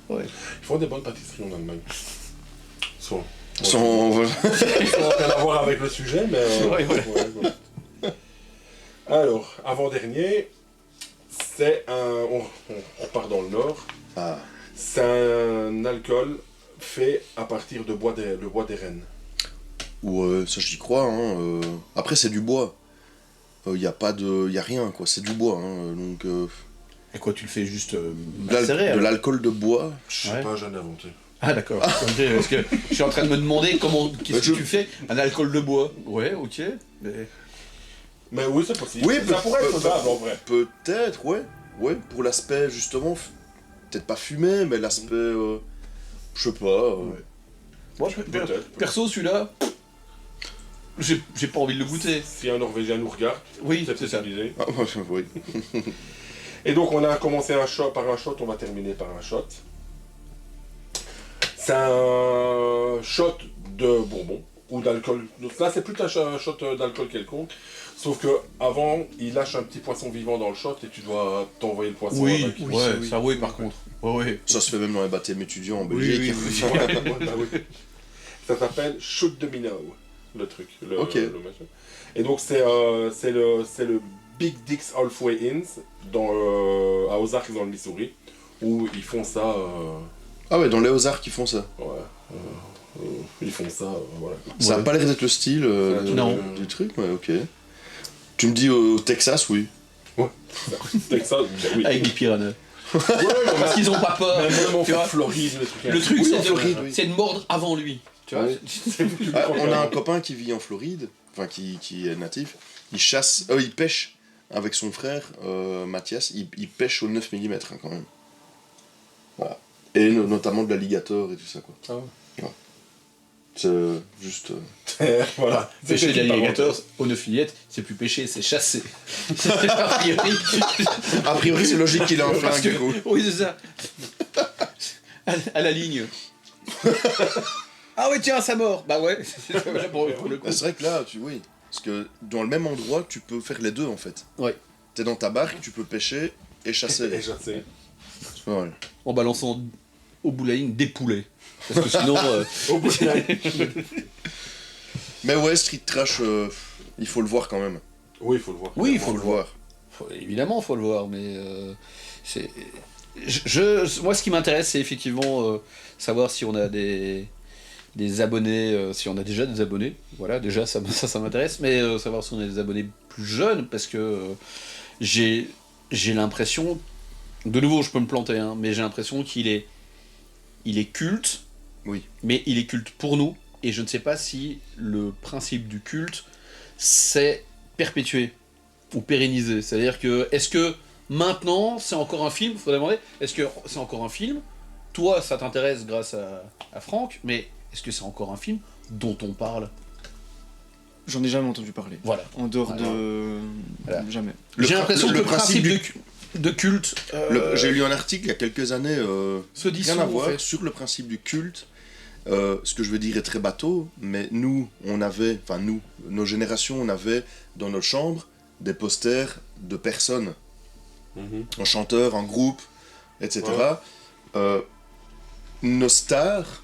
ouais. Ils font des bonnes pâtisseries en Allemagne. Sans Voilà. rien à voir avec le sujet, mais. Ouais. Ouais. Alors, avant-dernier, c'est un. On repart dans le nord. Ah. C'est un alcool fait à partir de bois des rennes. Ouais, ça j'y crois. Hein. Après, c'est du bois. Y a rien, quoi. C'est du bois. Hein. Donc, Et quoi, tu le fais juste de macérer alors l'alcool de bois. Je sais Ouais. pas, j'en ai inventé. Ah d'accord, ok, parce que je suis en train de me demander qu'est-ce que tu fais? Un alcool de bois. Ouais, ok. Mais oui, c'est possible. Oui, ça pourrait être faisable en vrai. Peut-être, ouais. Ouais, pour l'aspect, justement, peut-être pas fumé, mais l'aspect, je sais pas. Moi, Peut-être. perso, celui-là, j'ai pas envie de le goûter. Si un Norvégien nous regarde, Oui, c'est c'est ça. spécialisé. Ah, oui. Et donc on a commencé par un shot, on va terminer par un shot. C'est un shot de bourbon ou d'alcool. Donc là c'est plus un shot d'alcool quelconque. Sauf que avant, il lâche un petit poisson vivant dans le shot et tu dois t'envoyer le poisson Oui, avec. ouais, ça oui par contre. Ouais. Ça se fait même dans les baptêmes étudiants en Belgique. Ouais, bah oui. Ça s'appelle Shoot de Minnow, le truc. Ok. Le machin. Et donc c'est le Big Dicks Halfway Inns à Ozarks dans le Missouri, où ils font ça. Ah ouais, dans les Ozarks, ils font ça. Ouais, ils font ça, voilà. Ça a pas l'air d'être le style Non. du truc, ouais, ok. Tu me dis au Texas, oui. Texas, oui. Avec des piranhas. Ouais, Parce qu'ils ont pas peur. même en Tu vois, Floride, les trucs le truc, Oui, c'est en Floride, oui. c'est de mordre avant lui. Tu vois, Ouais. Ah, on a un copain qui vit en Floride, enfin qui est natif. Il pêche avec son frère Mathias. Il pêche au 9 mm quand même. Voilà. Et notamment de l'alligator et tout ça quoi. Ah ouais. Ouais. C'est juste. Voilà. pêcher C'était une l'alligator au 9 fillettes, c'est plus pêcher, c'est chasser. A priori. A priori, c'est logique qu'il ait un Parce flingue que- du coup. Oui, c'est ça. À la ligne. Ah ouais, tiens, ça mord. Bah ouais, pour le coup. C'est vrai que là, oui. Parce que dans le même endroit, tu peux faire les deux en fait. Ouais. T'es dans ta barque, tu peux pêcher et chasser. Et je sais. C'est pas mal. En balançant au bout de la ligne des poulets. Parce que sinon. Au bout de la Mais ouais, Street Trash, il faut le voir quand même. Oui, il faut le voir. Oui, il Faut le voir. évidemment, faut le voir, mais c'est. Moi, ce qui m'intéresse, c'est effectivement savoir si on a des abonnés, si on a déjà des abonnés. Voilà, déjà, ça m'intéresse, mais savoir si on a des abonnés plus jeunes, parce que j'ai l'impression, de nouveau, je peux me planter, hein, mais j'ai l'impression qu'il est culte. Oui. Mais il est culte pour nous, et je ne sais pas si le principe du culte s'est perpétué ou pérennisé. C'est-à-dire que, est-ce que maintenant c'est encore un film? Faudrait demander, est-ce que c'est encore un film? Toi, ça t'intéresse grâce à Franck, mais est-ce que c'est encore un film dont on parle? J'en ai jamais entendu parler. Voilà. En dehors Voilà. de... Voilà. Jamais. J'ai l'impression que le principe du- de culte J'ai lu un article il y a quelques années, se dissout, rien à en voir, fait. sur le principe du culte. Ce que je veux dire est très bateau, mais nous, nos générations, on avait dans notre chambre des posters de personnes, un chanteur, un groupe, etc. Nos stars,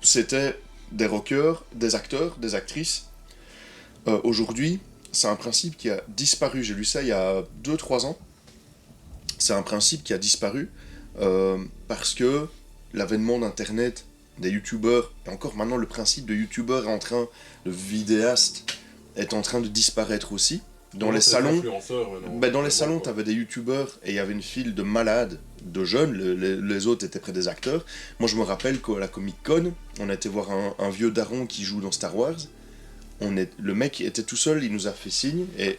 c'était des rockers, des acteurs, des actrices. Aujourd'hui, c'est un principe qui a disparu. J'ai lu ça il y a 2-3 ans. C'est un principe qui a disparu parce que l'avènement d'Internet, des youtubeurs, et encore maintenant le principe de youtubeur de vidéaste est en train de disparaître aussi. Dans les salons, dans les salons, t'avais des youtubeurs et il y avait une file de malades, de jeunes, les autres étaient près des acteurs. Moi je me rappelle qu'à la Comic Con, on a été voir un vieux daron qui joue dans Star Wars. Le mec était tout seul, il nous a fait signe et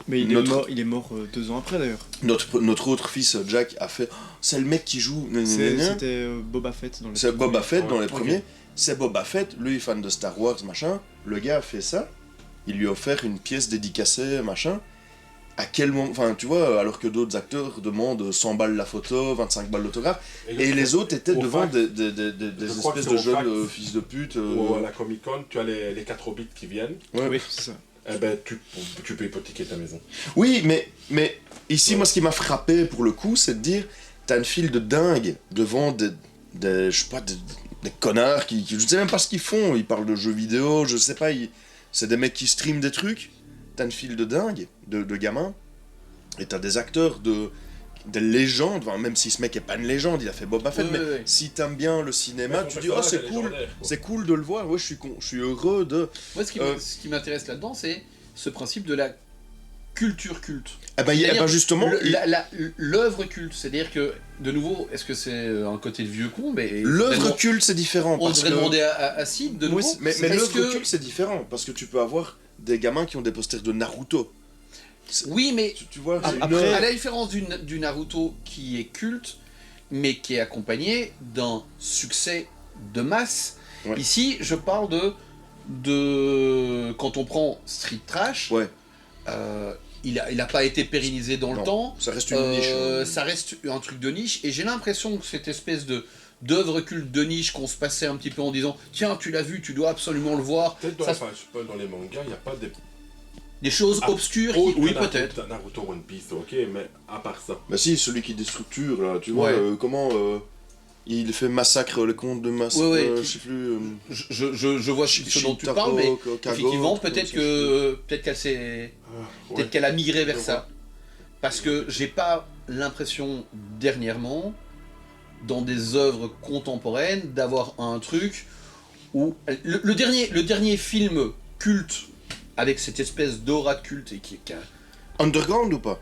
Mais il Notre- est mort 2 ans après d'ailleurs. notre autre fils Jack a fait « C'est le mec qui joue... » C'était Boba Fett dans le C'est Boba Fett dans les Ok. premiers. C'est Boba Fett, lui fan de Star Wars, machin. Le gars a fait ça. Il lui a offert une pièce dédicacée, machin. À quel moment... Enfin, tu vois, alors que d'autres acteurs demandent 100 balles la photo, 25 balles l'autographe. Et les autres étaient devant des Je crois que espèces c'est de au jeunes fact. fils de pute. Ou à la Comic Con, tu as les 4 hobbits qui viennent. Ouais. Oui, c'est ça. Eh ben, tu peux hypothéquer ta maison. Oui, mais ici, moi, ce qui m'a frappé pour le coup, c'est de dire, t'as une file de dingue devant je sais pas, des connards qui je sais même pas ce qu'ils font. Ils parlent de jeux vidéo, je sais pas, c'est des mecs qui streament des trucs. T'as une file de dingue, de gamins, et t'as des acteurs des légendes, enfin, même si ce mec est pas une légende, il a fait Boba Fett, Ouais, mais ouais, ouais. si t'aimes bien le cinéma, tu dis, oh, c'est cool de le voir, ouais, je suis heureux de... Moi, ce qui m'intéresse là-dedans, c'est ce principe de la culture culte. Eh ben, C'est-à-dire justement, l'œuvre culte, c'est-à-dire que, de nouveau, est-ce que c'est un côté de vieux con, mais l'œuvre culte c'est différent. on Parce devrait que... demander à Sid, de nouveau. Mais Est-ce l'œuvre que- culte c'est différent, parce que tu peux avoir des gamins qui ont des posters de Naruto. Oui, mais Tu vois, c'est une Après- à la différence du Naruto qui est culte, mais qui est accompagné d'un succès de masse, Ouais. ici, je parle de... Quand on prend Street Trash, Ouais. il a pas été pérennisé dans le Non, temps. ça reste une niche. hein. Ça reste un truc de niche, et j'ai l'impression que cette espèce d'œuvre culte de niche qu'on se passait un petit peu en disant tiens, tu l'as vu, tu dois absolument le voir. Peut-être dans, Ça- enfin, je sais pas, dans les mangas, il n'y a pas des... Des choses Ah, obscures, autres oui que Naruto- peut-être. Naruto, One Piece, ok, mais à part ça. Bah si, celui qui déstructure, là, tu vois, Ouais. comment il fait massacre, le conte de massacre, Ouais, ouais, je sais plus... Je vois ce dont tu parles, mais effectivement, peut-être qu'elle s'est... Peut-être qu'elle a migré vers Je ça. Parce que j'ai pas l'impression, dernièrement, dans des œuvres contemporaines, d'avoir un truc où... Le dernier film culte, avec cette espèce d'aura de culte, et qui a Underground ou pas?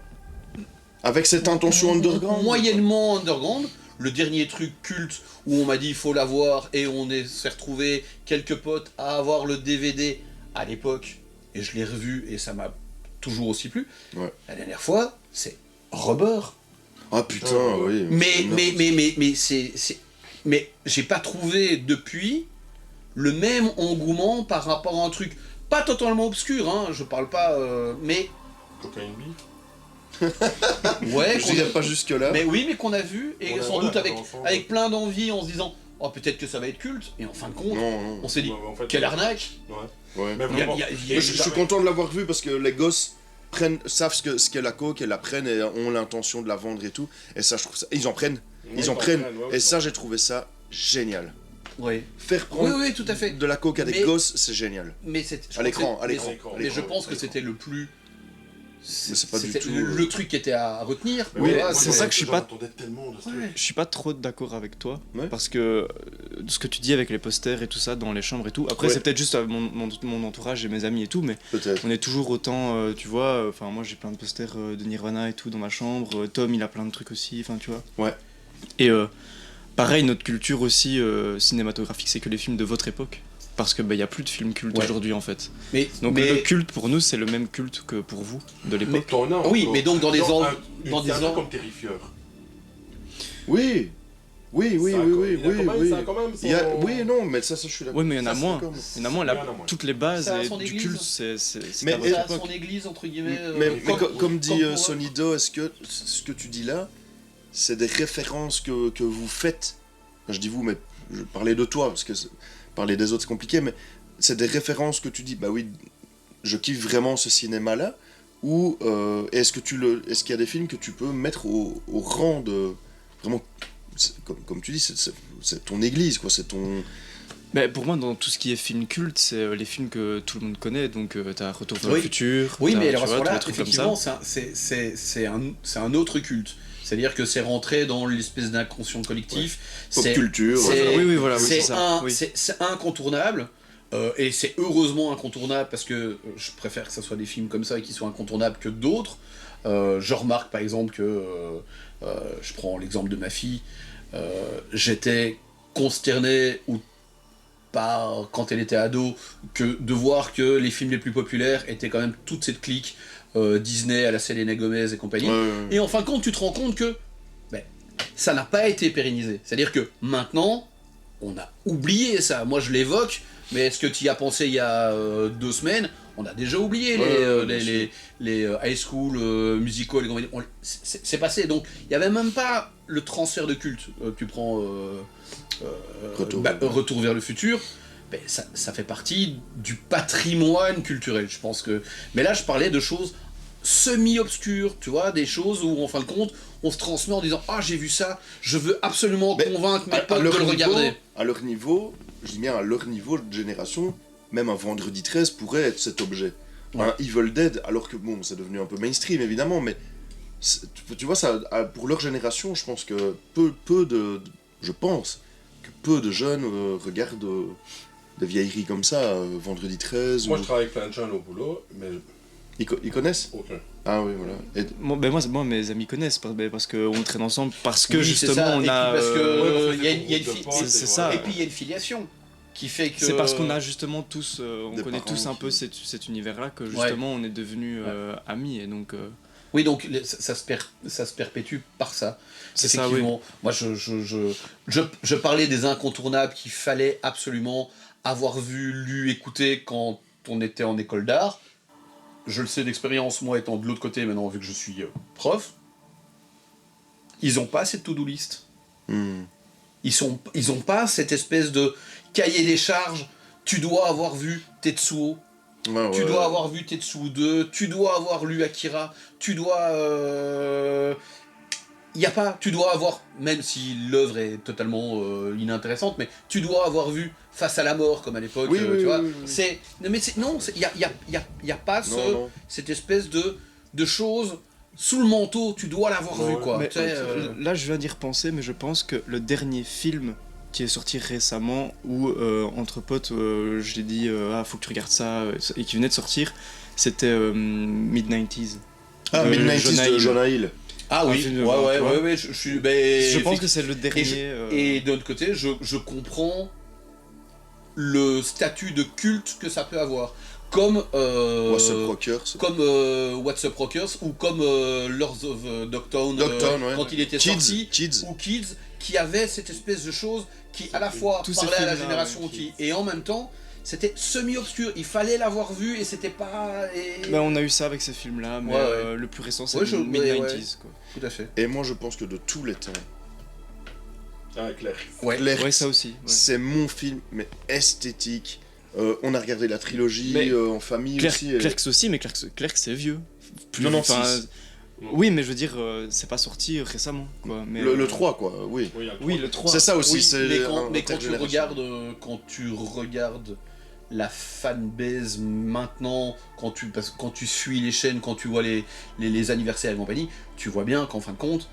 Avec cette intention underground? moyennement underground, le dernier truc culte où on m'a dit il faut l'avoir, et s'est retrouvé quelques potes à avoir le DVD à l'époque, et je l'ai revu, et ça m'a toujours aussi plu. Ouais. La dernière fois, c'est Rubber. Ah putain, oui. Mais j'ai pas trouvé depuis le même engouement par rapport à un truc pas totalement obscur, hein, je parle pas, mais Cocaine Beef. ouais, Je dirais pas jusque là. mais oui, mais qu'on a vu, et On a- sans voilà, doute avec, ensemble. avec plein d'envie, en se disant oh peut-être que ça va être culte, et en fin de compte, Non, non. on s'est dit Ouais, en fait, quelle arnaque. Ouais. Ouais. Mais Il y a- vraiment, il y a- il y a- Moi, je suis content de l'avoir vu parce que les gosses savent ce qu'est la coke et la prennent et ont l'intention de la vendre et tout. Et ça, je trouve ça. Ils en prennent. Ils en prennent. ouais, Et ça, j'ai trouvé ça génial. Oui. Faire Oui, prendre oui, tout à fait. de la coke à des Mais- gosses, c'est génial. Mais c'est je À l'écran, pense à que- l'écran. mais je pense que c'était le plus. Mais c'est pas du C'était tout, le truc qui était à retenir. Mais Oui, moi, c'est j'en- ça que je suis j'en pas- attendais tellement de ce truc. Ouais. Je suis pas trop d'accord avec toi, Ouais. parce que ce que tu dis avec les posters et tout ça dans les chambres et tout, après Ouais. c'est peut-être juste mon entourage et mes amis et tout, mais Peut-être. on est toujours autant, tu vois, enfin moi j'ai plein de posters de Nirvana et tout dans ma chambre, Tom il a plein de trucs aussi, enfin tu vois. Ouais. Et pareil, notre culture aussi cinématographique, c'est que les films de votre époque. Parce que y a plus de films cultes Ouais. aujourd'hui en fait. Mais Donc le culte pour nous c'est le même culte que pour vous de l'époque. T'en as Oui, encore. mais donc dans des Genre, ans- dans des c'est un peu ans- comme Terrifieur. Oui. Oui, oui, Ça a oui, quand- oui, il a oui, quand même- oui. ça a quand même Il y a... son- Oui, non, mais ça, je suis d'accord. Ouais, mais il y en a Ça, c'est moins. d'accord, mais- Il y en a moins, Il y en a moins. toutes les bases Ça a et son du église. culte c'est Mais à votre Ça a époque. son église, entre guillemets. Mais comme dit pour eux. Sonny Do, est-ce que ce que tu dis là, c'est des références que vous faites? Enfin, je dis vous, mais je parlais de toi, parce que parler des autres c'est compliqué, mais c'est des références que tu dis, bah oui, je kiffe vraiment ce cinéma-là, ou est-ce qu'il y a des films que tu peux mettre au rang de... Vraiment, comme tu dis, c'est ton église, quoi, c'est ton... Mais pour moi, dans tout ce qui est film culte, c'est les films que tout le monde connaît. Donc, t'as Retour vers Oui. le futur. Oui, t'as, mais tu alors à ce vois, tous moment-là, les trucs comme effectivement, ça. c'est un autre culte. C'est-à-dire que c'est rentré dans l'espèce d'inconscient collectif. Pop C'est- culture. c'est- Oui, oui, voilà, oui, c'est c'est ça. un- Oui. c'est incontournable. Et c'est heureusement incontournable parce que je préfère que ce soit des films comme ça qui soient incontournables que d'autres. Je remarque par exemple que, je prends l'exemple de ma fille, j'étais consterné quand elle était ado, de voir que les films les plus populaires étaient quand même toute cette clique Disney à la Selena Gomez et compagnie. Ouais, ouais, ouais. Et en fin de compte, tu te rends compte que ça n'a pas été pérennisé. C'est-à-dire que maintenant, on a oublié ça. Moi, je l'évoque, mais est-ce que tu y as pensé il y a 2 semaines? On a déjà oublié les high school musicals, c'est passé. Donc, il n'y avait même pas le transfert de culte. Tu prends Retour vers le futur. Ben, ça fait partie du patrimoine culturel, je pense que... Mais là, je parlais de choses semi-obscures, tu vois, des choses où, en fin de compte, on se transmet en disant « Ah, j'ai vu ça, je veux absolument Mais convaincre mes à potes de leur le niveau- regarder. » À leur niveau, je dis bien à leur niveau de génération, même un Vendredi 13 pourrait être cet objet. Ouais. Un Evil Dead, alors que bon, c'est devenu un peu mainstream évidemment, mais tu vois, ça, pour leur génération, je pense que je pense que peu de jeunes regardent des vieilleries comme ça, Vendredi 13, Moi, ou... je travaille avec plein de jeunes au boulot, mais Ils connaissent? aucun. Ah oui, voilà. Et... Moi, mes amis connaissent parce qu'on traîne ensemble, parce que Oui, c'est justement ça. on Et a. puis parce que il y a c'est une groupe de fi- potes, c'est ça. Et puis il y a une filiation qui fait que. C'est parce qu'on a justement tous, on Des connaît parents tous un peu qui- cet univers-là que justement on est devenus amis et donc. Oui, donc ça se perpétue par ça. C'est ça, oui. Effectivement. Moi, je parlais des incontournables qu'il fallait absolument avoir vu, lu, écouté quand on était en école d'art. Je le sais d'expérience, moi étant de l'autre côté maintenant, vu que je suis prof. Ils ont pas cette to-do list. Hmm. Ils ont pas cette espèce de cahier des charges. Tu dois avoir vu Tetsuo. Ouais, Tu ouais. dois avoir vu Tetsuo 2, tu dois avoir lu Akira, tu dois... Y a pas, tu dois avoir, même si l'œuvre est totalement inintéressante, mais tu dois avoir vu Face à la mort, comme à l'époque, Oui, tu oui, vois. oui, oui. C'est... Non, y a pas Non, non. cette espèce de chose sous le manteau, tu dois l'avoir Ouais, vu, quoi. Mais, Tu sais, là, je viens d'y repenser, mais je pense que le dernier film qui est sorti récemment, où entre potes, je l'ai dit, faut que tu regardes ça, et qui venait de sortir, c'était Mid-90s. Ah, de Midnight Jonah de Hill. Jonah Hill. Ah oui, film de ouais, mort, ouais, tu vois. ouais, je suis... ben, Je pense que c'est le dernier. Et d'un autre côté, je comprends le statut de culte que ça peut avoir. Comme What's Up Rockers. comme What's Up Rockers ou comme Lords of Dogtown, Dogtown, ouais. quand il était sorti, Kids. ou Kids, qui avait cette espèce de chose qui à la fois Tous ces parlait à la films-là, génération ouais, qui et en même temps c'était semi-obscur, il fallait l'avoir vu et c'était pas... Et... Ben, on a eu ça avec ces films-là, mais Ouais, ouais. le plus récent, c'est Ouais, Mid-90s. ouais. Quoi. Tout à fait. Et moi, je pense que de tous les temps, Ah, clair. Ouais. Clerks, Ouais, ça aussi. Ouais. c'est mon film, mais esthétique. On a regardé la trilogie Mais en famille aussi. et- Clerks aussi, mais Clerks c'est vieux. Plus, 96. enfin, oui, mais je veux dire, c'est pas sorti récemment, quoi. Mais, Le 3, quoi, oui. Oui, il y a le Oui, trois. le 3. C'est ça aussi, Oui, c'est mais un quand tu intergénération. regardes la fanbase maintenant, quand tu suis les chaînes, quand tu vois les anniversaires et compagnie, tu vois bien qu'en fin de compte,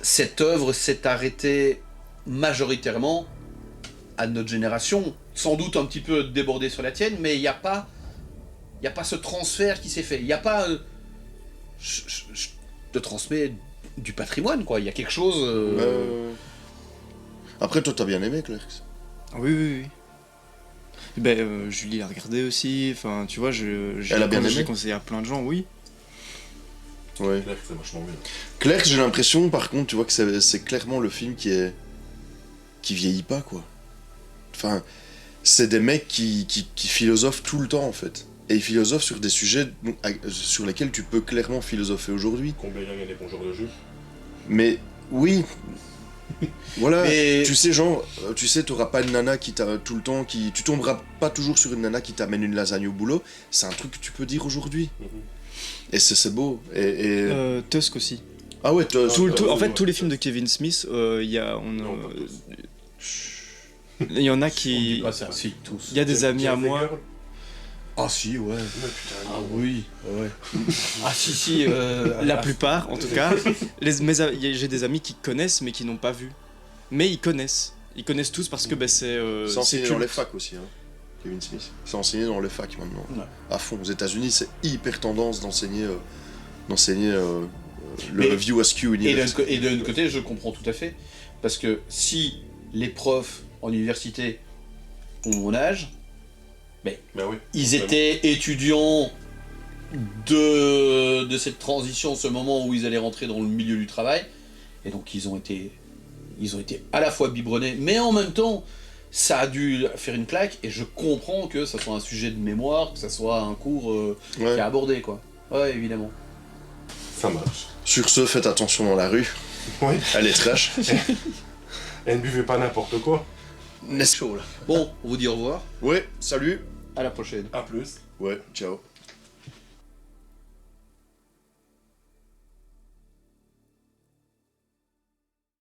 cette œuvre s'est arrêtée majoritairement à notre génération, sans doute un petit peu débordée sur la tienne, mais il n'y a pas ce transfert qui s'est fait. Il n'y a pas... je te transmets du patrimoine, quoi. Il y a quelque chose... Après, toi, t'as bien aimé Clerks. Oui, oui, oui. Ben, Julie l'a regardé aussi, enfin, tu vois, Elle a bien aimé. j'ai conseillé à plein de gens, oui. Ouais. Clair, c'est vachement bien. Clerks, j'ai l'impression, par contre, tu vois que c'est clairement le film qui vieillit pas, quoi. Enfin, c'est des mecs qui philosophent tout le temps, en fait. Et ils philosophent sur des sujets sur lesquels tu peux clairement philosopher aujourd'hui. Combien il y a des bons jours de jus. Mais oui, voilà. Mais- Tu sais, genre, tu sais, t'auras pas une nana qui t'a tout le temps, tu tomberas pas toujours sur une nana qui t'amène une lasagne au boulot. C'est un truc que tu peux dire aujourd'hui. Et c'est beau. Et... Tusk aussi. Ah ouais, Ah, En fait, ouais. tous les films de Kevin Smith, il y a... Non, pas tous. Il y en a On dit qui... pas ça, si, tous. Il y a des amis à moi... Ah si, ouais. Mais putain, Ah oui, ouais. Ah si, La plupart, en tout cas. J'ai des amis qui connaissent, mais qui n'ont pas vu. Mais ils connaissent. Ils connaissent tous parce que ben, c'est... c'est enseigné dans culte. les facs aussi, hein, Kevin Smith. C'est enseigné dans les facs maintenant. Ouais. À fond. Aux États-Unis, c'est hyper tendance d'enseigner le Mais- View Askew Et University. d'un côté, je comprends tout à fait. Parce que si les profs en université ont mon âge, Bah oui. ils étaient étudiants de cette transition, ce moment où ils allaient rentrer dans le milieu du travail, et donc ils ont été à la fois biberonnés, mais en même temps, ça a dû faire une claque, et je comprends que ça soit un sujet de mémoire, que ça soit un cours qui Ouais. est abordé, quoi. Ouais, évidemment. Ça marche. Sur ce, faites attention dans la rue. Oui. Elle est trash. Et ne buvez pas n'importe quoi. N'est-ce Chaud, là. Bon, on vous dit au revoir, Ouais, salut. à la prochaine. A plus. Ouais, ciao.